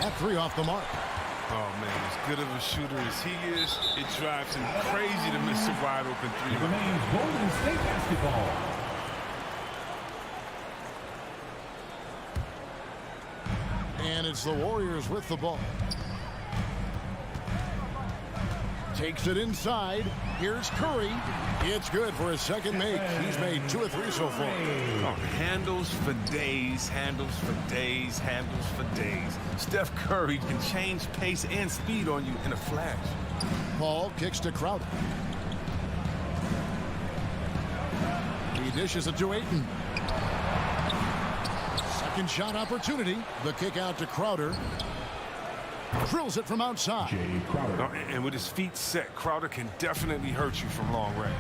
Speaker 6: That 3 off the mark.
Speaker 2: Oh, man, as good of a shooter as he is, it drives him crazy to miss a wide open 3.
Speaker 3: It remains Golden State basketball.
Speaker 6: And it's the Warriors with the ball. Takes it inside. Here's Curry. It's good for his second make. He's made 2 of 3 so far.
Speaker 2: Oh, handles for days, handles for days, handles for days. Steph Curry can change pace and speed on you in a flash.
Speaker 6: Paul kicks to Crowder. He dishes it to Ayton. Second shot opportunity. The kick out to Crowder. Drills it from outside.
Speaker 3: Jay Crowder.
Speaker 2: And with his feet set, Crowder can definitely hurt you from long range.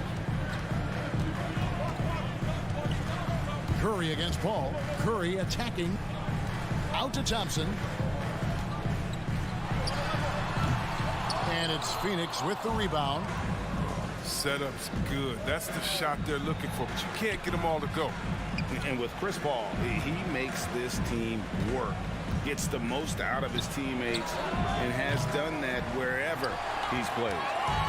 Speaker 6: Curry against Paul. Curry attacking. Out to Thompson. And it's Phoenix with the rebound.
Speaker 2: Setup's good. That's the shot they're looking for, but you can't get them all to go.
Speaker 8: And with Chris Paul, he makes this team work. Gets the most out of his teammates and has done that wherever he's played.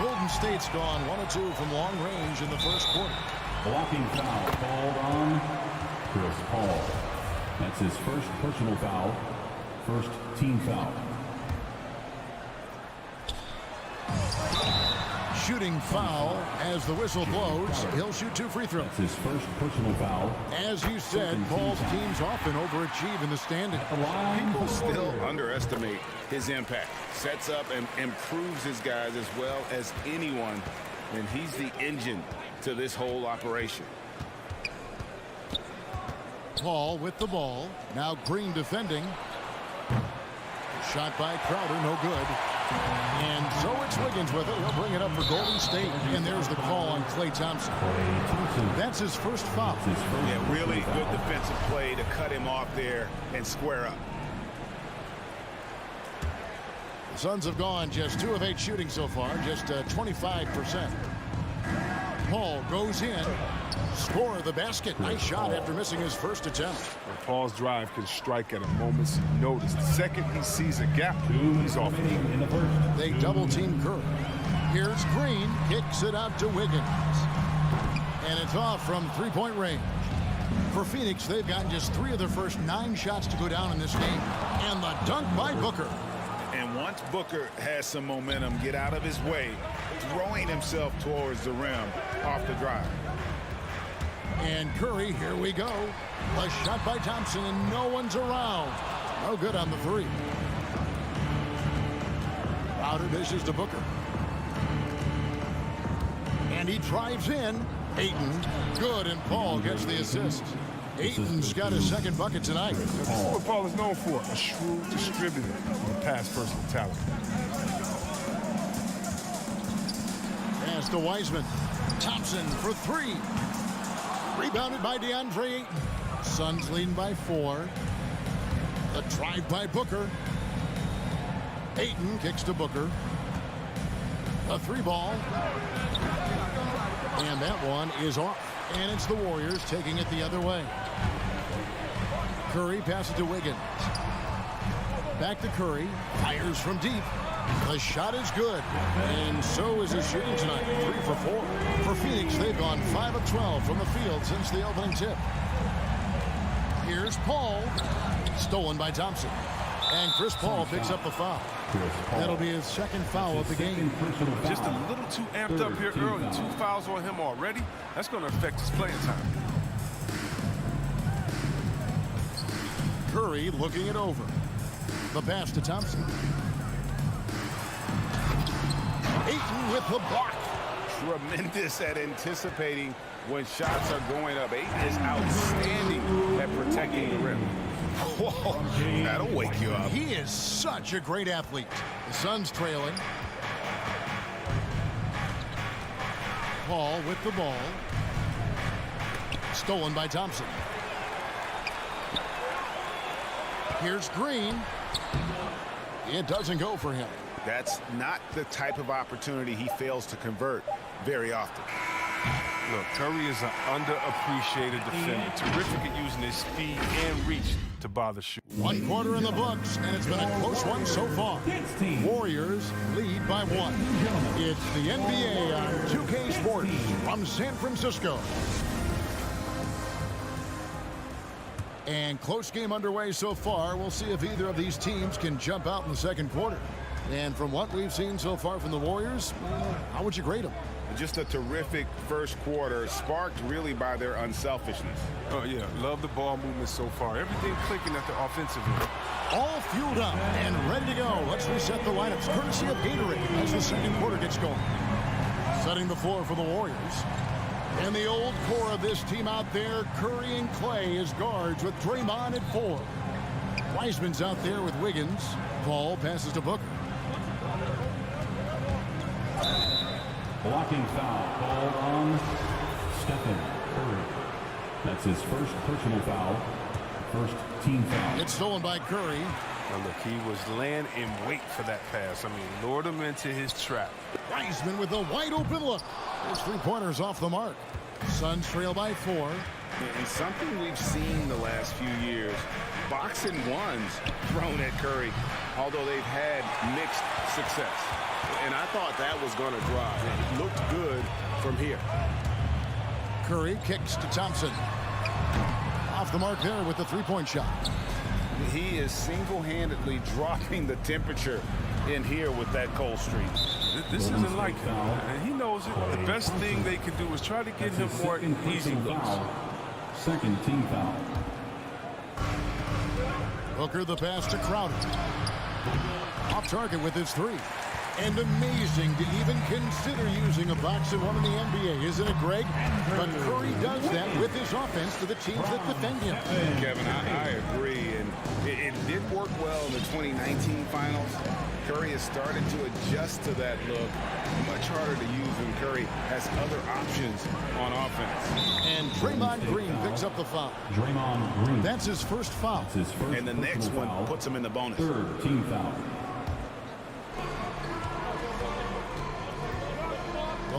Speaker 6: Golden State's gone 1 of 2 from long range in the first quarter.
Speaker 3: Blocking foul called on Chris Paul. That's his first personal foul. First team foul.
Speaker 6: Shooting foul as the whistle blows. He'll shoot 2 free throws.
Speaker 3: That's his first personal foul.
Speaker 6: As you said, Paul's teams often overachieve in the standings.
Speaker 8: People still underestimate his impact. Sets up and improves his guys as well as anyone, and he's the engine to this whole operation.
Speaker 6: Paul with the ball. Now Green defending. Shot by Crowder, no good. And so it's Wiggins with it. He'll bring it up for Golden State. And there's the call on Klay Thompson. That's his first foul.
Speaker 8: Yeah, really good defensive play to cut him off there and square up.
Speaker 6: The Suns have gone just 2 of 8 shooting so far, just 25%. Paul goes in. Score the basket. Nice shot after missing his first attempt.
Speaker 2: And Paul's drive can strike at a moment's notice. The second he sees a gap, he's off.
Speaker 6: They double team Curry. Here's Green. Kicks it out to Wiggins. And it's off from three-point range. For Phoenix, they've gotten just 3 of their first 9 shots to go down in this game. And the dunk by Booker.
Speaker 8: And once Booker has some momentum, get out of his way, throwing himself towards the rim off the drive.
Speaker 6: And Curry, here we go. A shot by Thompson, and no one's around. No good on the 3. Crowder dishes to Booker. And he drives in. Ayton, good, and Paul gets the assist. Ayton's got his second bucket tonight.
Speaker 2: This is what Paul is known for, a shrewd distributor with pass personal talent.
Speaker 6: Pass to Wiseman. Thompson for 3. Rebounded by DeAndre Ayton. Suns leading by 4. The drive by Booker. Ayton kicks to Booker. A 3 ball. And that one is off. And it's the Warriors taking it the other way. Curry passes to Wiggins. Back to Curry. Fires from deep. The shot is good. And so is his shooting tonight. 3 for 4. For Phoenix, they've gone 5 of 12 from the field since the opening tip. Here's Paul. Stolen by Thompson. And Chris Paul picks up the foul. That'll be his second foul of the game.
Speaker 2: Just a little too amped up here early. 2 fouls on him already. That's going to affect his playing time.
Speaker 6: Curry looking it over. The pass to Thompson. Ayton with the block.
Speaker 8: Tremendous at anticipating when shots are going up. Ayton is outstanding at protecting the rim. Whoa, that'll wake you up.
Speaker 6: He is such a great athlete. The Suns trailing. Paul with the ball. Stolen by Thompson. Here's Green. It doesn't go for him.
Speaker 8: That's not the type of opportunity he fails to convert very often.
Speaker 2: Look, Curry is an underappreciated defender. Terrific at using his speed and reach to bother shoot.
Speaker 6: 1 quarter in the books, and it's been a close one so far. Warriors lead by 1. It's the NBA on 2K Sports from San Francisco. And close game underway so far. We'll see if either of these teams can jump out in the second quarter. And from what we've seen so far from the Warriors, how would you grade them?
Speaker 8: Just a terrific first quarter, sparked really by their unselfishness.
Speaker 2: Oh, yeah. Love the ball movement so far. Everything clicking at the offensive end.
Speaker 6: All fueled up and ready to go. Let's reset the lineups, courtesy of Gatorade, as the second quarter gets going. Setting the floor for the Warriors. And the old core of this team out there, Curry and Clay as guards with Draymond at 4. Wiseman's out there with Wiggins. Paul passes to Booker.
Speaker 3: Blocking foul called on Stephen Curry. That's his first personal foul. First team foul.
Speaker 6: It's stolen by Curry.
Speaker 2: Now look, he was laying in wait for that pass. I mean, lured him into his trap.
Speaker 6: Wiseman with a wide open look. His 3-pointers off the mark. Suns trail by 4.
Speaker 8: And something we've seen the last few years, box and ones thrown at Curry, although they've had mixed success. And I thought that was going to drive. It looked good from here.
Speaker 6: Curry kicks to Thompson. Off the mark there with the 3-point shot.
Speaker 8: He is single-handedly dropping the temperature in here with that cold streak.
Speaker 2: This isn't like him, and he knows it. The best thing they can do is try to get him more easy looks.
Speaker 3: Second team foul.
Speaker 6: Booker the pass to Crowder. Off target with his 3. And amazing to even consider using a box and one in the NBA, isn't it, Greg? But Curry does that with his offense to the teams that defend him.
Speaker 8: Kevin, I agree, and it did work well in the 2019 finals. Curry has started to adjust to that look. Much harder to use when Curry has other options on offense.
Speaker 6: And Draymond Green picks up the foul.
Speaker 3: Draymond Green.
Speaker 6: That's his first foul.
Speaker 3: That's his first
Speaker 8: and the next one
Speaker 3: foul.
Speaker 8: Puts him in the bonus.
Speaker 3: Third team foul.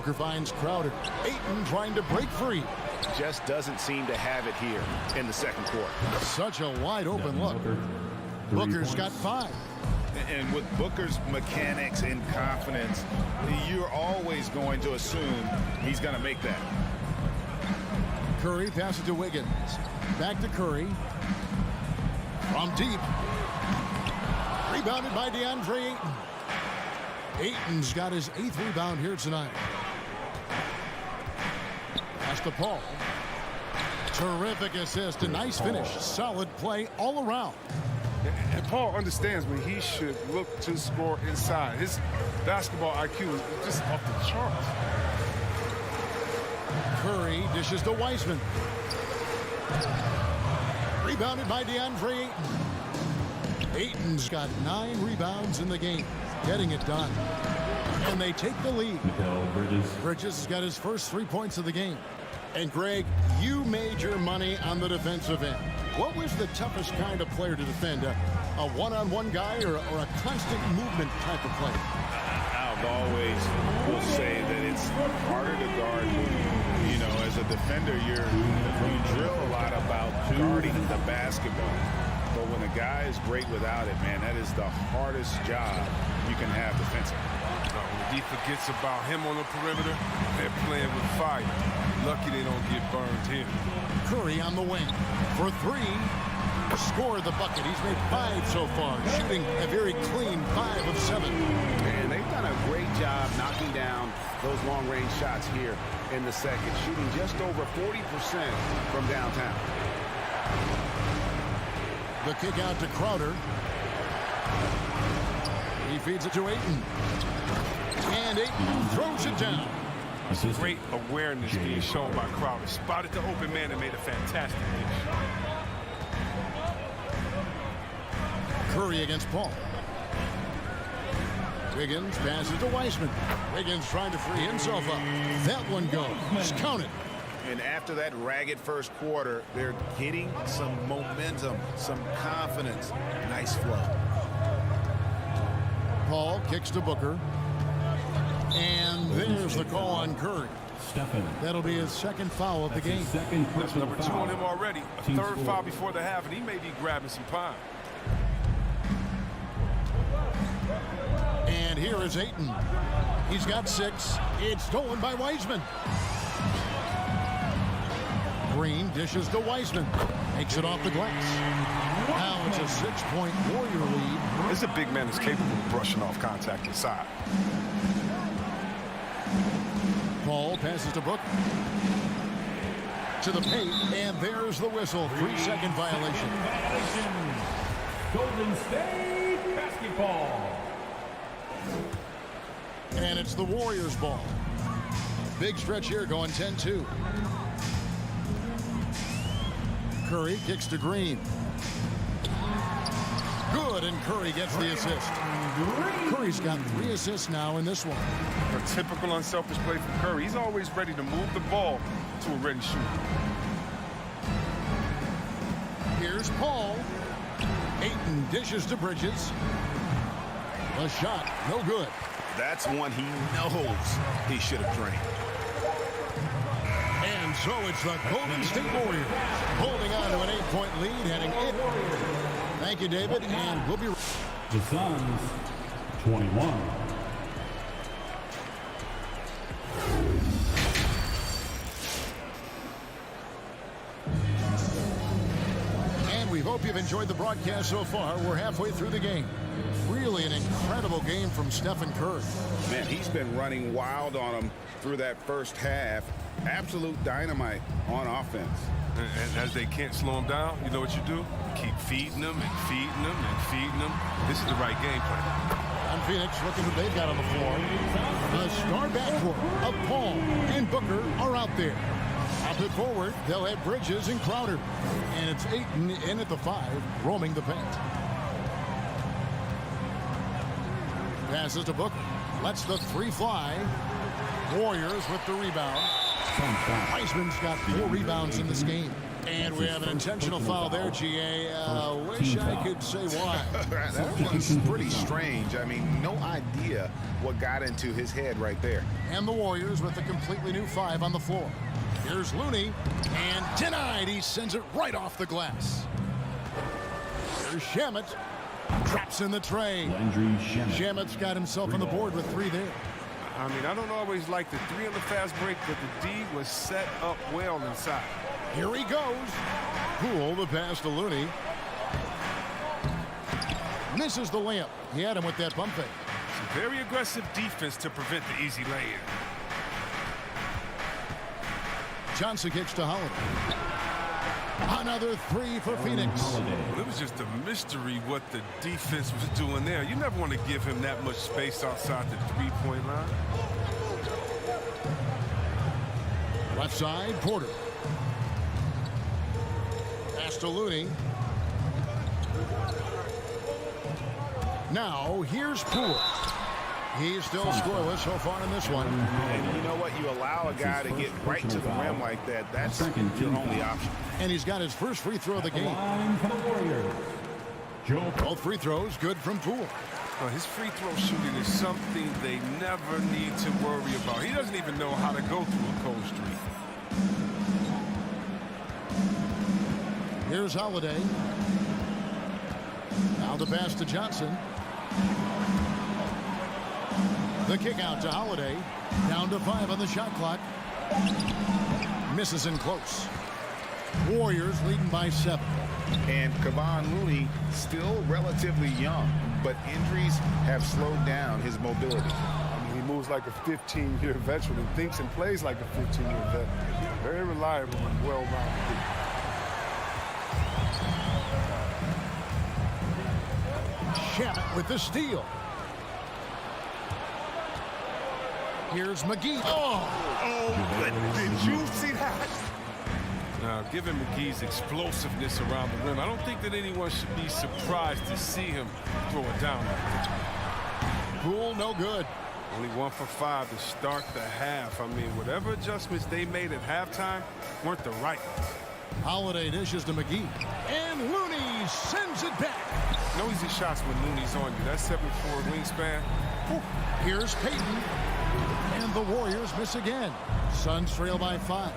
Speaker 6: Booker finds Crowder. Ayton trying to break free.
Speaker 8: Just doesn't seem to have it here in the second quarter.
Speaker 6: Such a wide open look. Booker's got 5.
Speaker 14: And with Booker's mechanics and confidence, you're always going to assume he's going to make that.
Speaker 6: Curry passes to Wiggins. Back to Curry. From deep. Rebounded by DeAndre Ayton. Ayton's got his 8th rebound here tonight. Pass to Paul. Terrific assist. A nice finish. Solid play all around.
Speaker 2: And Paul understands when he should look to score inside. His basketball IQ is just off the charts.
Speaker 6: Curry dishes to Wiseman. Rebounded by DeAndre Ayton. Ayton's got 9 rebounds in the game. Getting it done. And they take the lead. Bridges has got his first 3 points of the game. And Greg, you made your money on the defensive end. What was the toughest kind of player to defend? A one-on-one guy or a constant movement type of player?
Speaker 14: I've always will say that it's harder to guard. You know, as a defender, you drill a lot about guarding the basketball. But when a guy is great without it, man, that is the hardest job you can have defensively.
Speaker 2: When he forgets about him on the perimeter, they're playing with fire. Lucky they don't get burned here.
Speaker 6: Curry on the wing for 3. Scored the bucket. He's made 5 so far, shooting a very clean 5 of 7.
Speaker 8: And they've done a great job knocking down those long-range shots here in the second, shooting just over 40% from downtown.
Speaker 6: The kick out to Crowder. He feeds it to Ayton. And Ayton throws it down.
Speaker 2: Great awareness being shown by Crowder. Spotted the open man and made a fantastic dish.
Speaker 6: Curry against Paul. Wiggins passes to Wiseman. Wiggins trying to free himself up. That one goes. Count it.
Speaker 14: And after that ragged first quarter, they're getting some momentum, some confidence. Nice flow.
Speaker 6: Paul kicks to Booker. And there's the call on Curry. That'll be his second foul of the game.
Speaker 2: That's number 2 on him already. A third foul before the half, and he may be grabbing some pine.
Speaker 6: And here is Ayton. He's got 6. It's stolen by Wiseman. Green dishes to Wiseman. Takes it off the glass. Now it's a 6-point Warrior lead.
Speaker 2: This is a big man that's capable of brushing off contact inside.
Speaker 6: Paul passes to Booker. To the paint, and there's the whistle. 3-second violation.
Speaker 3: Golden State basketball.
Speaker 6: And it's the Warriors' ball. Big stretch here going 10-2. Curry kicks to Green. Good, and Curry gets the assist. Curry's got 3 assists now in this one.
Speaker 2: A typical unselfish play from Curry. He's always ready to move the ball to a ready shooter.
Speaker 6: Here's Paul. Ayton dishes to Bridges. A shot, no good.
Speaker 14: That's one he knows he should have drained.
Speaker 6: And so it's the Golden State Warriors holding on to an 8-point lead, heading in. Thank you, David, and we'll be...
Speaker 3: The Suns, 21.
Speaker 6: And we hope you've enjoyed the broadcast so far. We're halfway through the game. Really an incredible game from Stephen Curry.
Speaker 14: Man, he's been running wild on him through that first half. Absolute dynamite on offense.
Speaker 2: And as they can't slow him down, you know what you do? Keep feeding them and feeding them and feeding them. This is the right game plan.
Speaker 6: On Phoenix, looking what they've got on the floor. The star backcourt of Paul and Booker are out there. Out it forward, they'll have Bridges and Crowder. And it's Ayton in at the 5, roaming the paint. Passes to Booker. Lets the 3 fly. Warriors with the rebound. Wiseman's got 4 rebounds in this game. And we have an intentional foul there, GA. Wish I could say why.
Speaker 14: That was pretty strange. I mean, no idea what got into his head right there.
Speaker 6: And the Warriors with a completely new 5 on the floor. Here's Looney, and denied. He sends it right off the glass. Here's Shamet. Traps in the tray. Shamet's got himself on the board with 3 there.
Speaker 2: I mean, I don't always like the 3 on the fast break, but the D was set up well inside.
Speaker 6: Here he goes. Poole, the pass to Looney. Misses the layup. He had him with that bump fake.
Speaker 2: Some very aggressive defense to prevent the easy lay-in.
Speaker 6: Johnson kicks to Holiday. Another 3 for Phoenix.
Speaker 2: Well, it was just a mystery what the defense was doing there. You never want to give him that much space outside the 3-point line.
Speaker 6: Left side, Porter. Pass to Looney. Now, here's Poole. He's still scoreless so far in this one.
Speaker 14: And you know what? You allow a guy to get right to the rim like that. That's your only option.
Speaker 6: And he's got his first free throw of the game. Both free throws good from Poole.
Speaker 2: His free throw shooting is something they never need to worry about. He doesn't even know how to go through a cold streak.
Speaker 6: Here's Holiday. Now the pass to Johnson. The kick out to Holiday. Down to 5 on the shot clock. Misses in close. Warriors leading by 7.
Speaker 14: And Kevon Looney still relatively young, but injuries have slowed down his mobility.
Speaker 2: I mean, he moves like a 15-year veteran and thinks and plays like a 15-year veteran. Very reliable and well-rounded.
Speaker 6: Shamet with the steal. Here's McGee.
Speaker 2: Did you see that? Now, given McGee's explosiveness around the rim, I don't think that anyone should be surprised to see him throw it down like that.
Speaker 6: Poole, no good.
Speaker 2: Only 1 for 5 to start the half. I mean, whatever adjustments they made at halftime weren't the right ones.
Speaker 6: Holiday dishes to McGee. And Looney sends it back.
Speaker 2: No easy shots when Looney's on you. That 7'4" wingspan.
Speaker 6: Whew. Here's Payton. And the Warriors miss again. Suns trail by 5.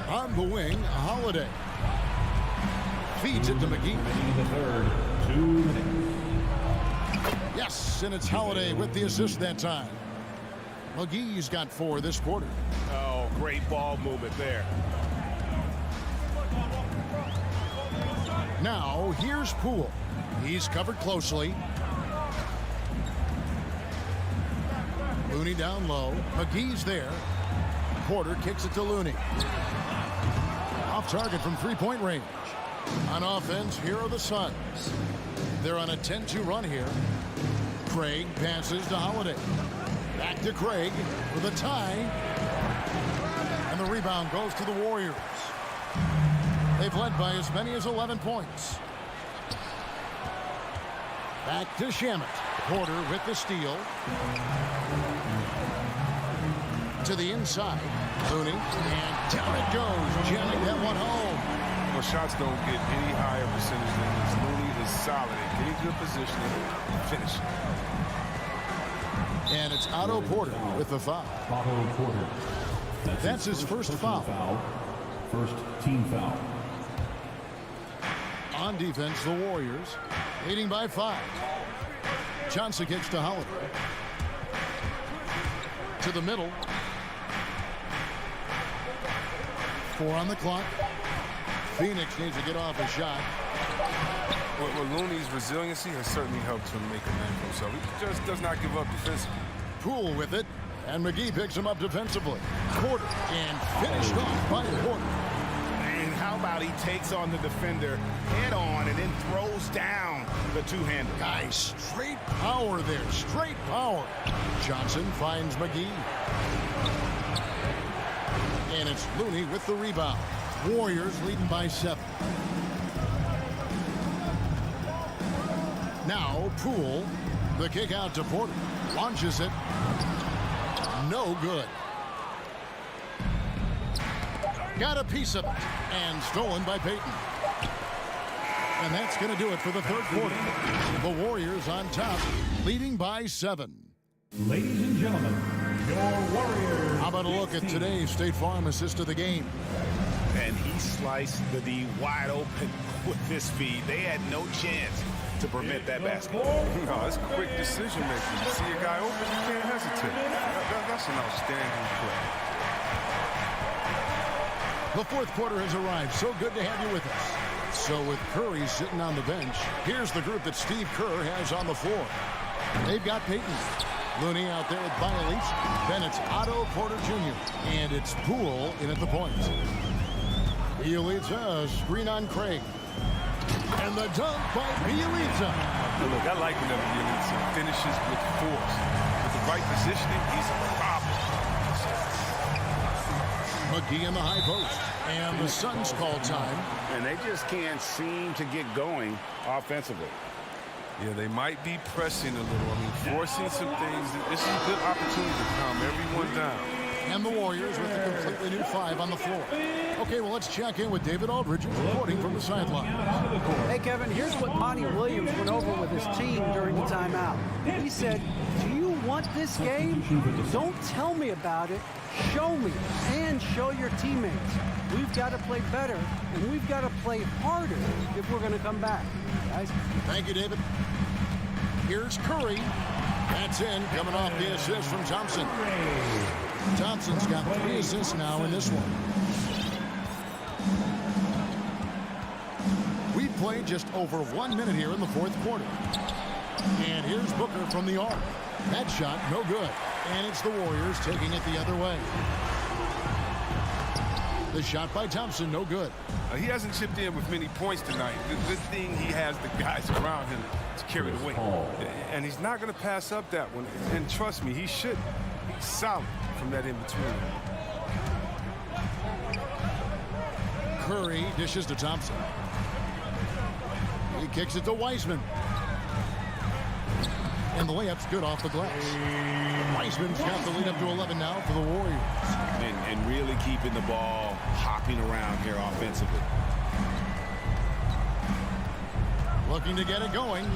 Speaker 6: On the wing, Holiday. Feeds it to McGee.
Speaker 3: The third, 2 minutes.
Speaker 6: Yes, and it's Holiday with the assist that time. McGee's got 4 this quarter.
Speaker 14: Oh, great ball movement there.
Speaker 6: Now, here's Poole. He's covered closely. Looney down low. McGee's there. Porter kicks it to Looney. Off target from 3-point range. On offense, here are the Suns. They're on a 10-2 run here. Craig passes to Holiday. Back to Craig for the tie. And the rebound goes to the Warriors. They've led by as many as 11 points. Back to Shamet. Porter with the steal. To the inside. Looney. And down it goes. Jamming that one home.
Speaker 2: Well, shots don't get any higher percentage than this. Looney is solid at getting good position and finishing.
Speaker 6: And it's Otto Porter with the foul.
Speaker 3: Otto Porter.
Speaker 6: That's his first foul.
Speaker 3: First team foul.
Speaker 6: On defense, the Warriors leading by 5. Johnson kicks to Holiday. To the middle. 4 on the clock. Phoenix needs to get off a shot.
Speaker 2: Well, Looney's resiliency has certainly helped him make a name for himself. He just does not give up defensively.
Speaker 6: Poole with it, and McGee picks him up defensively. Porter, and finished off by Porter.
Speaker 14: And how about he takes on the defender head on and then throws down the two-hander.
Speaker 6: Nice straight power there, straight power. Johnson finds McGee. And it's Looney with the rebound. Warriors leading by 7. Now Poole, the kick out to Porter. Launches it. No good. Got a piece of it. And stolen by Peyton. And that's going to do it for the third quarter. The Warriors on top, leading by 7.
Speaker 3: Ladies and gentlemen, your Warriors.
Speaker 6: How about a look at today's State Farm assist of the game?
Speaker 14: And he sliced the D wide open with this speed. They had no chance to prevent that basket.
Speaker 2: No, it's quick decision making. You see a guy open, you can't hesitate. That's an outstanding play.
Speaker 6: The fourth quarter has arrived. So good to have you with us. So with Curry sitting on the bench, here's the group that Steve Kerr has on the floor. They've got Peyton. Looney out there with Bialys. Then it's Otto Porter Jr. And it's Poole in at the point. Bielitsa, screen on Craig. And the dunk by Bielitsa.
Speaker 2: Look, I like whenever Bielitsa finishes with force. With the right positioning, he's a problem.
Speaker 6: McGee in the high post. And the Suns call time.
Speaker 8: And they just can't seem to get going offensively.
Speaker 2: Yeah, they might be pressing a little. I mean, forcing some things. This is a good opportunity to calm everyone down.
Speaker 6: And the Warriors with a completely new 5 on the floor. Okay, well, let's check in with David Aldridge reporting from the sideline.
Speaker 9: Hey, Kevin, here's what Monty Williams went over with his team during the timeout. He said, do you want this game? Don't tell me about it. Show me and show your teammates. We've got to play better, and we've got to play harder if we're going to come back. Guys.
Speaker 6: Thank you, David. Here's Curry. That's in, coming off the assist from Thompson. Thompson's got 3 assists now in this one. We've played just over 1 minute here in the fourth quarter. And here's Booker from the arc. That shot, no good. And it's the Warriors taking it the other way. The shot by Thompson, no good.
Speaker 2: He hasn't chipped in with many points tonight. The good thing, he has the guys around him to carry the weight. And he's not going to pass up that one. And trust me, he should. He's solid from that in-between.
Speaker 6: Curry dishes to Thompson. He kicks it to Wiseman. And the layup's good off the glass. Wiseman's got the lead up to 11 now for the Warriors.
Speaker 14: And really keeping the ball hopping around here offensively.
Speaker 6: Looking to get it going.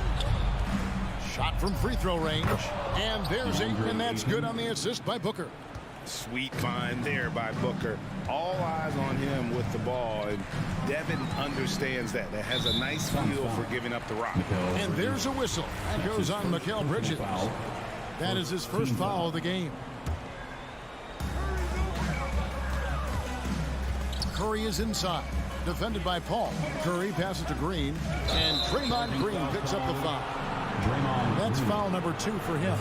Speaker 6: Shot from free throw range. And there's 8, and that's good on the assist by Booker.
Speaker 14: Sweet find there by Booker. All eyes on him with the ball, and Devin understands that. That has a nice feel for giving up the rock.
Speaker 6: And there's a whistle. That goes on Mikal Bridges. That is his first foul of the game. Curry is inside. Defended by Paul. Curry passes to Green. And Draymond Green picks up the foul. That's foul number 2 for him.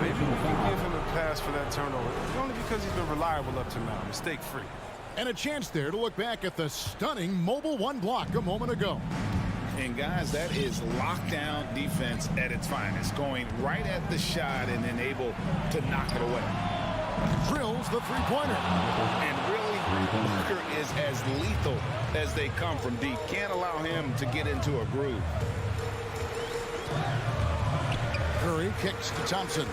Speaker 2: Maybe we can give him a pass for that turnover. Only because he's been reliable up to now. Mistake-free.
Speaker 6: And a chance there to look back at the stunning mobile 1 block a moment ago.
Speaker 14: And guys, that is lockdown defense at its finest. Going right at the shot and then able to knock it away.
Speaker 6: Drills the three-pointer.
Speaker 14: And really, Booker is as lethal as they come from deep. Can't allow him to get into a groove.
Speaker 6: Curry kicks to Thompson.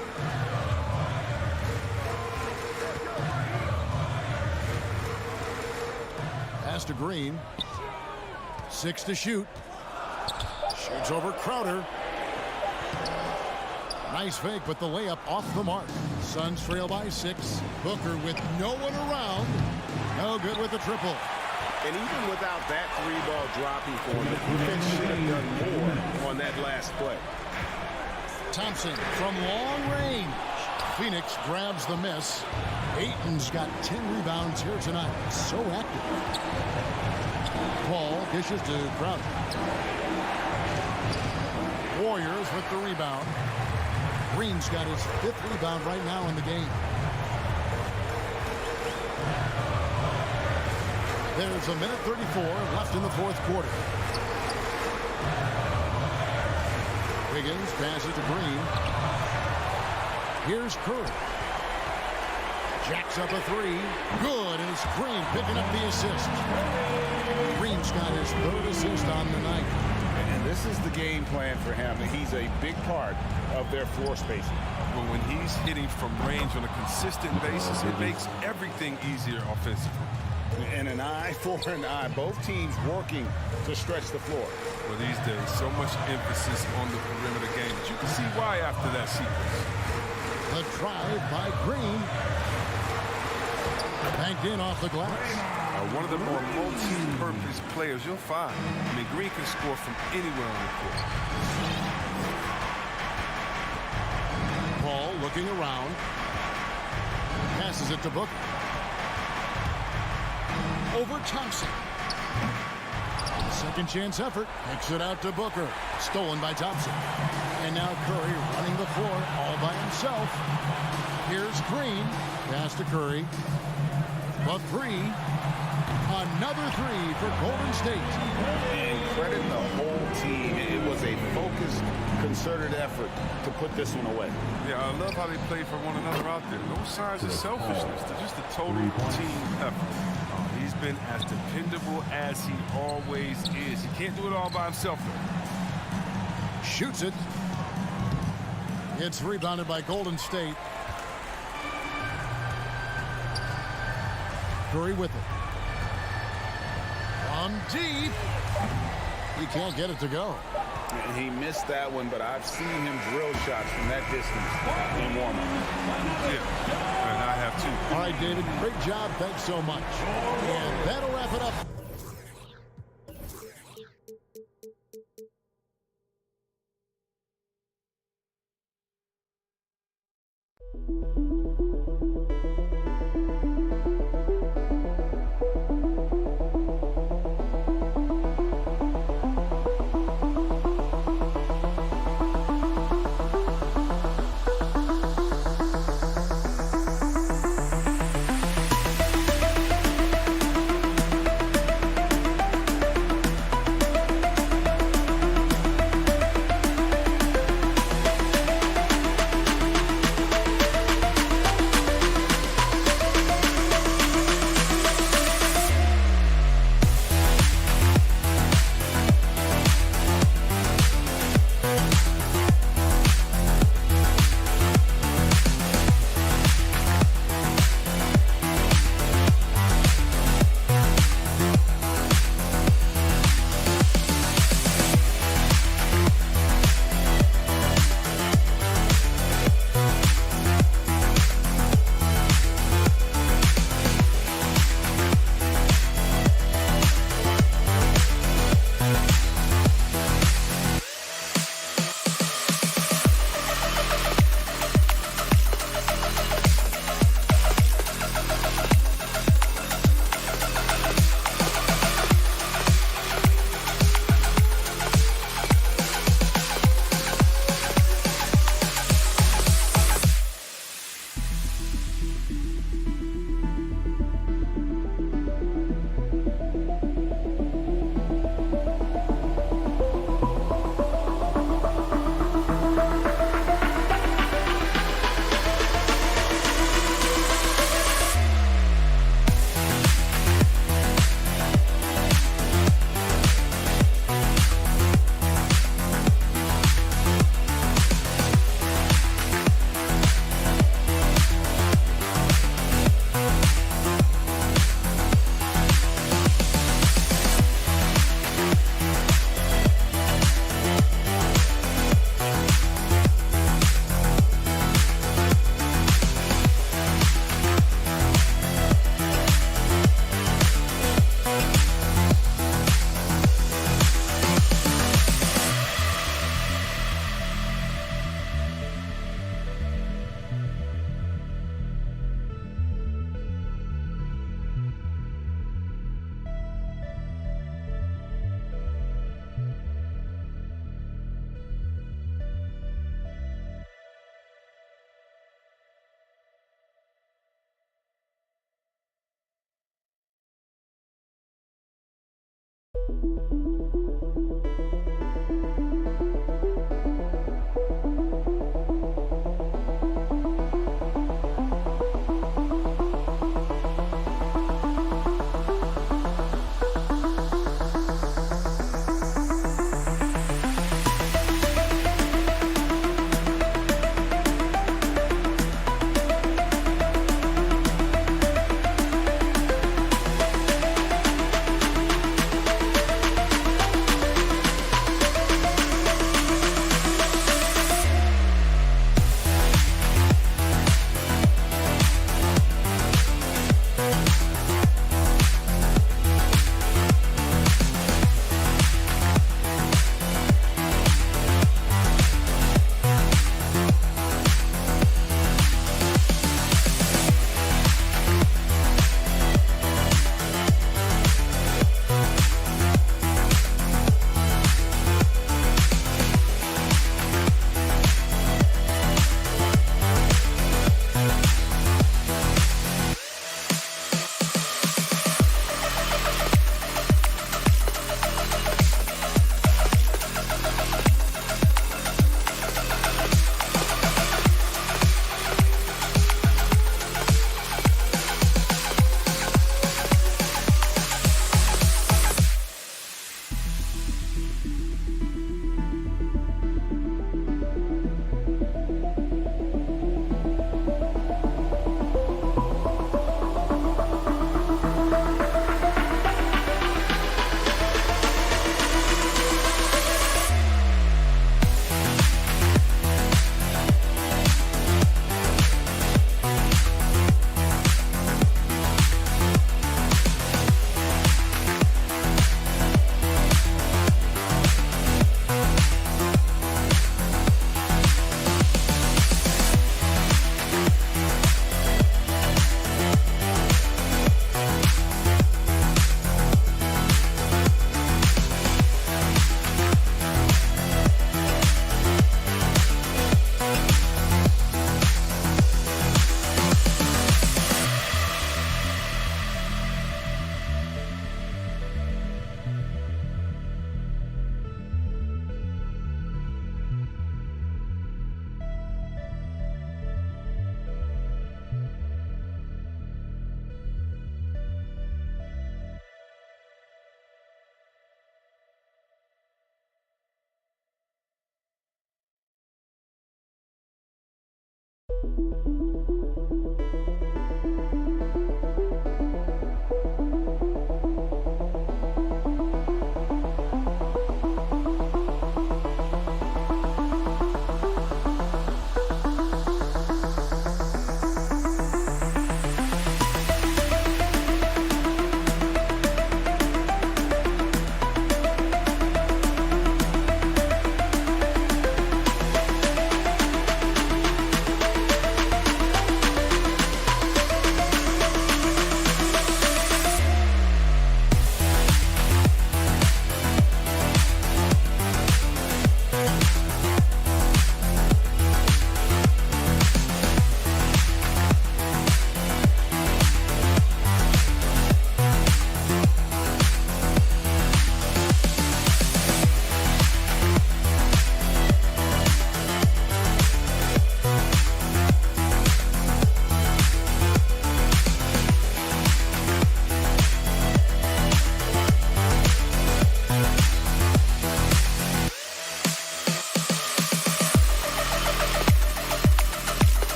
Speaker 6: Pass to Green. 6 to shoot. Shoots over Crowder. Nice fake, but the layup off the mark. Suns trail by 6. Booker with no one around. No good with the triple.
Speaker 8: And even without that 3-ball dropping for him, the defense should have done more on that last play.
Speaker 6: Thompson from long range. Phoenix grabs the miss. Ayton's got 10 rebounds here tonight. So active. Paul dishes to Crowder. Warriors with the rebound. Green's got his 5th rebound right now in the game. There's a minute 34 left in the fourth quarter. Wiggins passes to Green. Here's Curry. Jacks up a 3. Good, and it's Green picking up the assist. Green's got his 3rd assist on the night.
Speaker 14: And this is the game plan for him. He's a big part of their floor spacing.
Speaker 2: But when he's hitting from range on a consistent basis, it makes everything easier offensively.
Speaker 14: And an eye for an eye. Both teams working to stretch the floor.
Speaker 2: Well, these days, so much emphasis on the perimeter game. But you can see why after that sequence.
Speaker 6: The drive by Green. Banked in off the glass.
Speaker 2: One of the more multi-purpose players you'll find. I mean, Green can score from anywhere on the court.
Speaker 6: Paul looking around. Passes it to Booker. Over Thompson. Second chance effort. Picks it out to Booker. Stolen by Thompson. And now Curry running the floor all by himself. Here's Green. Pass to Curry. The three. Another three for Golden State.
Speaker 14: And credit the whole team. It was a focused, concerted effort to put this one away.
Speaker 2: Yeah, I love how they play for one another out there. No signs of selfishness. They're just a total team effort. He's been as dependable as he always is. He can't do it all by himself, though.
Speaker 6: Shoots it. It's rebounded by Golden State. Curry with it. From deep. He can't get it to go.
Speaker 14: And he missed that one, but I've seen him drill shots from that distance in warm-up.
Speaker 2: Yeah, and I have too.
Speaker 6: All right, David, great job. Thanks so much. And that'll wrap it up.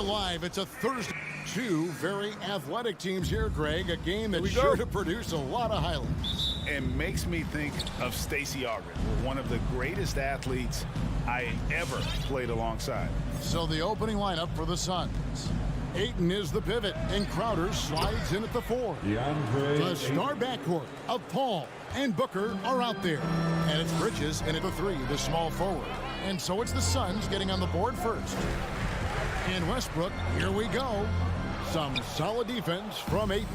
Speaker 6: Live. It's a Thursday. Two very athletic teams here, Greg. A game that's sure to produce a lot of highlights.
Speaker 14: And makes me think of Stacey Ogren, one of the greatest athletes I ever played alongside.
Speaker 6: So the opening lineup for the Suns. Ayton is the pivot, and Crowder slides in at the 4. The star backcourt of Paul and Booker are out there. And it's Bridges in at the 3, the small forward. And so it's the Suns getting on the board first. And Westbrook, here we go. Some solid defense from Ayton.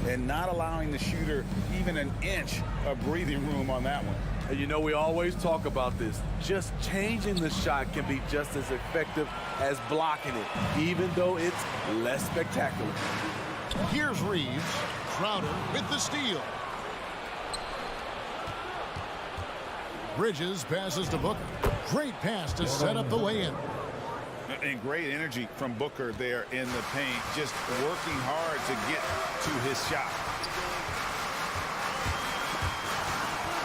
Speaker 14: And not allowing the shooter even an inch of breathing room on that one.
Speaker 10: And you know, we always talk about this. Just changing the shot can be just as effective as blocking it, even though it's less spectacular.
Speaker 6: Here's Reeves. Crowder with the steal. Bridges passes to Booker. Great pass to set up the lay-in.
Speaker 14: And great energy from Booker there in the paint, just working hard to get to his shot.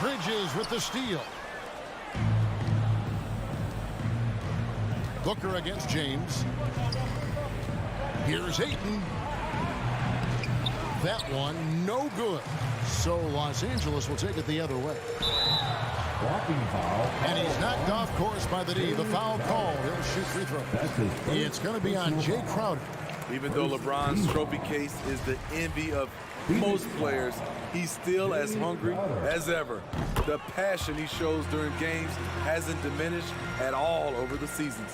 Speaker 6: Bridges with the steal. Booker against James. Here's Ayton. That one, no good. So Los Angeles will take it the other way.
Speaker 3: Blocking foul.
Speaker 6: And he's knocked off course by the D. The foul call. He'll shoot free throw. It's going to be on Jay Crowder.
Speaker 10: Even though LeBron's trophy case is the envy of most players, he's still as hungry as ever. The passion he shows during games hasn't diminished at all over the seasons.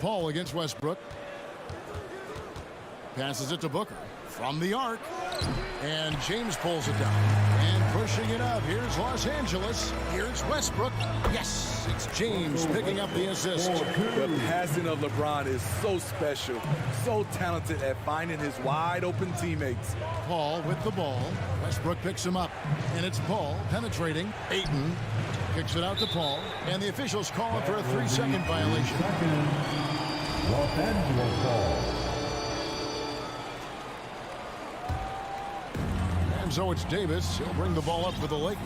Speaker 6: Paul against Westbrook. Passes it to Booker from the arc. And James pulls it down. And pushing it up. Here's Los Angeles. Here's Westbrook. Yes, it's James picking up the assist.
Speaker 10: The passing of LeBron is so special, so talented at finding his wide open teammates.
Speaker 6: Paul with the ball. Westbrook picks him up. And it's Paul penetrating. Ayton kicks it out to Paul. And the officials call for a 3-second violation.
Speaker 3: Los Angeles ball.
Speaker 6: And so it's Davis. He'll bring the ball up for the Lakers.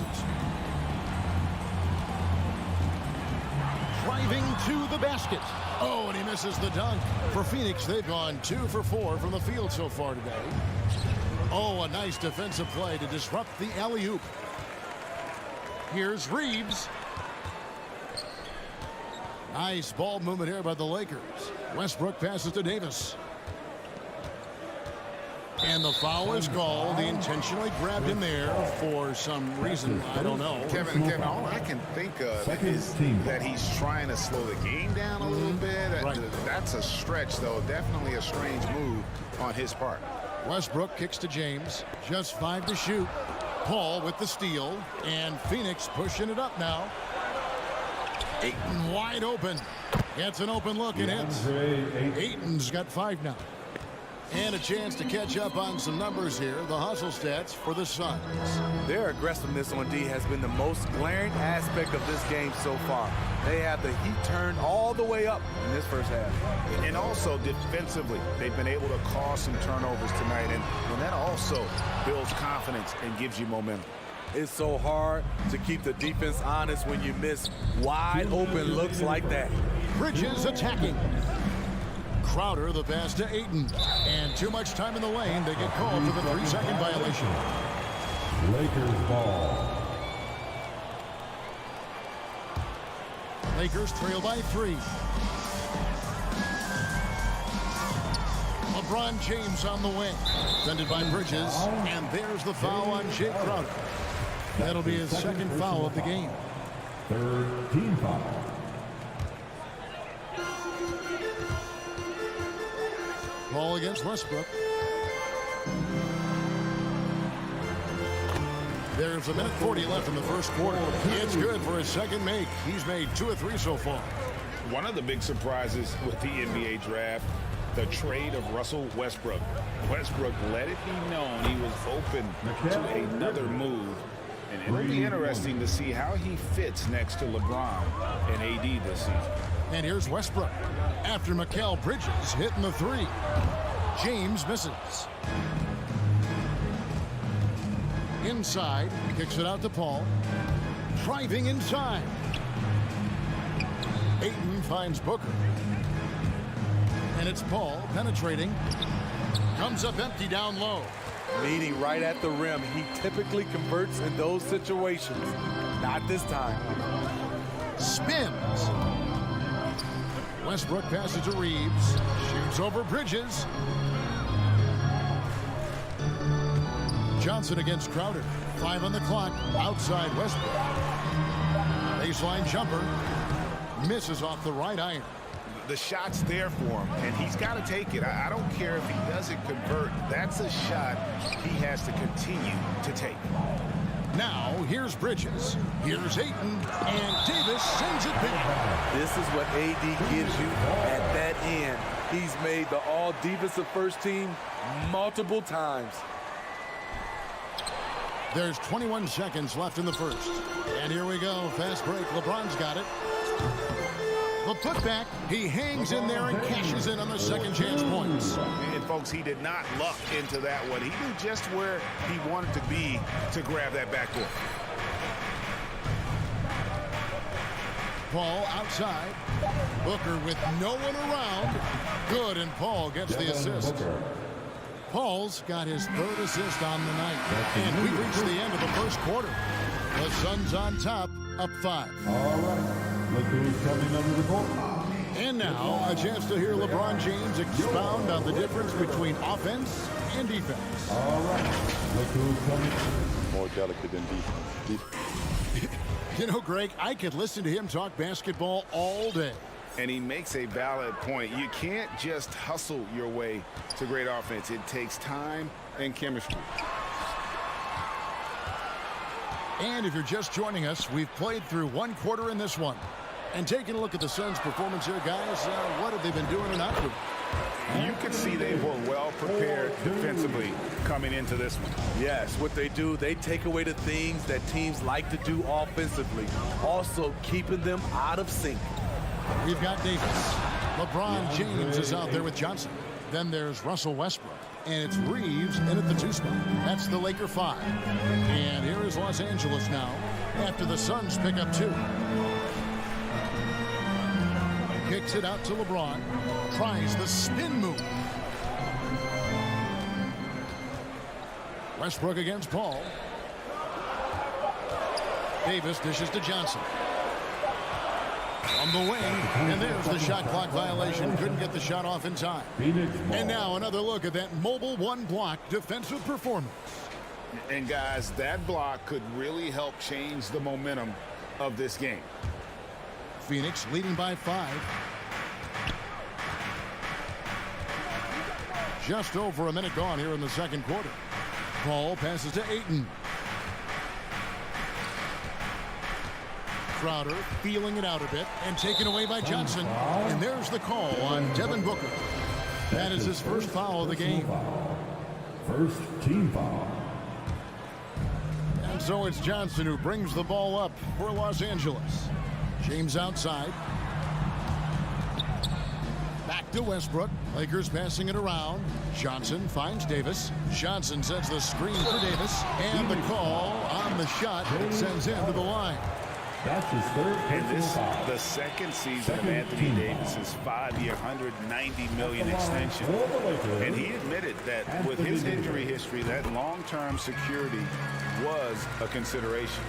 Speaker 6: Driving to the basket. Oh, and he misses the dunk. For Phoenix, they've gone 2 for 4 from the field so far today. Oh, a nice defensive play to disrupt the alley-oop. Here's Reeves. Nice ball movement here by the Lakers. Westbrook passes to Davis. And the foul is called. He intentionally grabbed him there for some reason. I don't know.
Speaker 14: Kevin, all I can think of is that he's trying to slow the game down a little bit.
Speaker 6: Right.
Speaker 14: That's a stretch, though. Definitely a strange move on his part.
Speaker 6: Westbrook kicks to James. Just 5 to shoot. Paul with the steal. And Phoenix pushing it up now. Ayton wide open. Gets an open look and hits. Ayton's got 5 now. And a chance to catch up on some numbers here. The hustle stats for the Suns.
Speaker 10: Their aggressiveness on D has been the most glaring aspect of this game so far. They have the heat turned all the way up in this first half.
Speaker 14: And also defensively, they've been able to cause some turnovers tonight. And that also builds confidence and gives you momentum.
Speaker 10: It's so hard to keep the defense honest when you miss wide open looks like that.
Speaker 6: Bridges attacking. Crowder the pass to Ayton. And too much time in the lane. They get called for the 3-second violation.
Speaker 3: Lakers ball.
Speaker 6: Lakers trail by 3. LeBron James on the wing. Defended by Bridges. And there's the foul on Jake Crowder. That'll be his second foul of the game.
Speaker 3: Third team foul.
Speaker 6: Ball against Westbrook. There's a minute 40 left in the first quarter. It's good for his second make. He's made 2 of 3 so far.
Speaker 14: One of the big surprises with the NBA draft, the trade of Russell Westbrook. Westbrook let it be known he was open to another move. And it'll be interesting to see how he fits next to LeBron and AD this season.
Speaker 6: And here's Westbrook after Mikal Bridges hitting the 3. James misses. Inside, kicks it out to Paul. Driving inside. Ayton finds Booker. And it's Paul penetrating. Comes up empty down low.
Speaker 10: Meeting right at the rim. He typically converts in those situations. Not this time.
Speaker 6: Spins. Westbrook passes to Reeves. Shoots over Bridges. Johnson against Crowder. 5 on the clock. Outside Westbrook. Baseline jumper. Misses off the right iron.
Speaker 14: The shot's there for him, and he's got to take it. I don't care if he doesn't convert. That's a shot he has to continue to take.
Speaker 6: Now, here's Bridges. Here's Ayton. And Davis sends it back.
Speaker 10: This is what AD gives you at that end. He's made the all-defensive first team multiple times.
Speaker 6: There's 21 seconds left in the first. And here we go. Fast break. LeBron's got it. The putback. He hangs in there and cashes in on the second chance points.
Speaker 14: And, folks, he did not luck into that one. He knew just where he wanted to be to grab that backboard.
Speaker 6: Paul outside. Booker with no one around. Good, and Paul gets the assist. Paul's got his 3rd assist on the night. And we've reached the end of the first quarter. The Suns on top, up 5.
Speaker 3: All right. Look who's coming under the court.
Speaker 6: And now, a chance to hear LeBron James expound on the difference between offense and defense.
Speaker 3: All right. Look who's coming.
Speaker 2: More delicate than defense.
Speaker 6: You know, Greg, I could listen to him talk basketball all day.
Speaker 14: And he makes a valid point. You can't just hustle your way to great offense. It takes time and chemistry.
Speaker 6: And if you're just joining us, we've played through 1 quarter in this one. And taking a look at the Suns' performance here, guys, what have they been doing or not doing?
Speaker 14: You can see they were well prepared defensively coming into this one.
Speaker 10: Yes, what they do, they take away the things that teams like to do offensively. Also keeping them out of sync.
Speaker 6: We've got Davis. LeBron James is out there with Johnson. Then there's Russell Westbrook. And it's Reeves in at the 2 spot. That's the Laker 5. And here is Los Angeles now after the Suns pick up 2. Kicks it out to LeBron. Tries the spin move. Westbrook against Paul. Davis dishes to Johnson. On the wing, and there's the shot clock violation. Couldn't get the shot off in time. And now another look at that mobile one-block defensive performance.
Speaker 14: And guys, that block could really help change the momentum of this game.
Speaker 6: Phoenix leading by 5. Just over a minute gone here in the second quarter. Ball passes to Ayton. Crowder feeling it out a bit and taken away by Johnson. And there's the call on Devin Booker. That is his first foul of the game.
Speaker 3: First team foul.
Speaker 6: And so it's Johnson who brings the ball up for Los Angeles. James outside. Back to Westbrook. Lakers passing it around. Johnson finds Davis. Johnson sets the screen for Davis. And the call on the shot that sends him to the line.
Speaker 3: That's his third.
Speaker 14: And this is the second season of Anthony Davis's 5-year, $190 million extension. And he admitted that with his injury history, that long-term security was a consideration.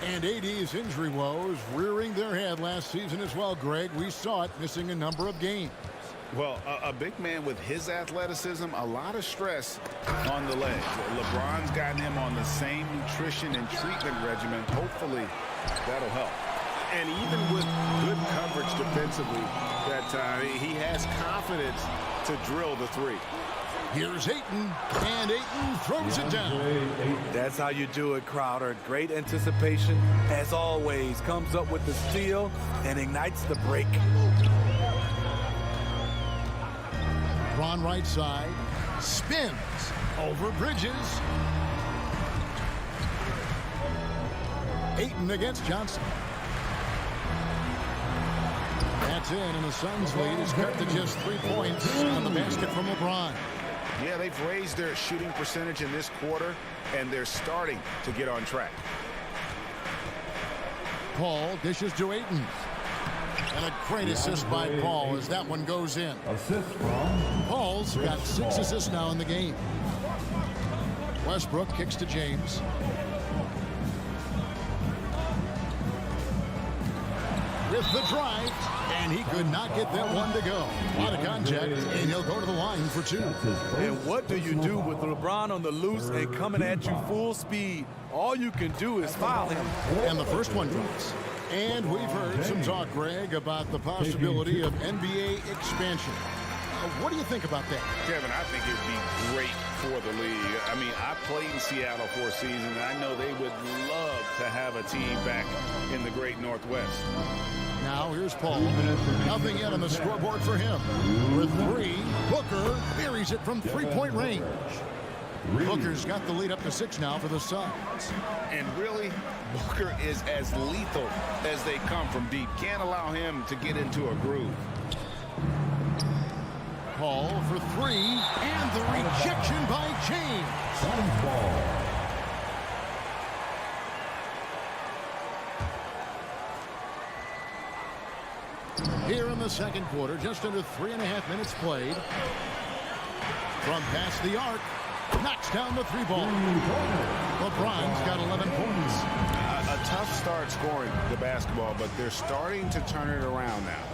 Speaker 6: And AD's injury woes rearing their head last season as well, Greg. We saw it missing a number of games.
Speaker 14: Well, a big man with his athleticism, a lot of stress on the legs. LeBron's gotten him on the same nutrition and treatment regimen. Hopefully, that'll help. And even with good coverage defensively that time, he has confidence to drill the three.
Speaker 6: Here's Ayton, and Ayton throws it down.
Speaker 10: That's how you do it, Crowder. Great anticipation, as always. Comes up with the steal and ignites the break.
Speaker 6: Ron right side, spins over Bridges. Ayton against Johnson. That's in, and the Suns' lead is cut to just 3 points on the basket from LeBron.
Speaker 14: Yeah, they've raised their shooting percentage in this quarter, and they're starting to get on track.
Speaker 6: Paul dishes to Ayton. And a great assist by Paul as that one goes in.
Speaker 3: Assist from
Speaker 6: Paul's got 6 assists now in the game. Westbrook kicks to James. With the drive, and he could not get that one to go. A lot of contact, and he'll go to the line for 2.
Speaker 10: And what do you do with LeBron on the loose and coming at you full speed? All you can do is foul him.
Speaker 6: And the first one drops. And we've heard some talk, Greg, about the possibility of NBA expansion. What do you think about that?
Speaker 14: Kevin, I think it would be great for the league. I mean, I played in Seattle for a season, and I know they would love to have a team back in the great Northwest.
Speaker 6: Now here's Paul. Nothing yet on the scoreboard for him. With 3, Booker buries it from 3-point range. Booker's got the lead up to 6 now for the Suns.
Speaker 14: And really, Booker is as lethal as they come from deep. Can't allow him to get into a groove.
Speaker 6: Paul for 3, and the rejection by James.
Speaker 3: Suns ball.
Speaker 6: Here in the second quarter, just under 3.5 minutes played. From past the arc, knocks down the 3-ball. LeBron's got 11 points.
Speaker 14: A tough start scoring the basketball, but they're starting to turn it around now.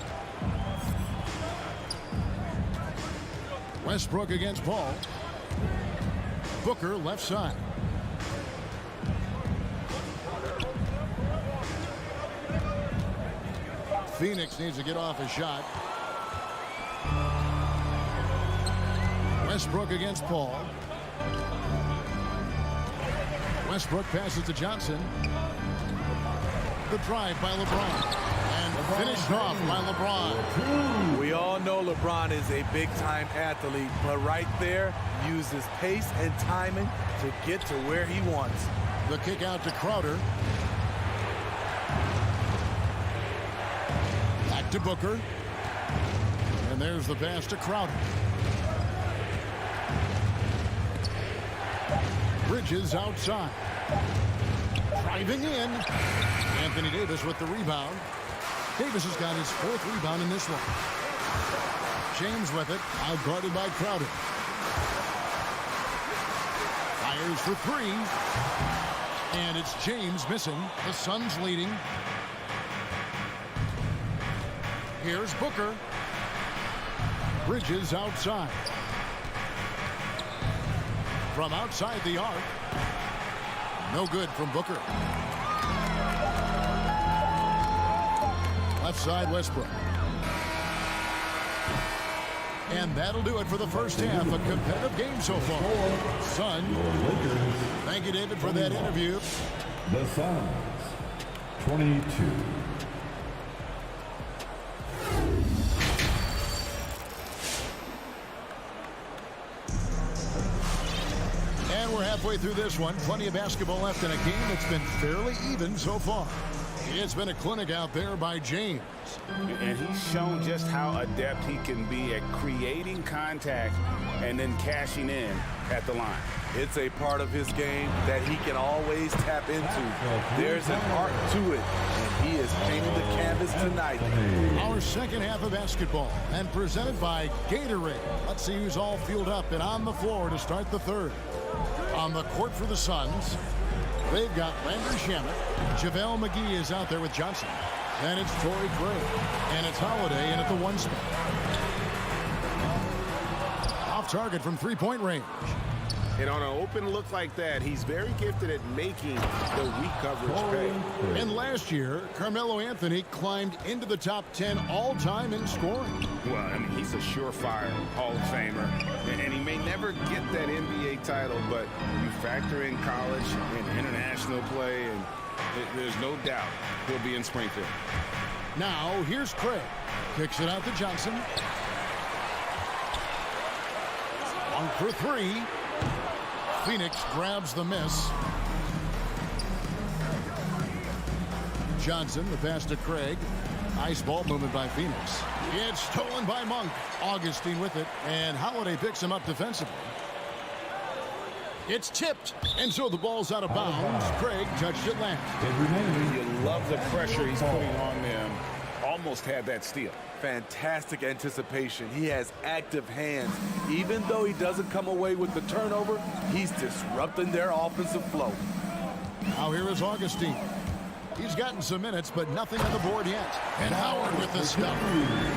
Speaker 6: Westbrook against Paul. Booker left side. Phoenix needs to get off a shot. Westbrook against Paul. Westbrook passes to Johnson. The drive by LeBron. And finished off by LeBron.
Speaker 10: We all know LeBron is a big-time athlete, but right there, uses pace and timing to get to where he wants.
Speaker 6: The kick out to Crowder. Back to Booker. And there's the pass to Crowder. Bridges outside. Driving in. Anthony Davis with the rebound. Davis has got his 4th rebound in this one. James with it, outguarded by Crowder. Fires for 3. And it's James missing. The Suns leading. Here's Booker. Bridges outside. From outside the arc. No good from Booker. Left side, Westbrook. And that'll do it for the first half. A competitive game so far. Sun. Thank you, David, for that interview.
Speaker 3: The Suns, 22.
Speaker 6: And we're halfway through this one. Plenty of basketball left in a game that's been fairly even so far. It's been a clinic out there by James.
Speaker 14: And he's shown just how adept he can be at creating contact and then cashing in at the line.
Speaker 10: It's a part of his game that he can always tap into. There's an art to it, and he is painting the canvas tonight.
Speaker 6: Our second half of basketball, and presented by Gatorade. Let's see who's all fueled up and on the floor to start the third. On the court for the Suns, they've got Landry Shamet. JaVale McGee is out there with Johnson. And it's Torrey Craig. And it's Holiday in at the 1 spot. Off target from three-point range.
Speaker 14: And on an open look like that, he's very gifted at making the weak coverage pay.
Speaker 6: And last year, Carmelo Anthony climbed into the top 10 all-time in scoring.
Speaker 14: Well, I mean, he's a surefire Hall of Famer. And he may never get that NBA title, but you factor in college and international play, and there's no doubt he'll be in Springfield.
Speaker 6: Now, here's Craig. Kicks it out to Johnson. 1 for 3. Phoenix grabs the miss. Johnson, the pass to Craig. Nice ball movement by Phoenix. It's stolen by Monk. Augustine with it, and Holiday picks him up defensively. It's tipped, and so the ball's out of bounds. Craig touched it last.
Speaker 14: You love the pressure he's putting on them. Almost had that steal.
Speaker 10: Fantastic anticipation. He has active hands. Even though he doesn't come away with the turnover, he's disrupting their offensive flow.
Speaker 6: Now here is Augustine. He's gotten some minutes, but nothing on the board yet. And Howard with the stuff.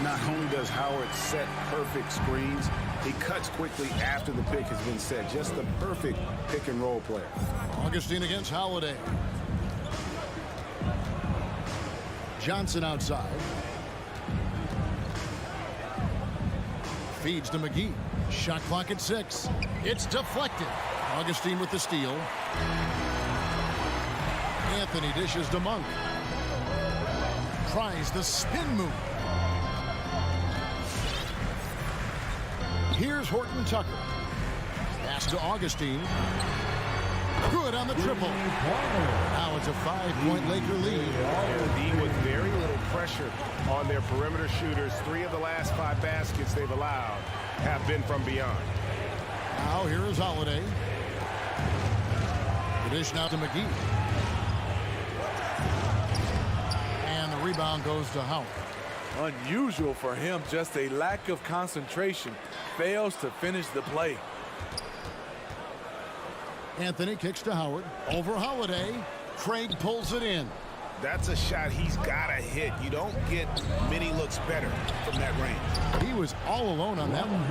Speaker 14: Not only does Howard set perfect screens, he cuts quickly after the pick has been set. Just the perfect pick and roll player.
Speaker 6: Augustine against Holiday. Johnson outside. Feeds to McGee. Shot clock at 6. It's deflected. Augustine with the steal. Anthony dishes to Monk. Tries the spin move. Here's Horton Tucker. Pass to Augustine. Good on the triple. Now it's a 5-point Laker lead.
Speaker 14: D with very little pressure on their perimeter shooters. 3 of the last 5 baskets they've allowed have been from beyond.
Speaker 6: Now here is Holiday. The dish now to McGee. And the rebound goes to Howard.
Speaker 10: Unusual for him, just a lack of concentration. Fails to finish the play.
Speaker 6: Anthony kicks to Howard. Over Holiday. Craig pulls it in.
Speaker 14: That's a shot he's got to hit. You don't get many looks better from that range.
Speaker 6: He was all alone on that one.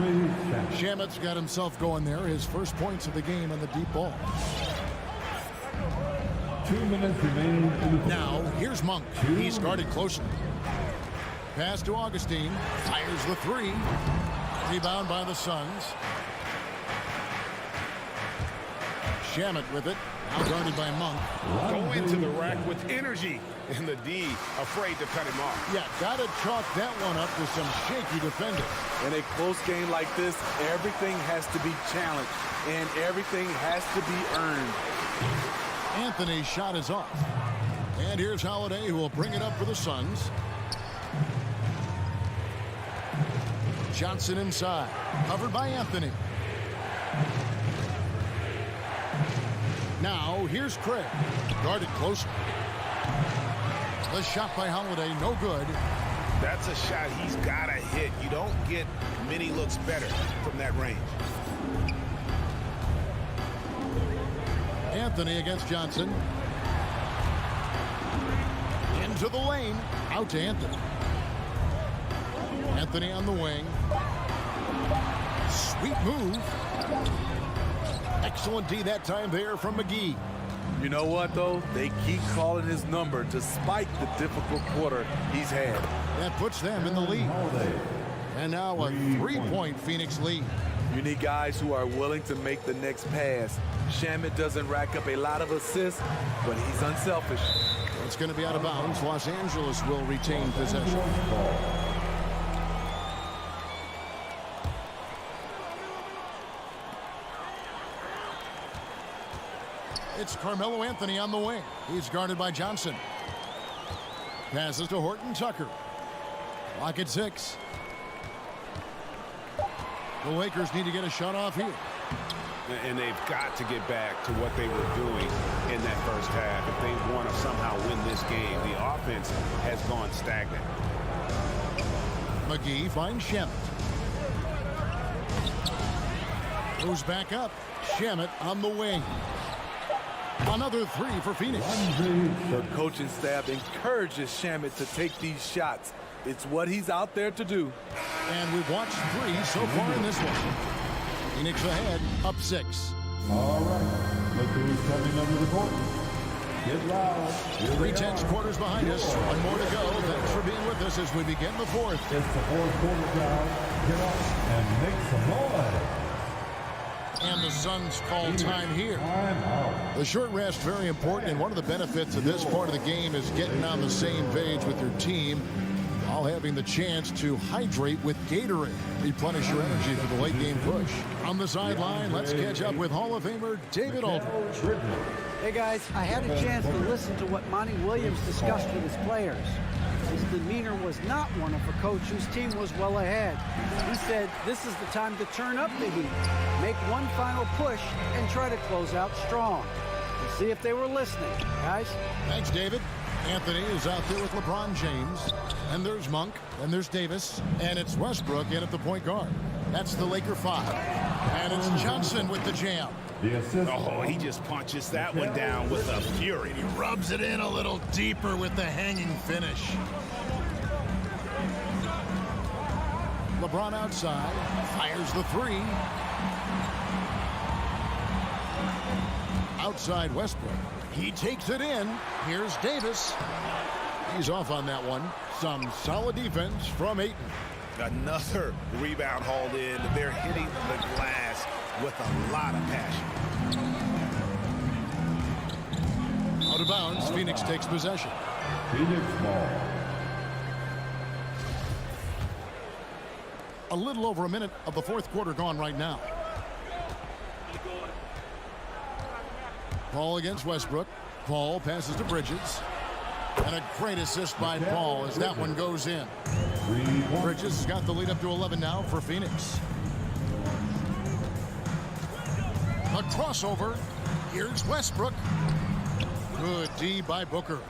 Speaker 6: Shamet's got himself going there. His first points of the game on the deep ball.
Speaker 3: 2 minutes remaining.
Speaker 6: Now, here's Monk. He's guarded closely. Pass to Augustine. Fires the 3. Rebound by the Suns. Shamet with it. Now guarded by Monk.
Speaker 14: Go into the rack with energy. And the D afraid to cut him off.
Speaker 6: Yeah, got to chalk that one up with some shaky defending.
Speaker 10: In a close game like this, everything has to be challenged. And everything has to be earned.
Speaker 6: Anthony's shot is off. And here's Holiday, who will bring it up for the Suns. Johnson inside. Covered by Anthony. Now, here's Craig. Guarded closely. The shot by Holiday, no good.
Speaker 14: That's a shot he's got to hit. You don't get many looks better from that range.
Speaker 6: Anthony against Johnson. Into the lane. Out to Anthony. Anthony on the wing. Sweet move. Excellent D that time there from McGee.
Speaker 10: You know what, though? They keep calling his number despite the difficult quarter he's had.
Speaker 6: That puts them in the lead. And now a 3-point Phoenix lead.
Speaker 10: You need guys who are willing to make the next pass. Shamet doesn't rack up a lot of assists, but he's unselfish.
Speaker 6: It's going to be out of bounds. Los Angeles will retain possession. It's Carmelo Anthony on the wing. He's guarded by Johnson. Passes to Horton Tucker. Lock at 6. The Lakers need to get a shot off here.
Speaker 14: And they've got to get back to what they were doing in that first half if they want to somehow win this game. The offense has gone stagnant.
Speaker 6: McGee finds Shamet. Goes back up. Shamet on the wing. Another 3 for Phoenix.
Speaker 10: The coaching staff encourages Shamet to take these shots. It's what he's out there to do.
Speaker 6: And we've watched 3 so far in this one. Phoenix ahead, up 6.
Speaker 3: All right, look who's coming under the court. Get loud.
Speaker 6: 3/10 quarters behind us. One more to go. Thanks for being with us as we begin the fourth.
Speaker 3: It's the fourth quarter, crowd. Get up and make some noise.
Speaker 6: And the Suns call time here. The short rest, very important, and one of the benefits of this part of the game is getting on the same page with your team, all having the chance to hydrate with Gatorade. Replenish your energy for the late game push. On the sideline, let's catch up with Hall of Famer David Aldridge.
Speaker 9: Hey guys, I had a chance to listen to what Monty Williams discussed with his players. His demeanor was not one of a coach whose team was well ahead. He said this is the time to turn up the heat, make one final push, and try to close out strong. We'll see if they were listening, guys.
Speaker 6: Thanks, David. Anthony is out there with LeBron James. And there's Monk. And there's Davis. And it's Westbrook in at the point guard. That's the Laker 5. And it's Johnson with the jam.
Speaker 14: Oh, he just punches that one down with a fury.
Speaker 6: He rubs it in a little deeper with the hanging finish. LeBron outside. Fires the 3. Outside Westbrook. He takes it in. Here's Davis. He's off on that one. Some solid defense from Ayton.
Speaker 14: Another rebound hauled in. They're hitting the glass with a lot of passion.
Speaker 6: Out of bounds, Phoenix takes possession.
Speaker 3: Phoenix ball.
Speaker 6: A little over a minute of the fourth quarter gone right now. Paul against Westbrook. Paul passes to Bridges. And a great assist by Paul as that one goes in. Bridges has got the lead up to 11 now for Phoenix. A crossover. Here's Westbrook. Good D by Booker.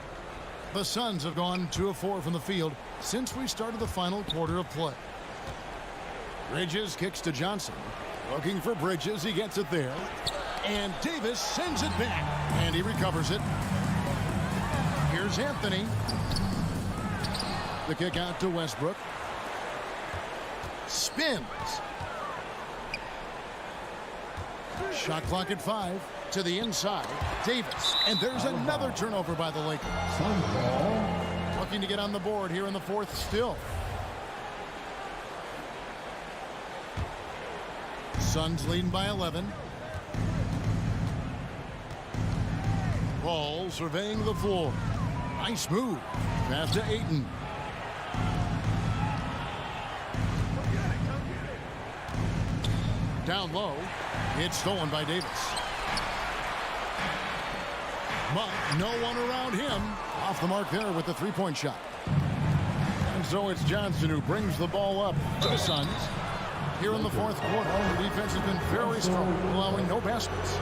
Speaker 6: The Suns have gone 2 of 4 from the field since we started the final quarter of play. Bridges kicks to Johnson. Looking for Bridges. He gets it there. And Davis sends it back. And he recovers it. Here's Anthony. The kick out to Westbrook. Spins. Shot clock at 5. To the inside. Davis. And there's another turnover by the Lakers. Looking to get on the board here in the fourth still. Suns leading by 11. Paul surveying the floor. Nice move. Pass to Ayton. Down low. It's stolen by Davis. But no one around him. Off the mark there with the three-point shot. And so it's Johnson who brings the ball up to the Suns. Here in the fourth quarter, the defense has been very strong, allowing no baskets.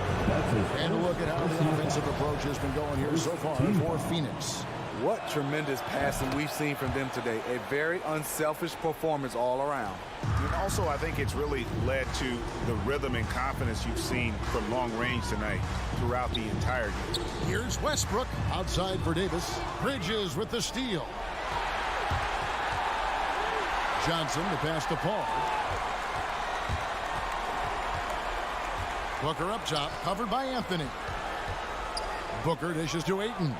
Speaker 6: And a look at how the defensive approach has been going here so far for Phoenix.
Speaker 10: What tremendous passing we've seen from them today. A very unselfish performance all around.
Speaker 14: And also, I think it's really led to the rhythm and confidence you've seen from long range tonight throughout the entire game.
Speaker 6: Here's Westbrook outside for Davis. Bridges with the steal. Johnson to pass to Paul. Booker up top, covered by Anthony. Booker dishes to Ayton.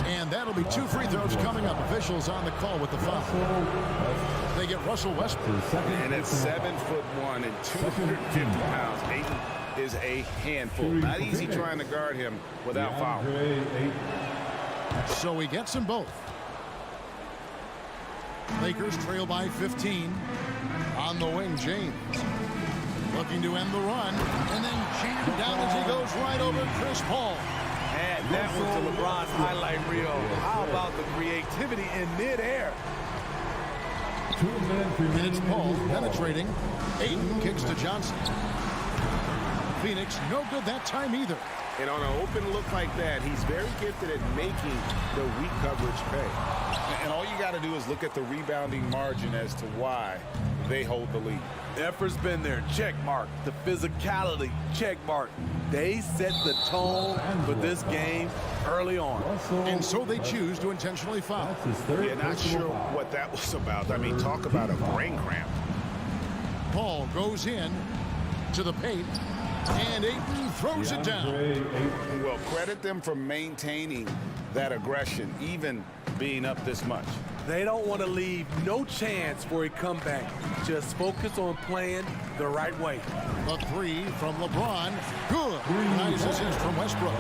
Speaker 6: And that'll be 2 free throws coming up. Officials on the call with the foul. They get Russell Westbrook.
Speaker 8: And at 7'1" and 250 pounds, Ayton is a handful. Not easy trying to guard him without foul.
Speaker 6: So he gets them both. Lakers trail by 15. On the wing, James. Looking to end the run. And then jammed down as he goes right over Chris Paul.
Speaker 10: And that was to LeBron's highlight reel. How about the creativity in midair?
Speaker 6: And it's Paul penetrating. Ayton kicks to Johnson. Phoenix no good that time either.
Speaker 8: And on an open look like that, he's very gifted at making the weak coverage pay. And all you got to do is look at the rebounding margin as to why they hold the lead.
Speaker 10: Effort's been there, check mark. The physicality, check mark. They set the tone for this game early on.
Speaker 6: And so they choose to intentionally foul.
Speaker 8: Yeah, not sure what that was about. I mean, talk about a brain cramp.
Speaker 6: Paul goes in to the paint, and Ayton throws it down.
Speaker 8: Well, credit them for maintaining that aggression, even being up this much.
Speaker 10: They don't want to leave no chance for a comeback. Just focus on playing the right way.
Speaker 6: A 3 from LeBron. Good. Nice assist from Westbrook.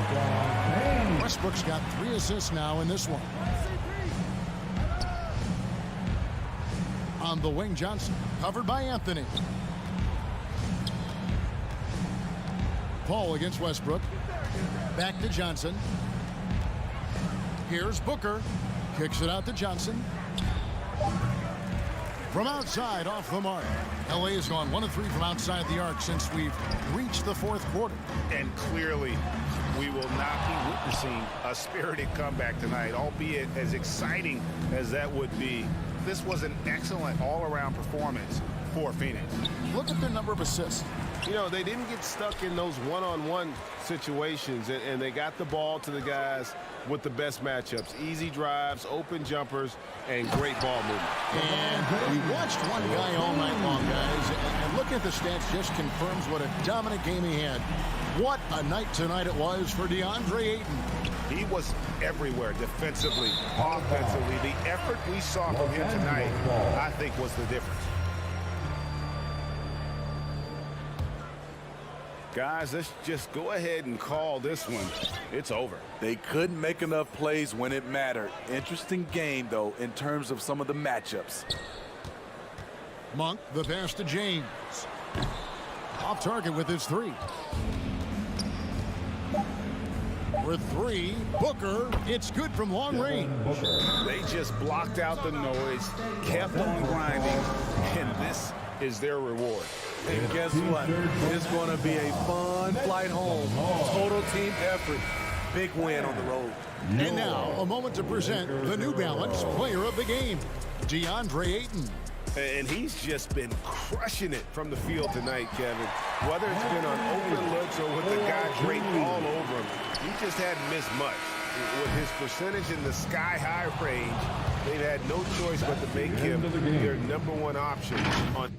Speaker 6: Westbrook's got 3 assists now in this one. On the wing, Johnson. Covered by Anthony. Paul against Westbrook. Back to Johnson. Here's Booker. Kicks it out to Johnson. From outside, off the mark. LA has gone 1 of 3 from outside the arc since we've reached the 4th quarter.
Speaker 8: And clearly, we will not be witnessing a spirited comeback tonight, albeit as exciting as that would be. This was an excellent all-around performance for Phoenix.
Speaker 6: Look at their number of assists.
Speaker 8: You know, they didn't get stuck in those one-on-one situations, and they got the ball to the guys with the best matchups. Easy drives, open jumpers, and great ball movement.
Speaker 6: And we watched one guy all night long, guys, and looking at the stats just confirms what a dominant game he had. What a night tonight it was for DeAndre Ayton.
Speaker 8: He was everywhere defensively, offensively. The effort we saw from him tonight, I think, was the difference. Guys, let's just go ahead and call this one. It's over.
Speaker 10: They couldn't make enough plays when it mattered. Interesting game, though, in terms of some of the matchups.
Speaker 6: Monk, the pass to James. Off target with his 3. For 3, Booker. It's good from long range.
Speaker 8: They just blocked out the noise, kept on grinding, and this is their reward.
Speaker 10: And guess what? It's going to be a fun flight home. Total team effort. Big win on the road.
Speaker 6: And now, a moment to present the New Balance Player of the Game, DeAndre Ayton.
Speaker 8: And he's just been crushing it from the field tonight, Kevin. Whether it's been on open looks or with the guy draped all over him, he just hadn't missed much. With his percentage in the sky-high range, they've had no choice but to make him their #1 option on